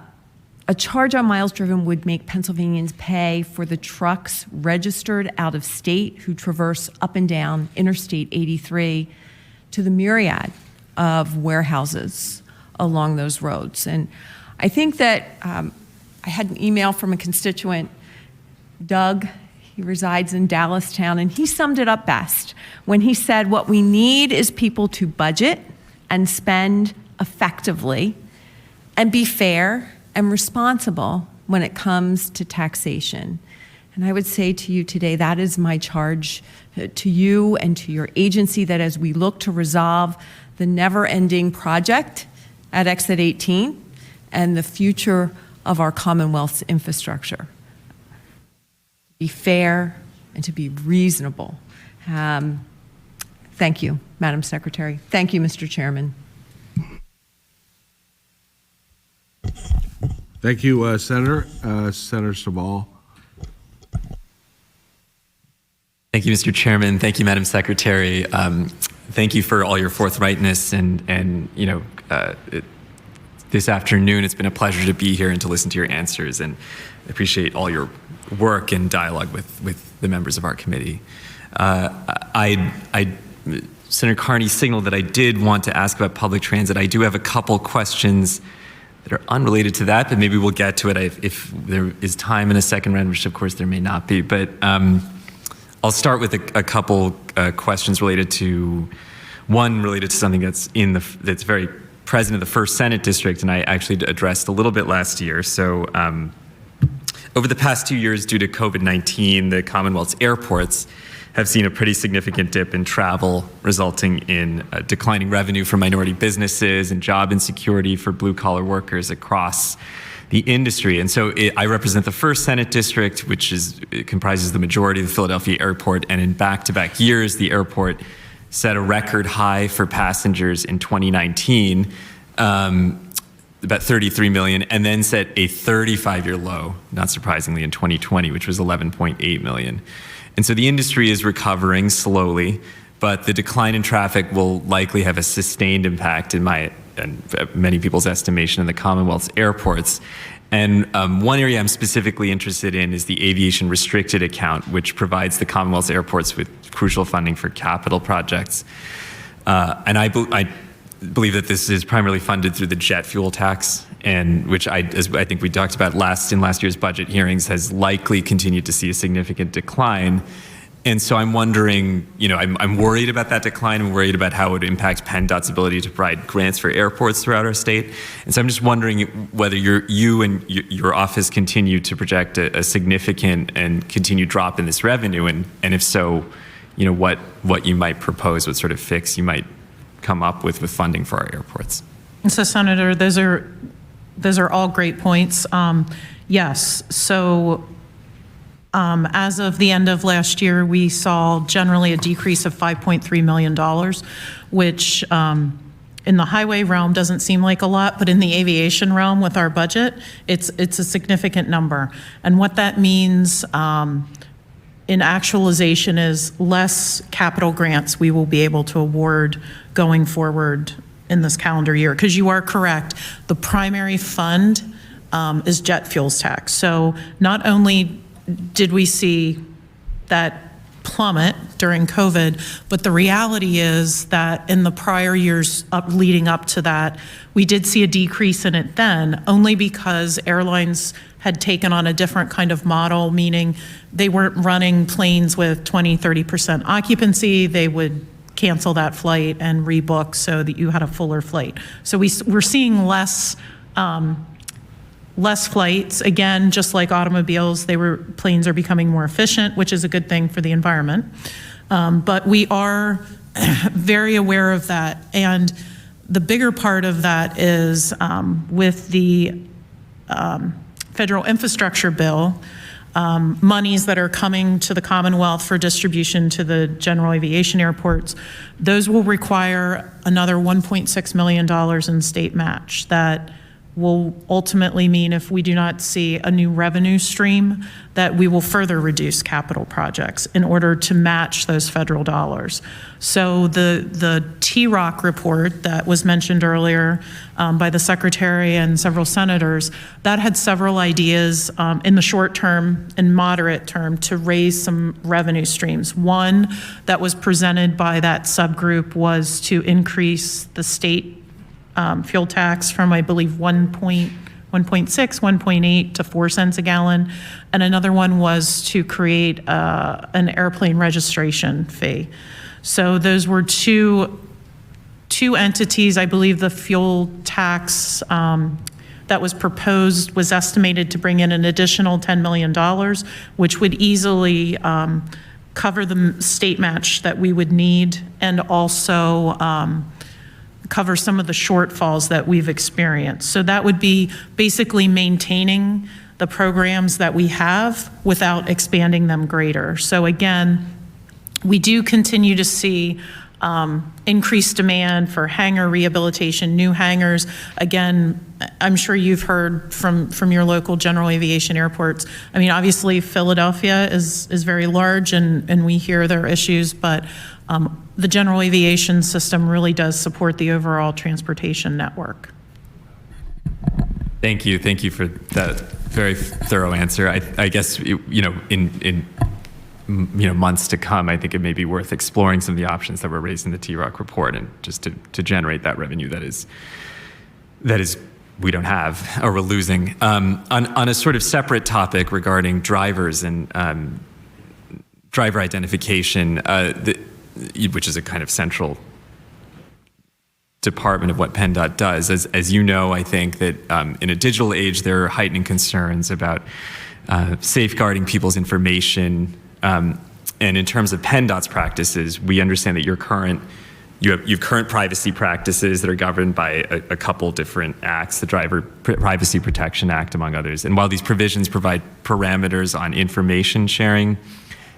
charge on miles driven would make Pennsylvanians pay for the trucks registered out of state who traverse up and down Interstate 83 to the myriad of warehouses along those roads. And I think that I had an email from a constituent, Doug. He resides in Dallastown, and he summed it up best when he said, what we need is people to budget and spend effectively and be fair and responsible when it comes to taxation. And I would say to you today, that is my charge to you and to your agency, that as we look to resolve the never-ending project at Exit 18 and the future of our Commonwealth's infrastructure, be fair, and to be reasonable. Thank you, Madam Secretary. Thank you, Mr. Chairman. Thank you, Senator. Senator Sabal. Thank you, Mr. Chairman. Thank you, Madam Secretary. Thank you for all your forthrightness and this afternoon. It's been a pleasure to be here and to listen to your answers, and I appreciate all your work and dialogue with the members of our committee. Senator Carney signaled that I did want to ask about public transit. I do have a couple questions that are unrelated to that, but maybe we'll get to it if there is time in a second round, which of course there may not be. But I'll start with a couple questions related to something that's very present in the 1st Senate District, and I actually addressed a little bit last year. So over the past 2 years, due to COVID-19, the Commonwealth's airports have seen a pretty significant dip in travel, resulting in declining revenue for minority businesses and job insecurity for blue-collar workers across the industry. And so I represent the 1st Senate District, which comprises the majority of the Philadelphia airport, and in back-to-back years, the airport set a record high for passengers in 2019, about 33 million, and then set a 35-year low, not surprisingly, in 2020, which was 11.8 million. And so the industry is recovering slowly, but the decline in traffic will likely have a sustained impact in my and many people's estimation in the Commonwealth's airports. And one area I'm specifically interested in is the Aviation Restricted Account, which provides the Commonwealth's airports with crucial funding for capital projects. And I believe that this is primarily funded through the jet fuel tax, and which as I think we talked about in last year's budget hearings, has likely continued to see a significant decline. And so I'm wondering, I'm worried about that decline. I'm worried about how it would impact PennDOT's ability to provide grants for airports throughout our state. And so I'm just wondering whether you and your office continue to project a significant and continued drop in this revenue, and if so, what you might propose, what sort of fix you might come up with funding for our airports. And so, Senator, those are all great points. Yes. So as of the end of last year, we saw generally a decrease of $5.3 million, which in the highway realm doesn't seem like a lot, but in the aviation realm with our budget, it's a significant number. And what that means in actualization is less capital grants we will be able to award going forward in this calendar year. Because you are correct, the primary fund is jet fuels tax. So not only did we see that plummet during COVID, but the reality is that in the prior years leading up to that, we did see a decrease in it then, only because airlines had taken on a different kind of model, meaning they weren't running planes with 20, 30% occupancy. They would cancel that flight and rebook so that you had a fuller flight. So we're seeing less flights. Again, just like automobiles, planes are becoming more efficient, which is a good thing for the environment. But we are very aware of that. And the bigger part of that is with the federal infrastructure bill, monies that are coming to the Commonwealth for distribution to the general aviation airports, those will require another $1.6 million in state match that will ultimately mean, if we do not see a new revenue stream, that we will further reduce capital projects in order to match those federal dollars. So the TROC report that was mentioned earlier by the Secretary and several senators, that had several ideas in the short term and moderate term to raise some revenue streams. One that was presented by that subgroup was to increase the state fuel tax from, I believe, 1.6, 1.8 to 4 cents a gallon. And another one was to create an airplane registration fee. So those were two entities. I believe the fuel tax that was proposed was estimated to bring in an additional $10 million, which would easily cover the state match that we would need, and also cover some of the shortfalls that we've experienced. So that would be basically maintaining the programs that we have without expanding them greater. So again, we do continue to see increased demand for hangar rehabilitation, new hangars. Again, I'm sure you've heard from your local general aviation airports. I mean, obviously Philadelphia is very large and we hear their issues, but the general aviation system really does support the overall transportation network. Thank you. Thank you for that very thorough answer. I guess, in months to come, I think it may be worth exploring some of the options that were raised in the T-Rock report, and just to generate that revenue that is we don't have or we're losing. On a sort of separate topic regarding drivers and driver identification, which is a kind of central department of what PennDOT does. As you know, I think that in a digital age, there are heightening concerns about safeguarding people's information. And in terms of PennDOT's practices, we understand that you have current privacy practices that are governed by a couple different acts, the Driver Privacy Protection Act, among others. And while these provisions provide parameters on information sharing,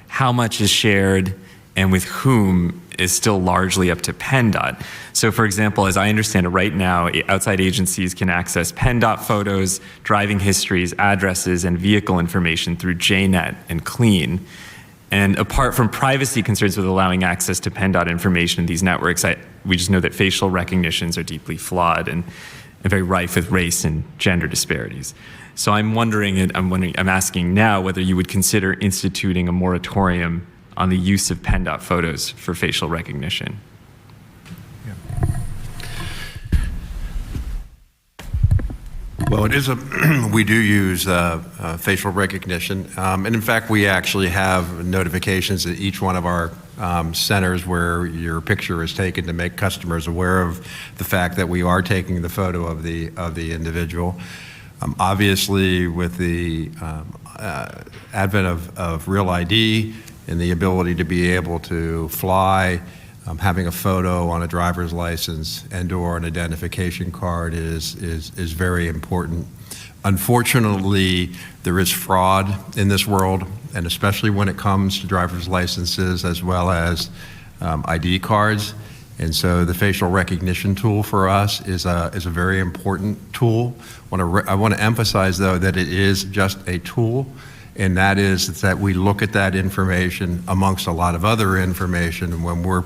how much is shared and with whom is still largely up to PennDOT. So for example, as I understand it right now, outside agencies can access PennDOT photos, driving histories, addresses, and vehicle information through JNet and Clean. And apart from privacy concerns with allowing access to PennDOT information in these networks, we just know that facial recognitions are deeply flawed and very rife with race and gender disparities. So I'm asking now whether you would consider instituting a moratorium on the use of PennDOT photos for facial recognition. Well, it is we do use facial recognition. And in fact, we actually have notifications at each one of our centers where your picture is taken to make customers aware of the fact that we are taking the photo of the individual. Obviously, with the advent of Real ID and the ability to be able to fly, having a photo on a driver's license and/or an identification card is very important. Unfortunately, there is fraud in this world, and especially when it comes to driver's licenses as well as ID cards. And so the facial recognition tool for us is a very important tool. I want to emphasize, though, that it is just a tool, and that is that we look at that information amongst a lot of other information when we're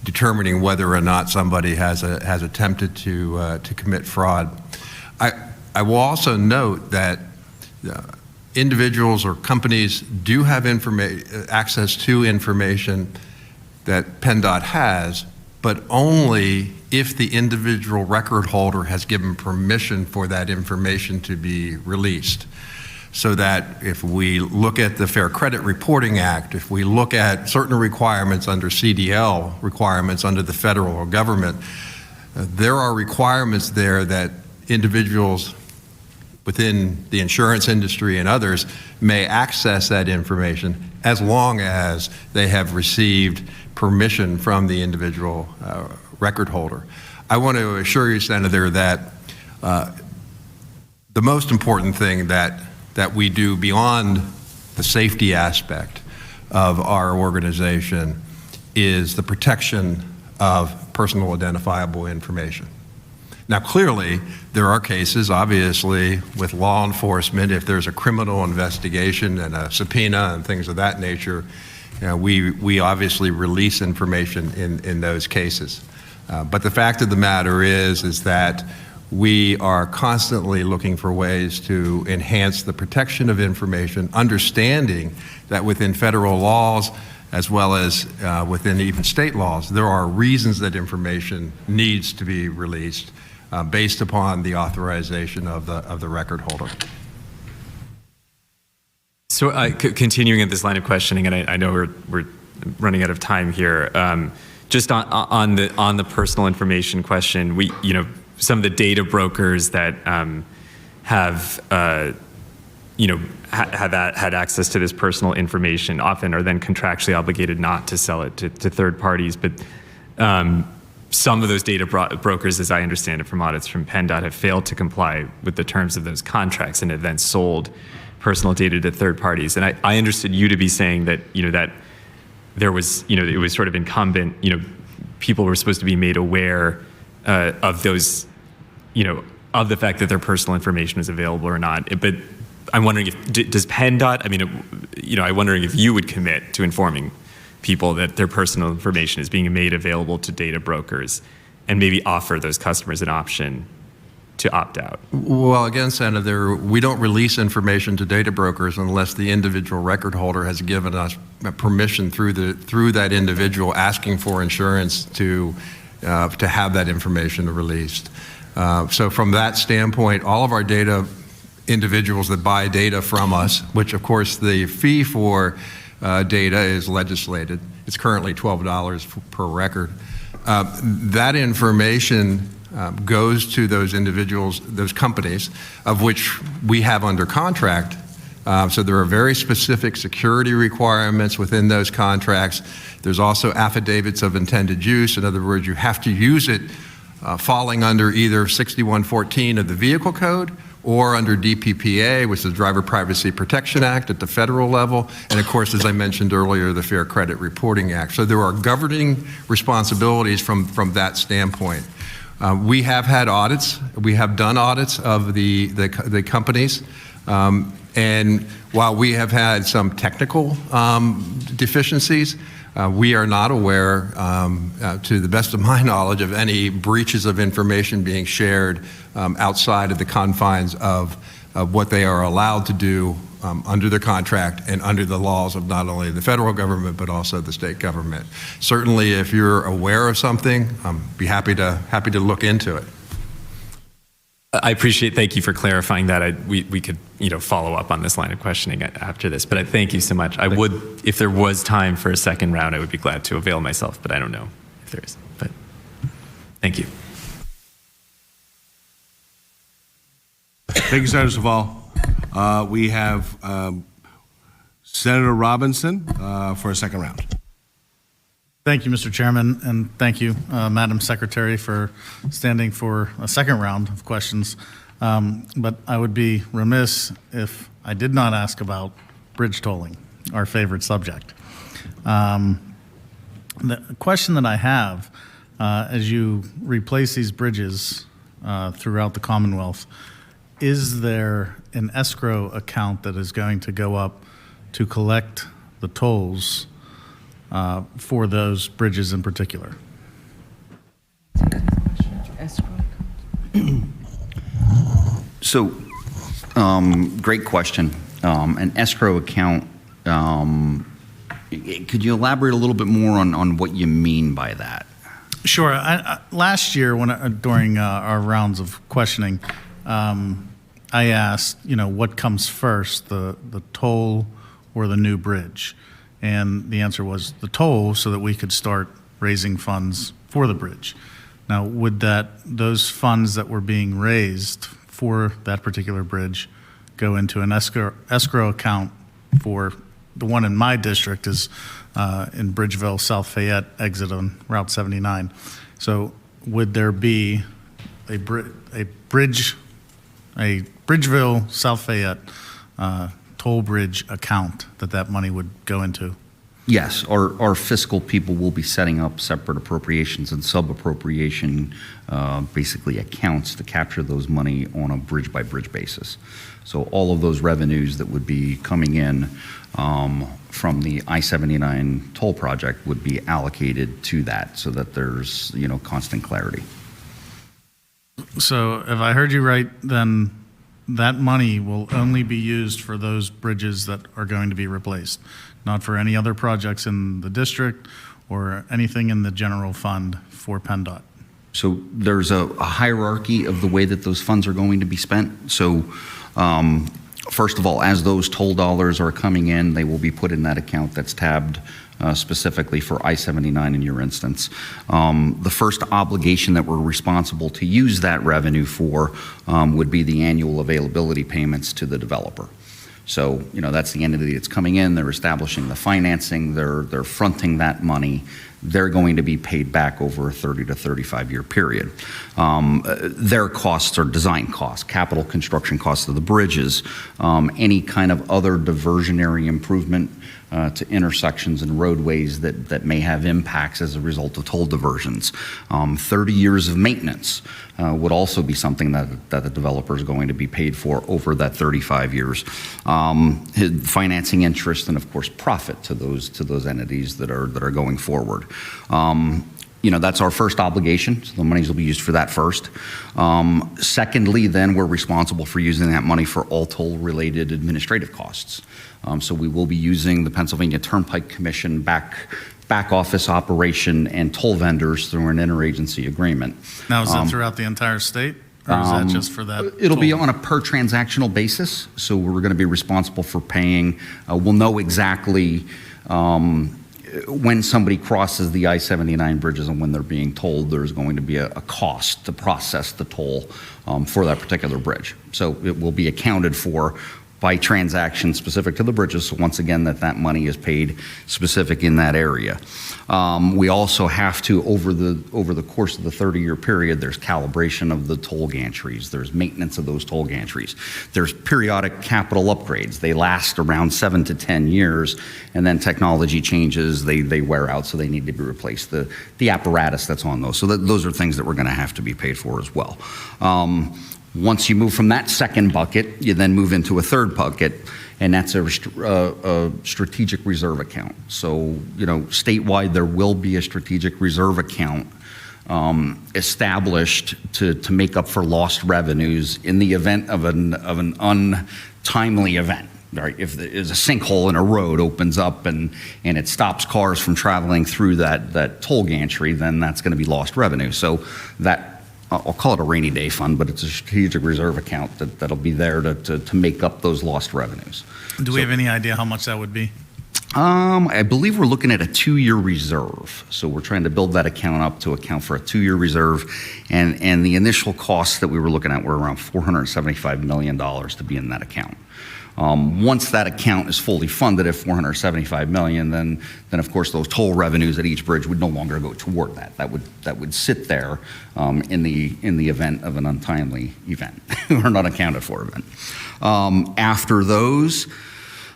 determining whether or not somebody has attempted to commit fraud. I will also note that individuals or companies do have access to information that PennDOT has, but only if the individual record holder has given permission for that information to be released. So that if we look at the Fair Credit Reporting Act, if we look at certain requirements under CDL, requirements under the federal government, there are requirements there that individuals within the insurance industry and others may access that information as long as they have received permission from the individual record holder. I want to assure you, Senator, that the most important thing that we do beyond the safety aspect of our organization is the protection of personal identifiable information. Now, clearly, there are cases, obviously, with law enforcement, if there's a criminal investigation and a subpoena and things of that nature, we obviously release information in those cases. But the fact of the matter is that we are constantly looking for ways to enhance the protection of information, understanding that within federal laws, as well as within even state laws, there are reasons that information needs to be released based upon the authorization of the record holder. So continuing in this line of questioning, and I know we're running out of time here, just on the personal information question, some of the data brokers that have had access to this personal information often are then contractually obligated not to sell it to third parties. But some of those data brokers, as I understand it from audits from PennDOT, have failed to comply with the terms of those contracts and have then sold personal data to third parties. And I understood you to be saying that, that there was, it was sort of incumbent, people were supposed to be made aware of those, of the fact that their personal information is available or not. But I'm wondering does PennDOT, I'm wondering if you would commit to informing people that their personal information is being made available to data brokers and maybe offer those customers an option to opt out. Well, again, Senator, we don't release information to data brokers unless the individual record holder has given us permission through that individual asking for insurance to have that information released. So from that standpoint, all of our data individuals that buy data from us, which of course the fee for data is legislated. It's currently $12 per record. That information goes to those individuals, those companies, of which we have under contract. So there are very specific security requirements within those contracts. There's also affidavits of intended use. In other words, you have to use it falling under either 6114 of the Vehicle Code or under DPPA, which is the Driver Privacy Protection Act at the federal level, and of course, as I mentioned earlier, the Fair Credit Reporting Act. So there are governing responsibilities from that standpoint. We have had audits. We have done audits of the companies, and while we have had some technical deficiencies, we are not aware, to the best of my knowledge, of any breaches of information being shared outside of the confines of what they are allowed to do under the contract and under the laws of not only the federal government but also the state government. Certainly, if you're aware of something, be happy to look into it. I appreciate, thank you for clarifying that. We could, follow up on this line of questioning after this, but I thank you so much. I would, if there was time for a second round, I would be glad to avail myself, but I don't know if there is, but thank you. Thank you, Senator Saval. We have Senator Robinson for a second round. Thank you, Mr. Chairman, and thank you, Madam Secretary, for standing for a second round of questions. But I would be remiss if I did not ask about bridge tolling, our favorite subject. The question that I have, as you replace these bridges throughout the Commonwealth, is there an escrow account that is going to go up to collect the tolls for those bridges in particular? So, great question. An escrow account, could you elaborate a little bit more on what you mean by that? Sure. Last year, during our rounds of questioning, I asked, what comes first, the toll or the new bridge? And the answer was the toll, so that we could start raising funds for the bridge. Now, would those funds that were being raised for that particular bridge go into an escrow account for the one in my district is in Bridgeville, South Fayette exit on Route 79. So would there be a Bridgeville, South Fayette toll bridge account that money would go into? Yes, our fiscal people will be setting up separate appropriations and sub-appropriation, basically accounts to capture those money on a bridge-by-bridge basis. So all of those revenues that would be coming in from the I-79 toll project would be allocated to that so that there's, constant clarity. So if I heard you right, then that money will only be used for those bridges that are going to be replaced, not for any other projects in the district or anything in the general fund for PennDOT. So there's a hierarchy of the way that those funds are going to be spent. So first of all, as those toll dollars are coming in, they will be put in that account that's tabbed specifically for I-79 in your instance. The first obligation that we're responsible to use that revenue for would be the annual availability payments to the developer. So, that's the entity that's coming in, they're establishing the financing, they're fronting that money, they're going to be paid back over a 30 to 35-year period. Their costs are design costs, capital construction costs of the bridges, any kind of other diversionary improvement to intersections and roadways that may have impacts as a result of toll diversions. 30 years of maintenance would also be something that the developer is going to be paid for over that 35 years. Financing interest and, of course, profit to those entities that are going forward. That's our first obligation, so the monies will be used for that first. Secondly, then we're responsible for using that money for all toll-related administrative costs. So we will be using the Pennsylvania Turnpike Commission back office operation and toll vendors through an interagency agreement. Now, is that throughout the entire state, or is that just for that? It'll be toll? on a per transactional basis, so we're going to be responsible for paying. We'll know exactly when somebody crosses the I-79 bridges and when they're being tolled, there's going to be a cost to process the toll for that particular bridge. So it will be accounted for by transaction specific to the bridges. So once again, that money is paid specific in that area. We also have to, over the course of the 30-year period, there's calibration of the toll gantries. There's maintenance of those toll gantries. There's periodic capital upgrades. They last around 7 to 10 years, and then technology changes. They wear out, so they need to be replaced. The apparatus that's on those. So those are things that we're going to have to be paid for as well. Once you move from that second bucket, you then move into a third bucket, and that's a strategic reserve account. So, statewide, there will be a strategic reserve account established to make up for lost revenues in the event of an untimely event. Right? If there's a sinkhole in a road opens up and it stops cars from traveling through that toll gantry, then that's going to be lost revenue. So that, I'll call it a rainy day fund, but it's a strategic reserve account that'll be there to make up those lost revenues. Do we have any idea how much that would be? I believe we're looking at a 2-year reserve. So we're trying to build that account up to account for a 2-year reserve. And the initial costs that we were looking at were around $475 million to be in that account. Once that account is fully funded at $475 million, then of course those toll revenues at each bridge would no longer go toward that. That would sit there in the event of an untimely event or not accounted for event. After those,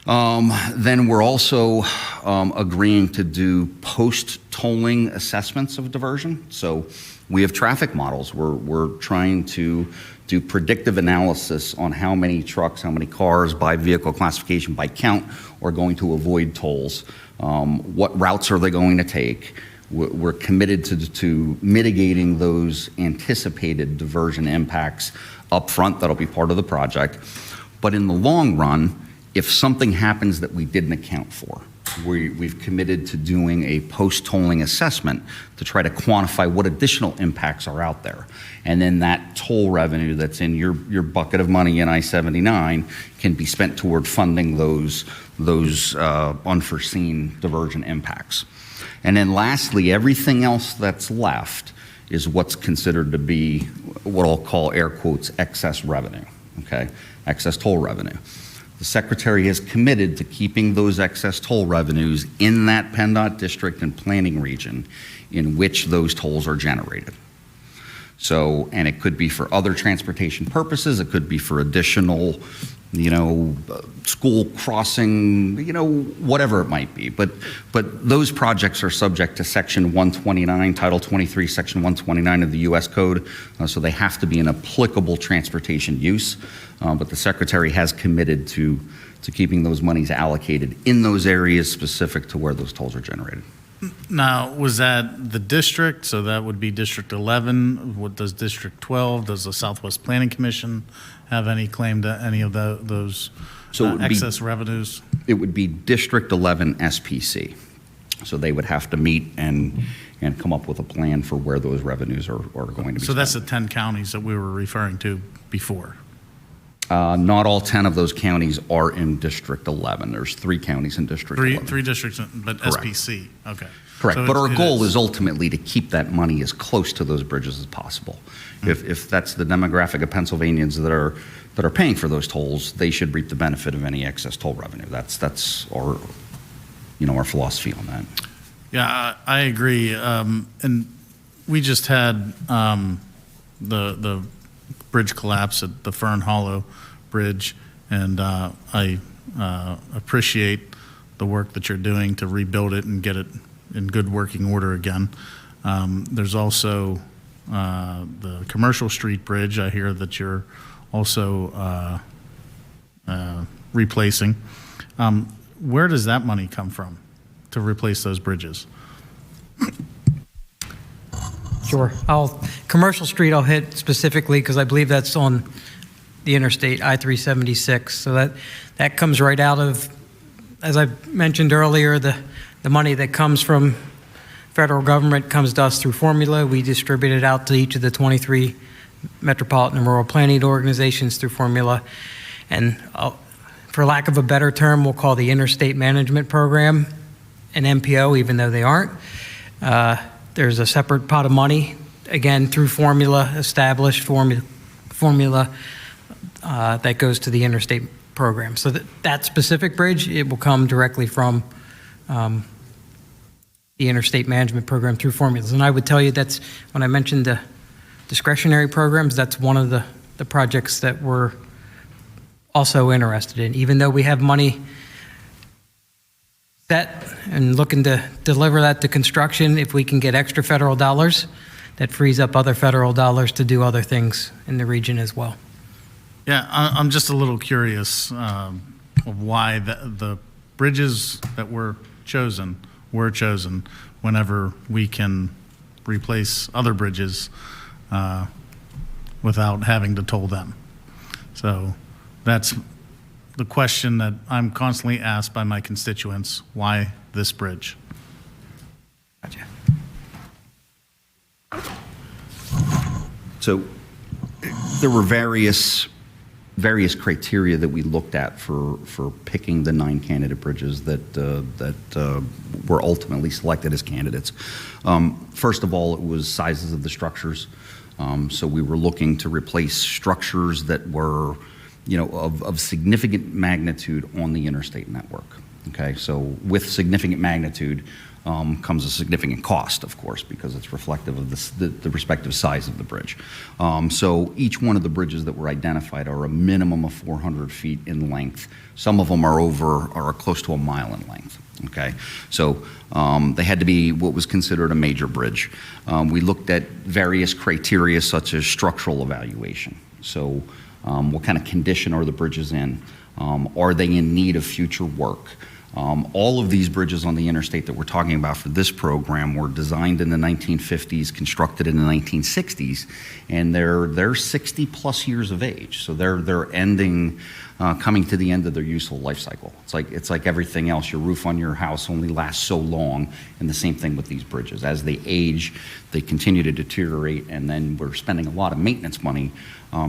then we're also agreeing to do post-tolling assessments of diversion. So we have traffic models. We're trying to do predictive analysis on how many trucks, how many cars by vehicle classification, by count, are going to avoid tolls. What routes are they going to take? We're committed to mitigating those anticipated diversion impacts up front. That'll be part of the project. But in the long run, if something happens that we didn't account for, we've committed to doing a post-tolling assessment to try to quantify what additional impacts are out there. And then that toll revenue that's in your bucket of money in I-79 can be spent toward funding those unforeseen diversion impacts. And then lastly, everything else that's left is what's considered to be what I'll call, air quotes, excess revenue, okay? Excess toll revenue. The Secretary has committed to keeping those excess toll revenues in that PennDOT district and planning region in which those tolls are generated. So, and it could be for other transportation purposes, it could be for additional, school crossing, whatever it might be. But those projects are subject to Section 129, Title 23, Section 129 of the U.S. Code, so they have to be an applicable transportation use. But the Secretary has committed to keeping those monies allocated in those areas specific to where those tolls are generated. Now, was that the district? So that would be District 11. What does District 12? Does the Southwest Planning Commission have any claim to any of those excess revenues? It would be District 11 SPC. So they would have to meet and come up with a plan for where those revenues are going to be So spent. that's the 10 counties that we were referring to before. Not all 10 of those counties are in District 11. There's 3 counties in District 11. Three districts, but Correct. SPC. Okay. Correct. So but our goal is ultimately to keep that money as close to those bridges as possible. If that's the demographic of Pennsylvanians that are paying for those tolls, they should reap the benefit of any excess toll revenue. That's our philosophy on that. Yeah, I agree. And we just had the bridge collapse at the Fern Hollow Bridge, and I appreciate the work that you're doing to rebuild it and get it in good working order again. There's also the Commercial Street Bridge, I hear that you're also replacing. Where does that money come from to replace those bridges? Sure. Commercial Street I'll hit specifically because I believe that's on the interstate, I-376. So that comes right out of, as I mentioned earlier, the money that comes from federal government comes to us through formula. We distribute it out to each of the 23 metropolitan and rural planning organizations through formula. And for lack of a better term, we'll call the Interstate Management Program an MPO, even though they aren't. There's a separate pot of money, again, through formula, established formula that goes to the interstate program. So that specific bridge, it will come directly from the Interstate Management Program through formulas. And I would tell you that's, when I mentioned the discretionary programs, that's one of the projects that we're also interested in. Even though we have money set and looking to deliver that to construction, if we can get extra federal dollars, that frees up other federal dollars to do other things in the region as well. Yeah, I'm just a little curious of why the bridges that were chosen whenever we can replace other bridges without having to toll them. So that's the question that I'm constantly asked by my constituents: why this bridge? Gotcha. So there were various criteria that we looked at for picking the 9 candidate bridges that were ultimately selected as candidates. First of all, it was sizes of the structures. So we were looking to replace structures that were, of significant magnitude on the interstate network. Okay, so with significant magnitude comes a significant cost, of course, because it's reflective of the respective size of the bridge. So each one of the bridges that were identified are a minimum of 400 feet in length. Some of them are close to a mile in length. Okay, so they had to be what was considered a major bridge. We looked at various criteria such as structural evaluation. So what kind of condition are the bridges in? Are they in need of future work? All of these bridges on the interstate that we're talking about for this program were designed in the 1950s, constructed in the 1960s, and they're 60 plus years of age. So they're ending, coming to the end of their useful life cycle. It's like everything else. Your roof on your house only lasts so long, and the same thing with these bridges. As they age, they continue to deteriorate, and then we're spending a lot of maintenance money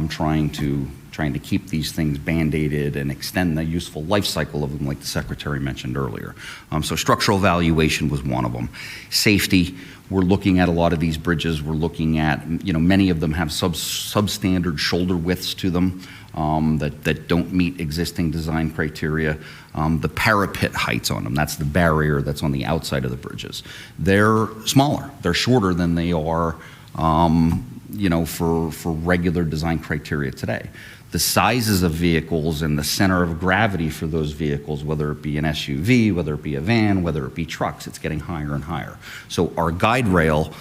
trying to keep these things band-aided and extend the useful life cycle of them, like the Secretary mentioned earlier. So structural evaluation was one of them. Safety, we're looking at a lot of these bridges. We're looking at, many of them have substandard shoulder widths to them that don't meet existing design criteria. The parapet heights on them, that's the barrier that's on the outside of the bridges. They're smaller. They're shorter than they are for regular design criteria today. The sizes of vehicles and the center of gravity for those vehicles, whether it be an SUV, whether it be a van, whether it be trucks, it's getting higher and higher. So our guide rail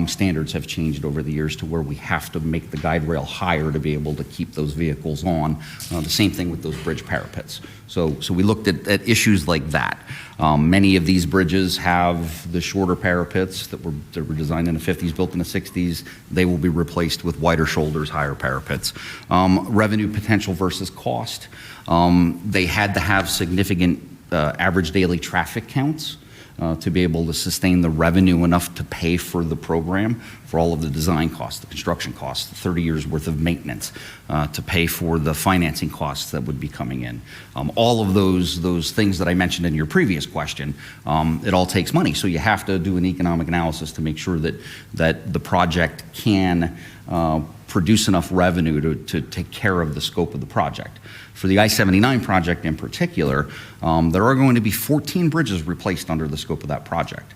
standards have changed over the years to where we have to make the guide rail higher to be able to keep those vehicles on. The same thing with those bridge parapets. So we looked at issues like that. Many of these bridges have the shorter parapets that were designed in the 50s, built in the 60s. They will be replaced with wider shoulders, higher parapets. Revenue potential versus cost. They had to have significant average daily traffic counts to be able to sustain the revenue enough to pay for the program, for all of the design costs, the construction costs, the 30 years worth of maintenance, to pay for the financing costs that would be coming in. All of those things that I mentioned in your previous question, it all takes money. So you have to do an economic analysis to make sure that the project can produce enough revenue to take care of the scope of the project. For the I-79 project in particular, there are going to be 14 bridges replaced under the scope of that project.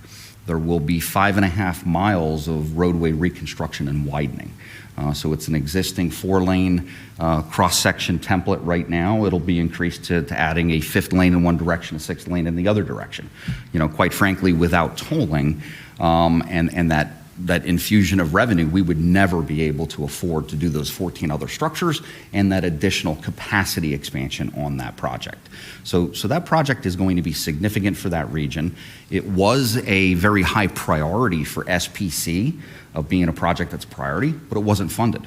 there will be 5.5 miles of roadway reconstruction and widening. So it's an existing 4-lane cross-section template right now. It'll be increased to adding a 5th lane in one direction, a 6th lane in the other direction. You know, quite frankly, without tolling and that infusion of revenue, we would never be able to afford to do those 14 other structures and that additional capacity expansion on that project. So that project is going to be significant for that region. It was a very high priority for SPC of being a project that's a priority, but it wasn't funded.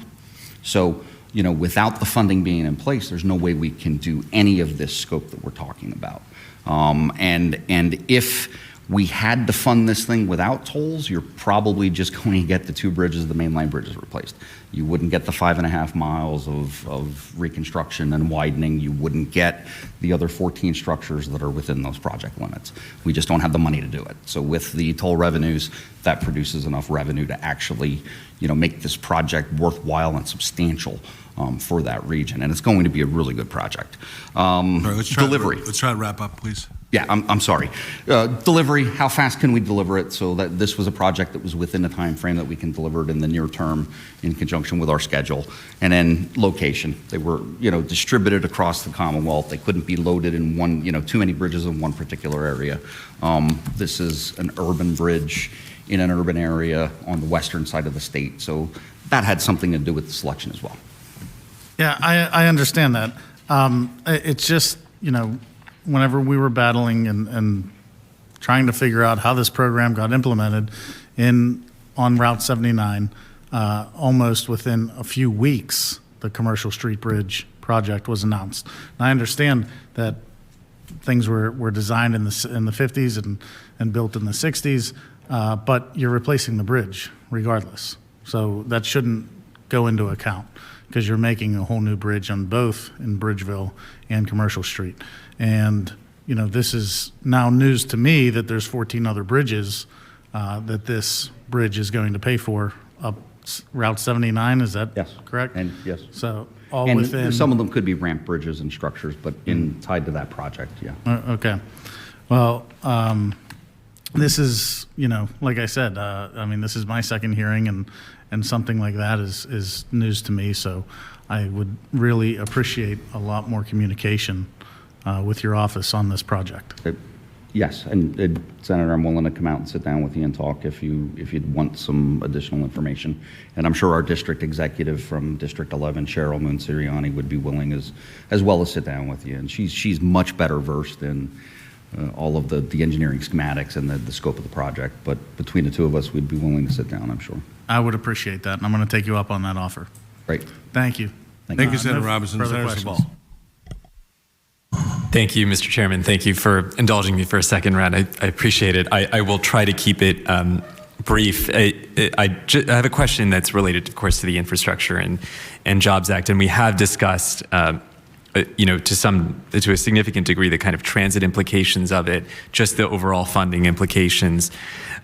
So, you know, without the funding being in place, there's no way we can do any of this scope that we're talking about. And if we had to fund this thing without tolls, you're probably just going to get the 2 bridges, the mainline bridges replaced. You wouldn't get the 5.5 miles of reconstruction and widening. You wouldn't get the other 14 structures that are within those project limits. We just don't have the money to do it. So with the toll revenues, that produces enough revenue to actually, you know, make this project worthwhile and substantial for that region. And it's going to be a really good project. Delivery. Let's try to wrap up, please. Yeah, I'm sorry. Delivery, how fast can we deliver it so that this was a project that was within the time frame that we can deliver it in the near term in conjunction with our schedule. And then location. They were, you know, distributed across the Commonwealth. They couldn't be loaded in one, you know, too many bridges in one particular area. This is an urban bridge in an urban area on the western side of the state. So that had something to do with the selection as well. Yeah, I understand that. It's just, you know, whenever we were battling and trying to figure out how this program got implemented on Route 79, almost within a few weeks, the Commercial Street Bridge project was announced. And I understand that things were designed in the 50s and built in the 60s, but you're replacing the bridge regardless. So that shouldn't go into account, because you're making a whole new bridge on both in Bridgeville and Commercial Street. And, you know, this is now news to me that there's 14 other bridges that this bridge is going to pay for up Route 79, is that correct? And yes. So all and within... some of them could be ramp bridges and structures, but tied to that project, yeah. Okay. Well, this is, you know, like I said, I mean, this is my second hearing, and something like that is news to me. So I would really appreciate a lot more communication with your office on this project. Yes, and Senator, I'm willing to come out and sit down with you and talk if you'd want some additional information. And I'm sure our district executive from District 11, Cheryl Moon Sirianni, would be willing as well as sit down with you. And she's much better versed in all of the engineering schematics and the scope of the project. But between the two of us, we'd be willing to sit down, I'm sure. I would appreciate that, and I'm going to take you up on that offer. Great. Thank you. Thank you, Senator Robinson. Further Senator questions? Sabal. Thank you, Mr. Chairman. Thank you for indulging me for a second round. I appreciate it. I will try to keep it brief. I have a question that's related, of course, to the Infrastructure and Jobs Act, and we have discussed, you know, to a significant degree, the kind of transit implications of it, just the overall funding implications.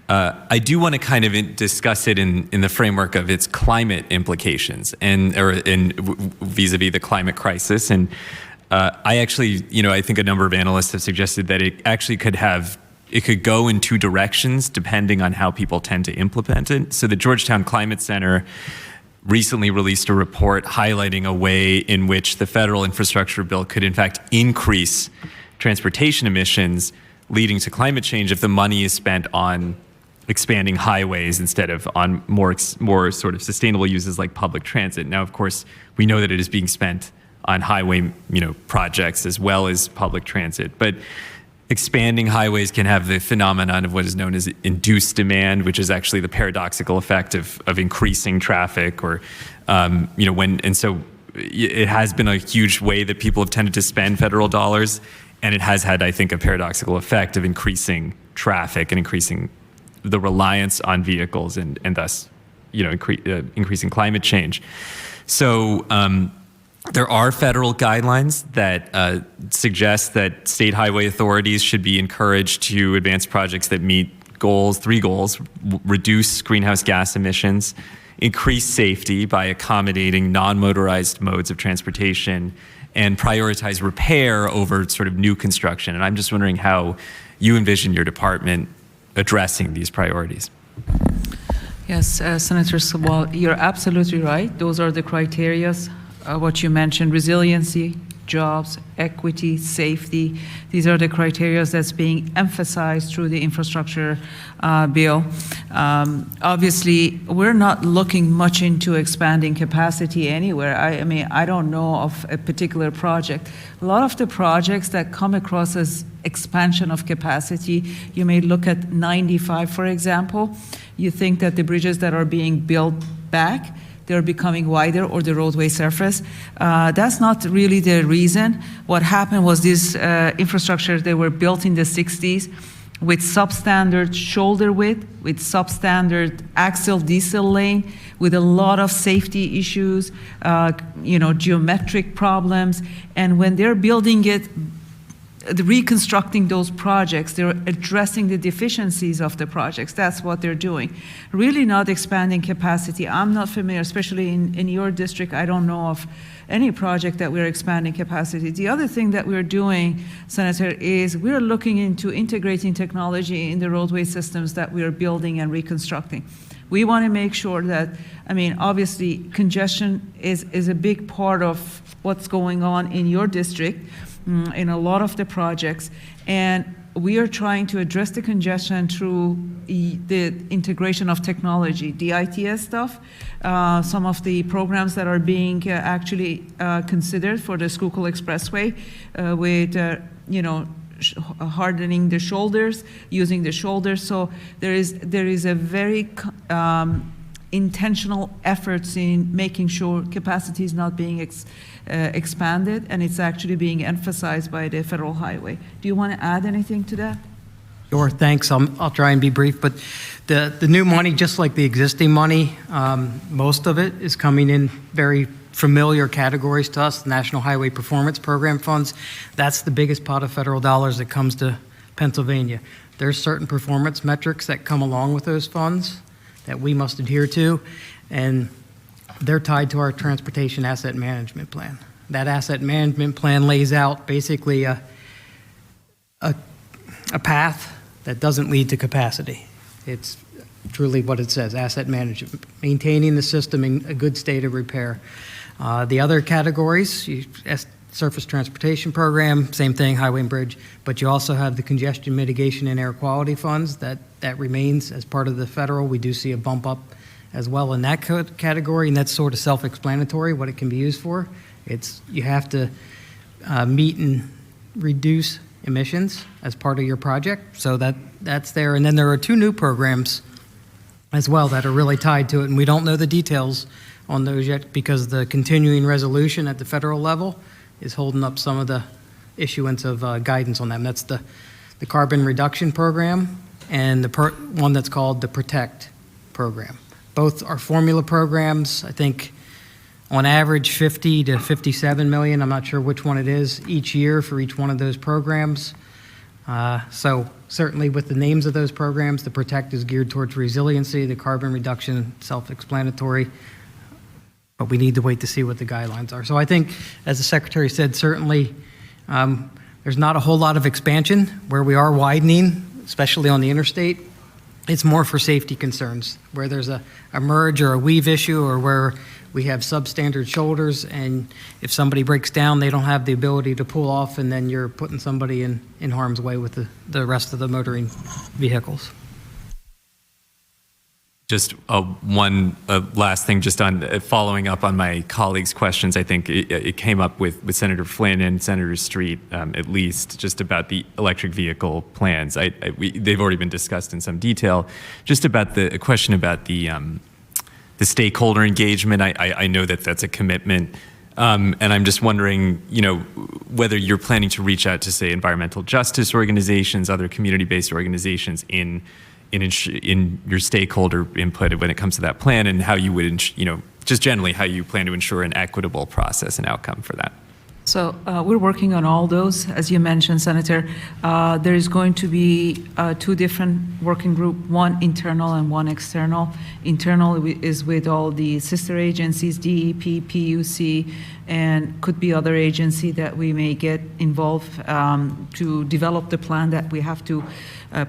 I do want to kind of discuss it in the framework of its climate implications or vis-a-vis the climate crisis. And I actually, you know, I think a number of analysts have suggested that it actually could go in 2 directions depending on how people tend to implement it. So the Georgetown Climate Center recently released a report highlighting a way in which the federal infrastructure bill could in fact increase transportation emissions, leading to climate change if the money is spent on expanding highways instead of on more sort of sustainable uses like public transit. Now, of course, we know that it is being spent on highway, you know, projects as well as public transit. But expanding highways can have the phenomenon of what is known as induced demand, which is actually the paradoxical effect of increasing traffic, or you know, and so it has been a huge way that people have tended to spend federal dollars, and it has had, I think, a paradoxical effect of increasing traffic and increasing the reliance on vehicles, and thus, you know, increasing climate change. So there are federal guidelines that suggest that state highway authorities should be encouraged to advance projects that meet 3 goals: reduce greenhouse gas emissions, increase safety by accommodating non-motorized modes of transportation, and prioritize repair over sort of new construction. And I'm just wondering how you envision your department addressing these priorities? Yes, Senator Sawal, you're absolutely right. Those are the criteria, what you mentioned, resiliency, jobs, equity, safety. These are the criteria that's being emphasized through the infrastructure bill. Obviously, we're not looking much into expanding capacity anywhere. I mean, I don't know of a particular project. A lot of the projects that come across as expansion of capacity, you may look at 95, for example. You think that the bridges that are being built back, they're becoming wider, or the roadway surface. That's not really the reason. What happened was this infrastructure, they were built in the 60s with substandard shoulder width, with substandard axle diesel lane, with a lot of safety issues, geometric problems. And when they're building it, reconstructing those projects, they're addressing the deficiencies of the projects. That's what they're doing. Really not expanding capacity. I'm not familiar, especially in your district, I don't know of any project that we're expanding capacity. The other thing that we're doing, Senator, is we're looking into integrating technology in the roadway systems that we're building and reconstructing. We want to make sure that, I mean, obviously congestion is a big part of what's going on in your district, in a lot of the projects, and we are trying to address the congestion through the integration of technology, the ITS stuff, some of the programs that are being actually considered for the Schuylkill Expressway with, hardening the shoulders, using the shoulders. So there is a very intentional efforts in making sure capacity is not being expanded, and it's actually being emphasized by the Federal Highway. Do you want to add anything to that? Sure, thanks. I'll try and be brief, but the new money, just like the existing money, most of it is coming in very familiar categories to us, National Highway Performance Program funds. That's the biggest pot of federal dollars that comes to Pennsylvania. There's certain performance metrics that come along with those funds that we must adhere to, and they're tied to our transportation asset management plan. That asset management plan lays out basically a path that doesn't lead to capacity. It's truly what it says, asset management, maintaining the system in a good state of repair. The other categories, surface transportation program, same thing, highway and bridge, but you also have the congestion mitigation and air quality funds that remains as part of the federal. We do see a bump up as well in that category, and that's sort of self-explanatory what it can be used for. It's you have to meet and reduce emissions as part of your project, so that's there. And then there are two new programs as well that are really tied to it, and we don't know the details on those yet because the continuing resolution at the federal level is holding up some of the issuance of guidance on them. That's the carbon reduction program and the one that's called the Protect program. Both are formula programs. I think on average 50 to 57 million, I'm not sure which one it is, each year for each one of those programs. So certainly with the names of those programs, the Protect is geared towards resiliency, the carbon reduction, self-explanatory, but we need to wait to see what the guidelines are. So I think, as the Secretary said, certainly there's not a whole lot of expansion where we are widening, especially on the interstate. It's more for safety concerns, where there's a merge or a weave issue or where we have substandard shoulders, and if somebody breaks down, they don't have the ability to pull off, and then you're putting somebody in harm's way with the rest of the motoring vehicles. Just one last thing, just on following up on my colleagues' questions. I think it came up with Senator Flynn and Senator Street, at least, just about the electric vehicle plans. They've already been discussed in some detail. Just about a question about the stakeholder engagement. I know that that's a commitment, and I'm just wondering, whether you're planning to reach out to, say, environmental justice organizations, other community-based organizations in your stakeholder input when it comes to that plan, and how you would, just generally how you plan to ensure an equitable process and outcome for that. So we're working on all those, as you mentioned, Senator. There is going to be two different working groups, one internal and one external. Internal is with all the sister agencies, DEP, PUC, and could be other agency that we may get involved to develop the plan that we have to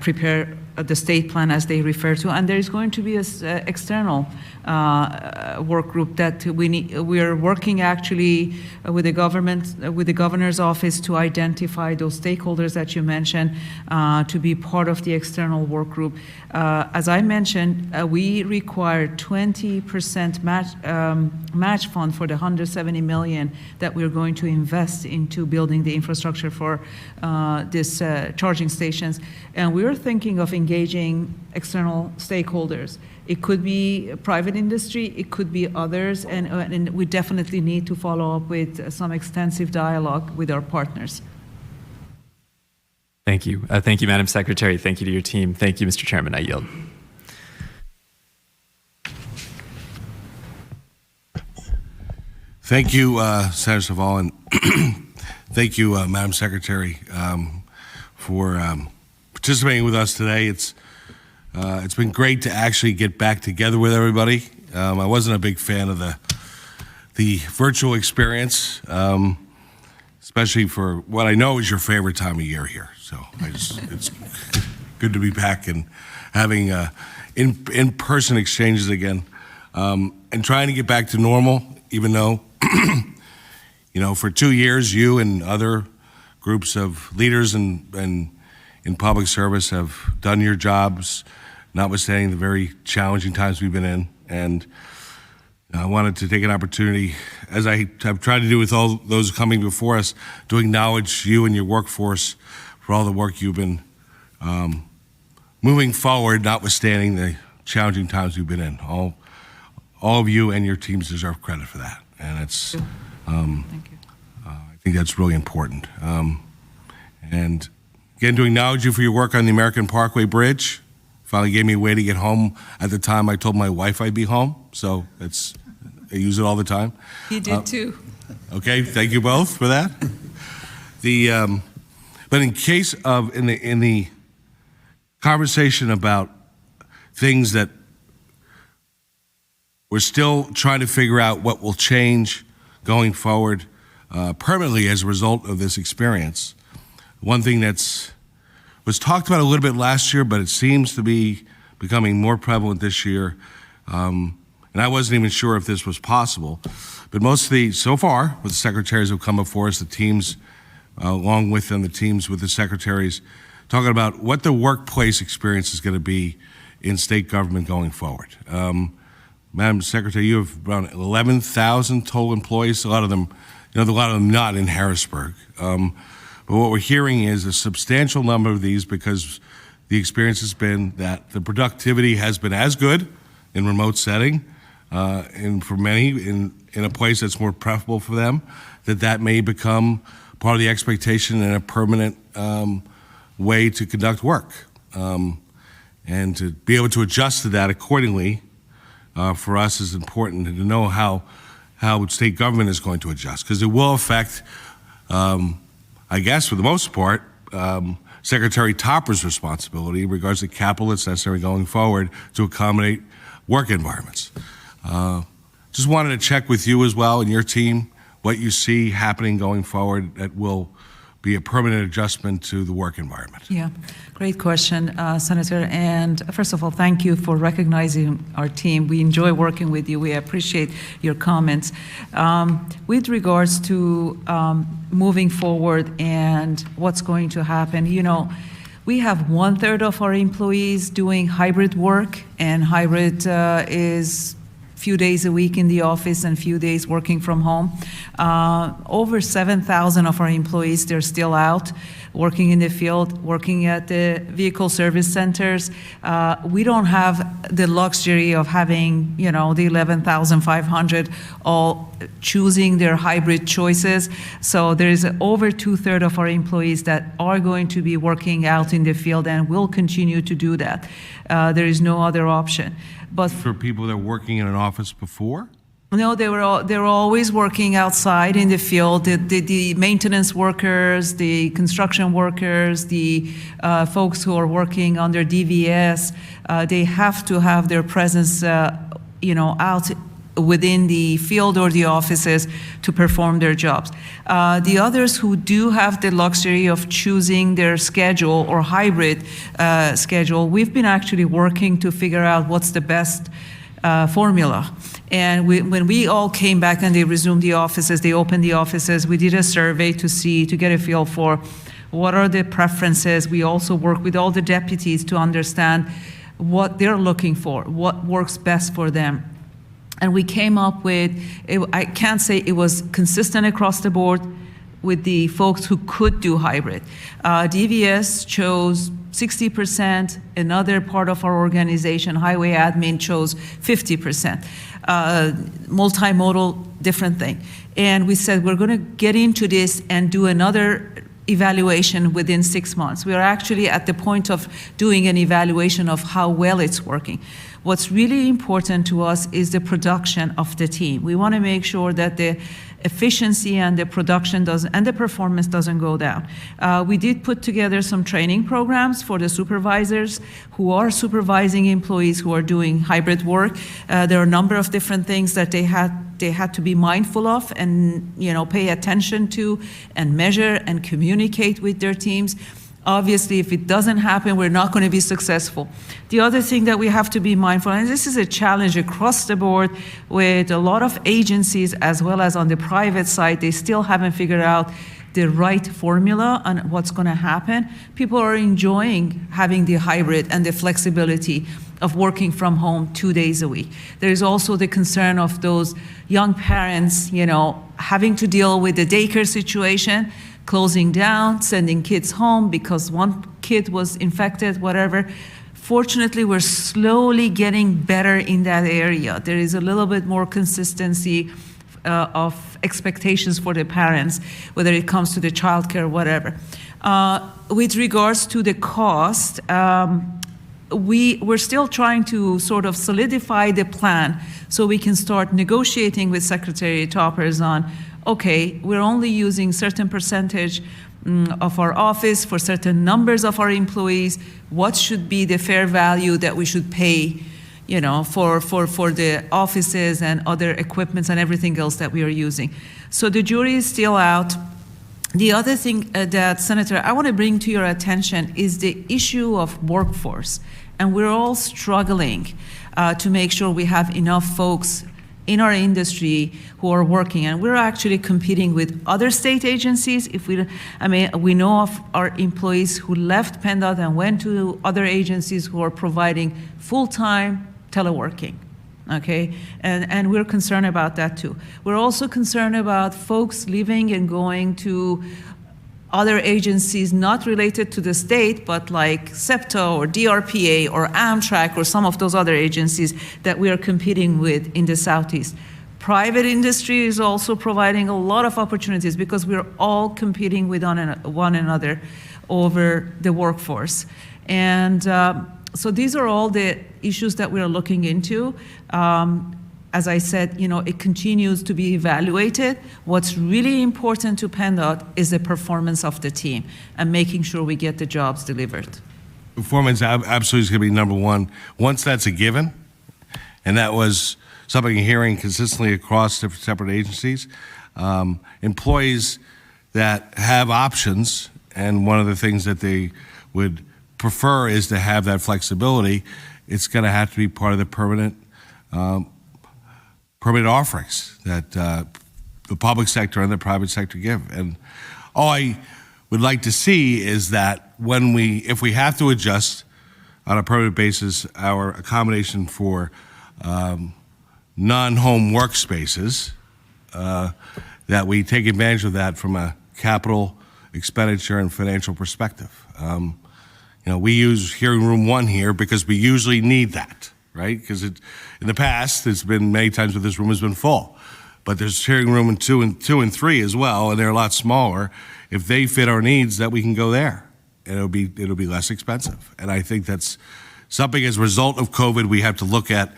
prepare the state plan as they refer to, and there is going to be an external work group that we are working actually with the government, with the governor's office to identify those stakeholders that you mentioned to be part of the external work group. As I mentioned, we require 20% match fund for the 170 million that we're going to invest into building the infrastructure for this charging stations, and we're thinking of engaging external stakeholders. It could be private industry, it could be others, and we definitely need to follow up with some extensive dialogue with our partners. Thank you. Thank you, Madam Secretary. Thank you to your team. Thank you, Mr. Chairman. I yield. Thank you, Senator Saval, and thank you, Madam Secretary, for participating with us today. It's been great to actually get back together with everybody. I wasn't a big fan of the virtual experience, especially for what I know is your favorite time of year here. So it's good to be back and having in-person exchanges again, and trying to get back to normal, even though, for 2 years, you and other groups of leaders in public service have done your jobs, notwithstanding the very challenging times we've been in. And I wanted to take an opportunity, as I have tried to do with all those coming before us, to acknowledge you and your workforce for all the work you've been moving forward, notwithstanding the challenging times we've been in. All of you and your teams deserve credit for that. And it's, Thank you. I think that's really important. And again, to acknowledge you for your work on the American Parkway Bridge. Finally gave me a way to get home at the time I told my wife I'd be home. So I use it all the time. He did too. Okay, thank you both for that. But in case of, in the conversation about things that we're still trying to figure out what will change going forward permanently as a result of this experience, one thing was talked about a little bit last year, but it seems to be becoming more prevalent this year. And I wasn't even sure if this was possible. But so far, with the secretaries who have come before us, the teams, along with them, the teams with the secretaries, talking about what the workplace experience is going to be in state government going forward. Madam Secretary, you have around 11,000 total employees, a lot of them not in Harrisburg. But what we're hearing is a substantial number of these, because the experience has been that the productivity has been as good in remote setting, and for many in a place that's more preferable for them, that may become part of the expectation and a permanent way to conduct work. And to be able to adjust to that accordingly for us is important, and to know how state government is going to adjust, because it will affect, I guess, for the most part, Secretary Topper's responsibility in regards to capital that's necessary going forward to accommodate work environments. Just wanted to check with you as well and your team what you see happening going forward that will be a permanent adjustment to the work environment. Yeah, great question, Senator. And first of all, thank you for recognizing our team. We enjoy working with you. We appreciate your comments. With regards to moving forward and what's going to happen, we have 1/3 of our employees doing hybrid work, and hybrid is few days a week in the office and few days working from home. Over 7,000 of our employees, they're still out working in the field, working at the vehicle service centers. We don't have the luxury of having, the 11,500 all choosing their hybrid choices. So there's over 2/3 of our employees that are going to be working out in the field and will continue to do that. There is no other option. But for people that are working in an office before? No, they were always working outside in the field. The maintenance workers, the construction workers, the folks who are working under DVS, they have to have their presence, out within the field or the offices to perform their jobs. The others who do have the luxury of choosing their schedule or hybrid schedule, we've been actually working to figure out what's the best formula. And when we all came back and they resumed the offices, they opened the offices, we did a survey to get a feel for what are the preferences. We also work with all the deputies to understand what they're looking for, what works best for them. And we came up with, I can't say it was consistent across the board with the folks who could do hybrid. DVS chose 60%, another part of our organization, highway admin, chose 50%. Multimodal, different thing. And we said, we're going to get into this and do another evaluation within 6 months. We are actually at the point of doing an evaluation of how well it's working. What's really important to us is the production of the team. We want to make sure that the efficiency and the production and the performance doesn't go down. We did put together some training programs for the supervisors who are supervising employees who are doing hybrid work. There are a number of different things that they had to be mindful of and pay attention to and measure and communicate with their teams. Obviously, if it doesn't happen, we're not going to be successful. The other thing that we have to be mindful, and this is a challenge across the board with a lot of agencies as well as on the private side, they still haven't figured out the right formula on what's going to happen. People are enjoying having the hybrid and the flexibility of working from home 2 days a week. There is also the concern of those young parents, having to deal with the daycare situation, closing down, sending kids home because one kid was infected, whatever. Fortunately, we're slowly getting better in that area. There is a little bit more consistency of expectations for the parents, whether it comes to the childcare or whatever. With regards to the cost, we're still trying to sort of solidify the plan so we can start negotiating with Secretary Toppers on, okay, we're only using certain percentage of our office for certain numbers of our employees. What should be the fair value that we should pay, for the offices and other equipments and everything else that we are using? So the jury is still out. The other thing that, Senator, I want to bring to your attention is the issue of workforce. And we're all struggling to make sure we have enough folks in our industry who are working, and we're actually competing with other state agencies. We know of our employees who left PennDOT and went to other agencies who are providing full-time teleworking, okay? And we're concerned about that too. We're also concerned about folks leaving and going to other agencies not related to the state, but like SEPTA or DRPA or Amtrak or some of those other agencies that we are competing with in the Southeast. Private industry is also providing a lot of opportunities because we're all competing with one another over the workforce. And so these are all the issues that we are looking into. As I said, it continues to be evaluated. What's really important to PennDOT is the performance of the team and making sure we get the jobs delivered. Performance absolutely is going to be number one. Once that's a given, and that was something you're hearing consistently across separate agencies, employees that have options, and one of the things that they would prefer is to have that flexibility, it's going to have to be part of the permanent offerings that the public sector and the private sector give. And all I would like to see is that if we have to adjust on a permanent basis our accommodation for non-home workspaces, that we take advantage of that from a capital expenditure and financial perspective. We use hearing room 1 here because we usually need that, right? Because in the past, there's been many times where this room has been full. But there's hearing room in 2 and 3 as well, and they're a lot smaller. If they fit our needs, that we can go there, and it'll be less expensive. And I think that's something as a result of COVID we have to look at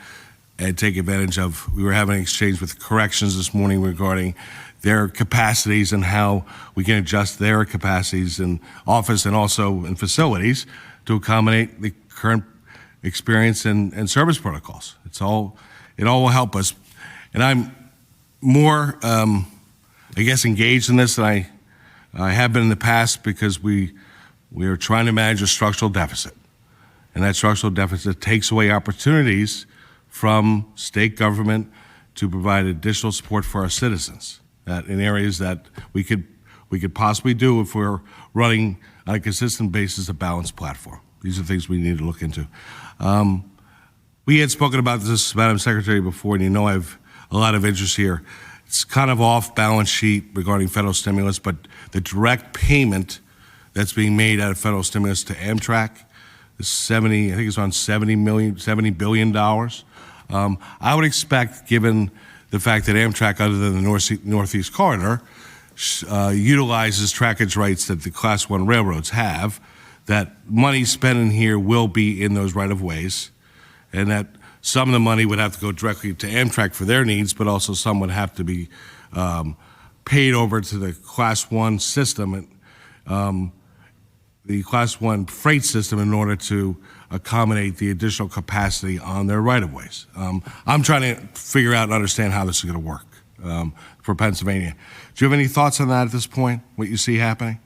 and take advantage of. We were having an exchange with corrections this morning regarding their capacities and how we can adjust their capacities in office and also in facilities to accommodate the current experience and service protocols. It all will help us. And I'm more, I guess, engaged in this than I have been in the past because we are trying to manage a structural deficit. And that structural deficit takes away opportunities from state government to provide additional support for our citizens in areas that we could possibly do if we're running on a consistent basis a balanced platform. These are things we need to look into. We had spoken about this, Madam Secretary, before, and you know I have a lot of interest here. It's kind of off balance sheet regarding federal stimulus, but the direct payment that's being made out of federal stimulus to Amtrak is I think it's on $70 billion. I would expect, given the fact that Amtrak, other than the Northeast Corridor, utilizes trackage rights that the Class 1 railroads have, that money spent in here will be in those right-of-ways, and that some of the money would have to go directly to Amtrak for their needs, but also some would have to be paid over to the Class 1 system, the Class 1 freight system, in order to accommodate the additional capacity on their right-of-ways. I'm trying to figure out and understand how this is going to work for Pennsylvania. Do you have any thoughts on that at this point, what you see happening?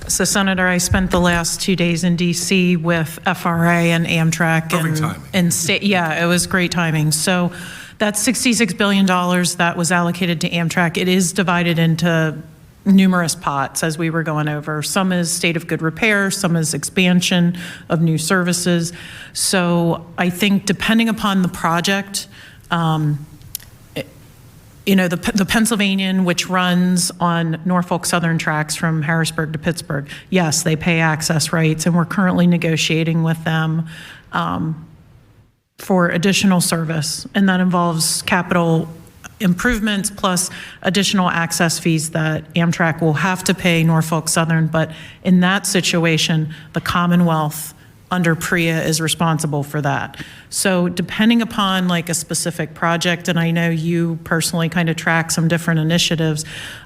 So, Senator, I spent the last 2 days in D.C. with FRA and Amtrak. Perfect timing. And state, yeah, it was great timing. So that $66 billion that was allocated to Amtrak, it is divided into numerous pots as we were going over. Some is state of good repair, some is expansion of new services. So I think depending upon the project, you know, the Pennsylvanian, which runs on Norfolk Southern tracks from Harrisburg to Pittsburgh, yes, they pay access rights, and we're currently negotiating with them for additional service, and that involves capital improvements plus additional access fees that Amtrak will have to pay Norfolk Southern. But in that situation, the Commonwealth under PREA is responsible for that. So depending upon like a specific project, and I know you personally kind of track some different initiatives,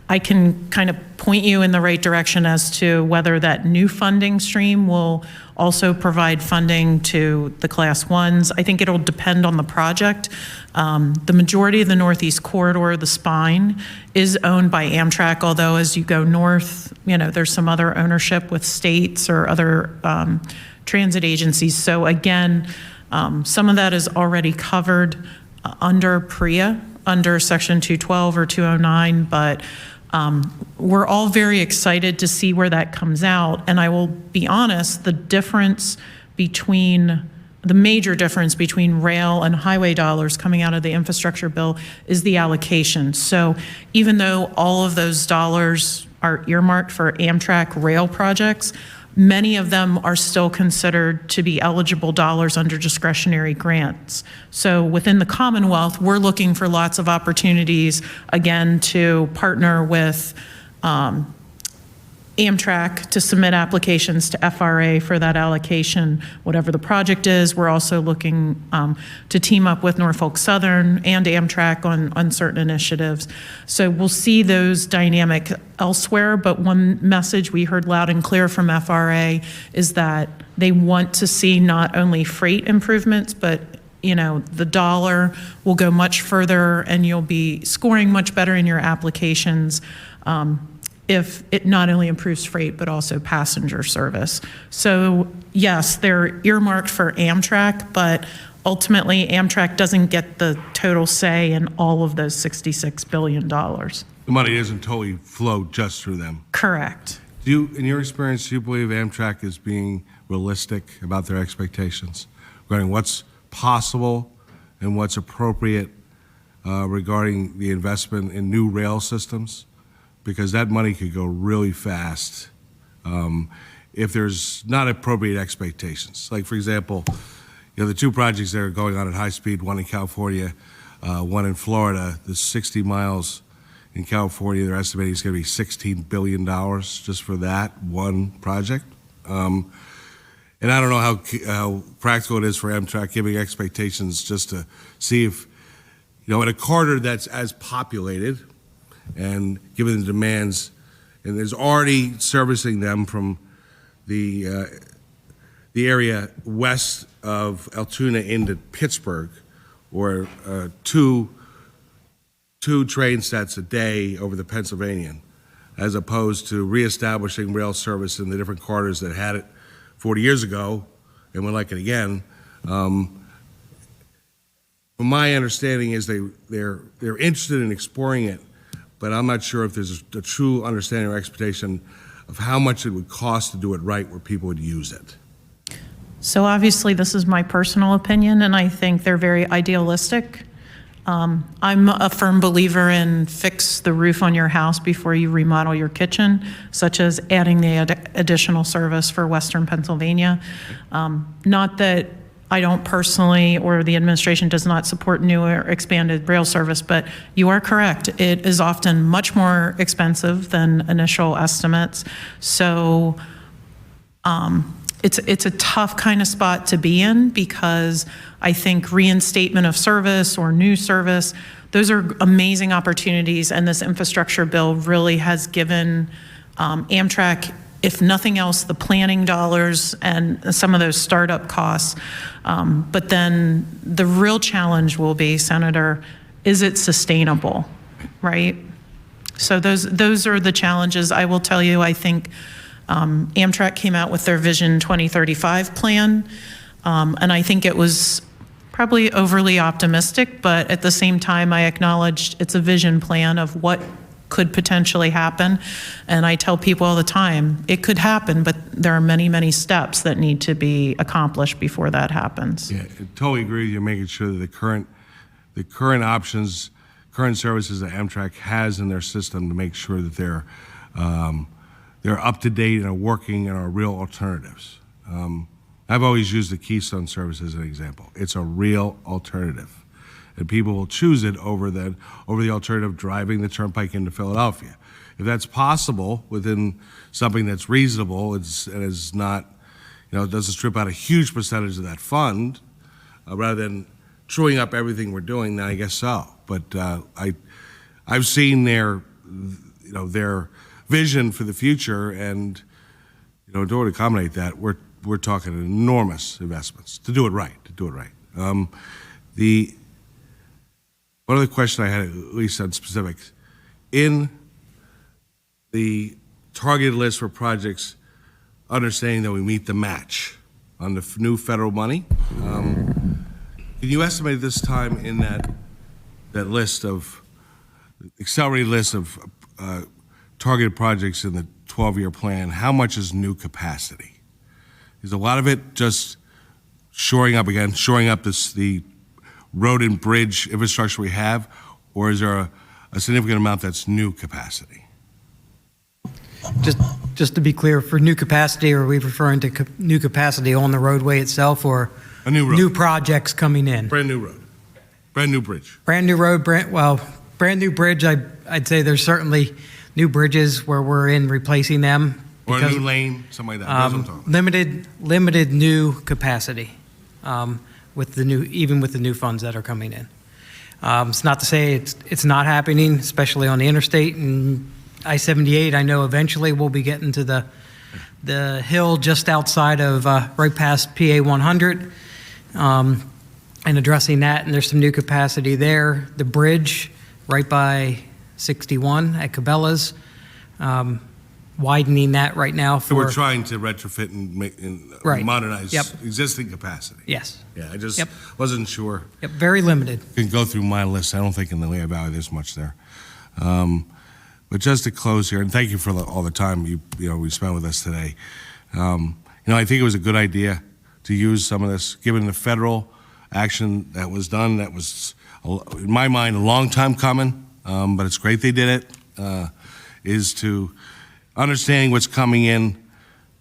I can kind of point you in the right direction as to whether that new funding stream will also provide funding to the Class 1s. I think it'll depend on the project. The majority of the Northeast Corridor, the spine, is owned by Amtrak, although as you go north, you know, there's some other ownership with states or other transit agencies. So again, some of that is already covered under PREA, under Section 212 or 209, but we're all very excited to see where that comes out. And I will be honest, the major difference between rail and highway dollars coming out of the infrastructure bill is the allocation. So even though all of those dollars are earmarked for Amtrak rail projects, many of them are still considered to be eligible dollars under discretionary grants. So within the Commonwealth, we're looking for lots of opportunities, again, to partner with Amtrak to submit applications to FRA for that allocation, whatever the project is. We're also looking to team up with Norfolk Southern and Amtrak on certain initiatives. So we'll see those dynamics elsewhere, but one message we heard loud and clear from FRA is that they want to see not only freight improvements, but you know, the dollar will go much further and you'll be scoring much better in your applications if it not only improves freight, but also passenger service. So yes, they're earmarked for Amtrak, but ultimately Amtrak doesn't get the total say in all of those $66 billion. The money doesn't totally flow just through them. Correct. In your experience, do you believe Amtrak is being realistic about their expectations regarding what's possible and what's appropriate regarding the investment in new rail systems? Because that money could go really fast if there's not appropriate expectations. Like, for example, you know, the two projects that are going on at high speed, one in California, one in Florida, the 60 miles in California, they're estimating it's going to be $16 billion just for that one project. And I don't know how practical it is for Amtrak giving expectations just to see if, you know, in a corridor that's as populated, and given the demands, and there's already servicing them from the area west of Altoona into Pittsburgh, or two train sets a day over the Pennsylvanian, as opposed to reestablishing rail service in the different corridors that had it 40 years ago and would like it again. My understanding is they're interested in exploring it, but I'm not sure if there's a true understanding or expectation of how much it would cost to do it right where people would use it. So obviously, this is my personal opinion, and I think they're very idealistic. I'm a firm believer in fix the roof on your house before you remodel your kitchen, such as adding the additional service for Western Pennsylvania. Not that I don't personally, or the administration does not support new or expanded rail service, but you are correct. It is often much more expensive than initial estimates. So it's a tough kind of spot to be in, because I think reinstatement of service or new service, those are amazing opportunities, and this infrastructure bill really has given Amtrak, if nothing else, the planning dollars and some of those startup costs. But then the real challenge will be, Senator, is it sustainable, right? So those are the challenges. I will tell you, I think Amtrak came out with their Vision 2035 plan, and I think it was probably overly optimistic, but at the same time, I acknowledged it's a vision plan of what could potentially happen. And I tell people all the time, it could happen, but there are many, many steps that need to be accomplished before that happens. Yeah, I totally agree with you, making sure that the current options, current services that Amtrak has in their system, to make sure that they're up to date and are working and are real alternatives. I've always used the Keystone service as an example. It's a real alternative, and people will choose it over the alternative of driving the turnpike into Philadelphia. If that's possible within something that's reasonable, and is not, it doesn't strip out a huge percentage of that fund, rather than chewing up everything we're doing, then I guess so. But I've seen their vision for the future, and in order to accommodate that, we're talking enormous investments to do it right. The one other question I had, at least on specifics, in the targeted list for projects, understanding that we meet the match on the new federal money, can you estimate this time in that list of accelerated list of targeted projects in the 12-year plan, how much is new capacity? Is a lot of it just shoring up the road and bridge infrastructure we have, or is there a significant amount that's new capacity? Just to be clear, for new capacity, are we referring to new capacity on the roadway itself, or a new road, new projects coming in? Brand new road, brand new bridge. Brand new road, brand new bridge. I'd say there's certainly new bridges where we're in replacing them. Or a new lane, something like that. That's what I'm talking about. Limited new capacity, with the new funds that are coming in. It's not to say it's not happening, especially on the interstate and I-78. I know eventually we'll be getting to the hill just outside of right past PA 100, and addressing that. And there's some new capacity there. The bridge right by 61 at Cabela's. Widening that right now for... So we're trying to retrofit and modernize existing capacity. Yes. Yeah, I just wasn't sure. Yep, very limited. You can go through my list. I don't think in the Lehigh Valley there's much there. But just to close here, and thank you for all the time we spent with us today. I think it was a good idea to use some of this, given the federal action that was done. That was, in my mind, a long time coming, but it's great they did it, is to understanding what's coming in,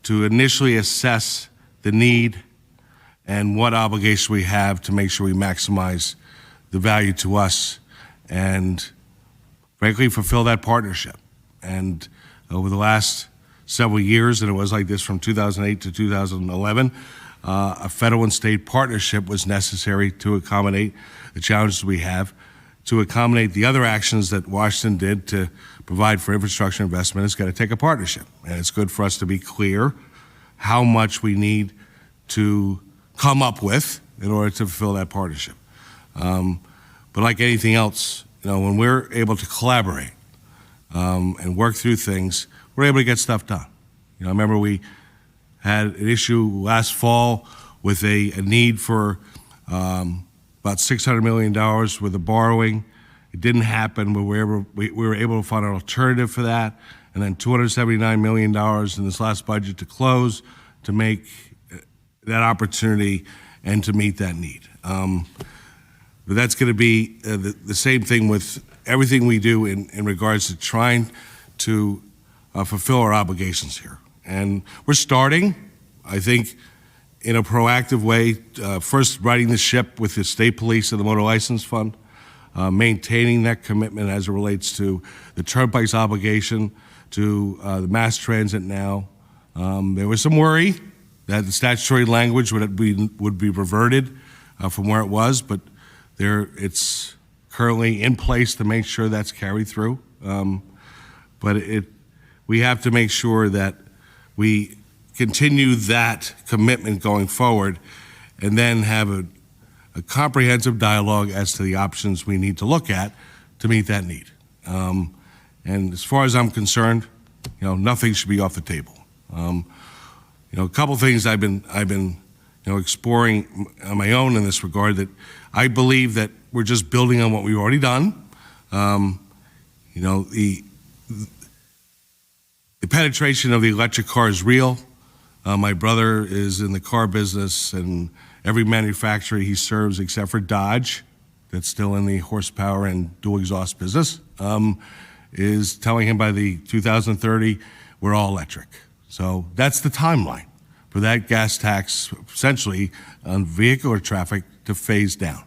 to initially assess the need and what obligation we have to make sure we maximize the value to us and, frankly, fulfill that partnership. And over the last several years, and it was like this from 2008 to 2011, a federal and state partnership was necessary to accommodate the challenges we have, to accommodate the other actions that Washington did to provide for infrastructure investment. It's got to take a partnership. And it's good for us to be clear how much we need to come up with in order to fulfill that partnership. But like anything else, when we're able to collaborate and work through things, we're able to get stuff done. I remember we had an issue last fall with a need for about $600 million worth of borrowing. It didn't happen, but we were able to find an alternative for that, and then $279 million in this last budget to close to make that opportunity and to meet that need. But that's going to be the same thing with everything we do in regards to trying to fulfill our obligations here. And we're starting, I think, in a proactive way, first righting the ship with the state police and the motor license fund, maintaining that commitment as it relates to the Turnpike's obligation to the mass transit now. There was some worry that the statutory language would be reverted from where it was, but it's currently in place to make sure that's carried through. But we have to make sure that we continue that commitment going forward and then have a comprehensive dialogue as to the options we need to look at to meet that need. And as far as I'm concerned, nothing should be off the table. A couple things I've been exploring on my own in this regard, that I believe that we're just building on what we've already done. The penetration of the electric car is real. My brother is in the car business, and every manufacturer he serves, except for Dodge, that's still in the horsepower and dual exhaust business, is telling him by the 2030, we're all electric. So that's the timeline for that gas tax, essentially, on vehicular traffic to phase down.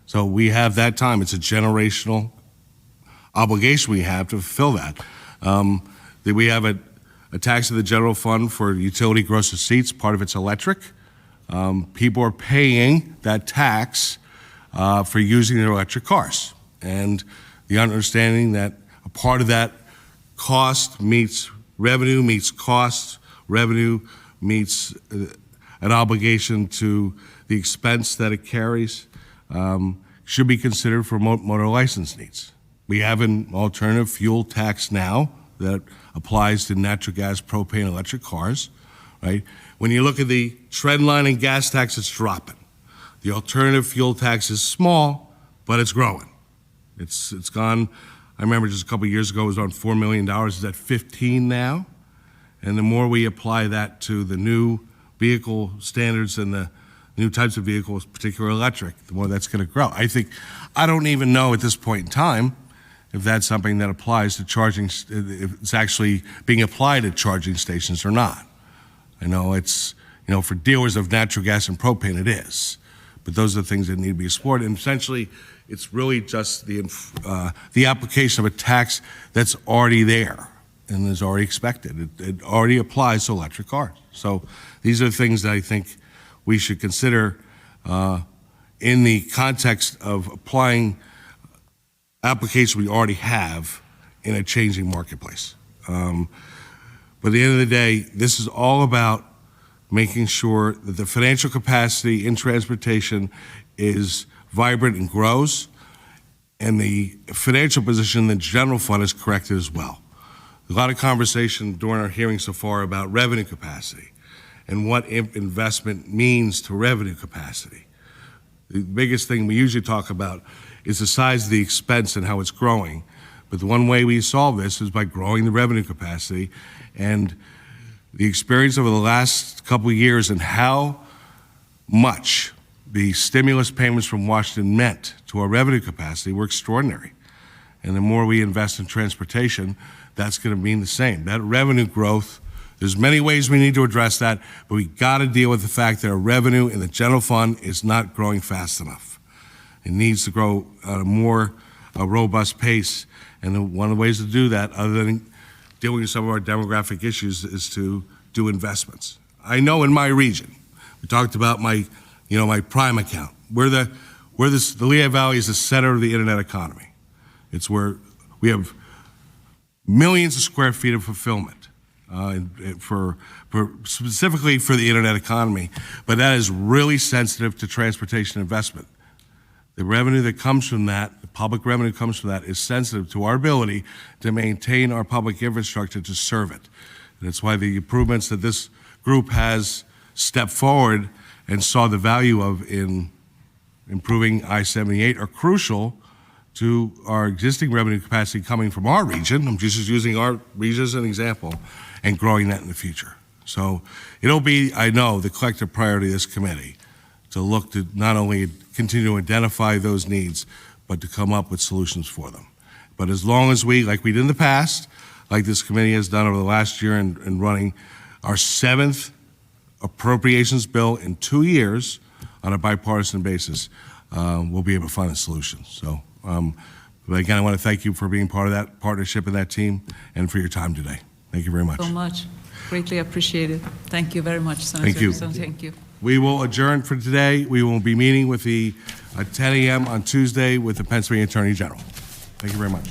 So we have that time. It's a generational obligation we have to fulfill that. We have a tax to the general fund for utility gross receipts. Part of it's electric. People are paying that tax for using their electric cars. And the understanding that a part of that cost meets revenue, meets cost, revenue meets an obligation to the expense that it carries, should be considered for motor license needs. We have an alternative fuel tax now that applies to natural gas, propane, electric cars, right? When you look at the trend line in gas tax, it's dropping. The alternative fuel tax is small, but it's growing. It's gone, I remember just a couple of years ago, it was on $4 million. It's at 15 now. And the more we apply that to the new vehicle standards and the new types of vehicles, particularly electric, the more that's going to grow. I don't even know at this point in time if that's something that applies to charging, if it's actually being applied at charging stations or not. I know it's, for dealers of natural gas and propane, it is. But those are the things that need to be explored. And essentially, it's really just the application of a tax that's already there and is already expected. It already applies to electric cars. So these are things that I think we should consider in the context of applying application we already have in a changing marketplace. But at the end of the day, this is all about making sure that the financial capacity in transportation is vibrant and grows, and the financial position in the general fund is corrected as well. A lot of conversation during our hearing so far about revenue capacity and what investment means to revenue capacity. The biggest thing we usually talk about is the size of the expense and how it's growing. But the one way we solve this is by growing the revenue capacity. And the experience over the last couple of years and how much the stimulus payments from Washington meant to our revenue capacity were extraordinary. And the more we invest in transportation, that's going to mean the same. That revenue growth, there's many ways we need to address that, but we got to deal with the fact that our revenue in the general fund is not growing fast enough. It needs to grow at a more robust pace. And one of the ways to do that, other than dealing with some of our demographic issues, is to do investments. I know in my region, we talked about my Prime account. The Lehigh Valley is the center of the internet economy. It's where we have millions of square feet of fulfillment. specifically for the internet economy, but that is really sensitive to transportation investment. The revenue that comes from that, the public revenue that comes from that, is sensitive to our ability to maintain our public infrastructure to serve it. And that's why the improvements that this group has stepped forward and saw the value of in improving I-78 are crucial to our existing revenue capacity coming from our region. I'm just using our region as an example, and growing that in the future. So it'll be, I know, the collective priority of this committee to look to not only continue to identify those needs, but to come up with solutions for them. But as long as we, like we did in the past, like this committee has done over the last year in running our 7th appropriations bill in 2 years on a bipartisan basis, we'll be able to find a solution. So, but again, I want to thank you for being part of that partnership and that team, and for your time today. Thank you very much. So much. Greatly appreciated. Thank you very much, Senator. Thank you. So thank you. We will adjourn for today. We will be meeting with the 10 a.m. on Tuesday with the Pennsylvania Attorney General. Thank you very much.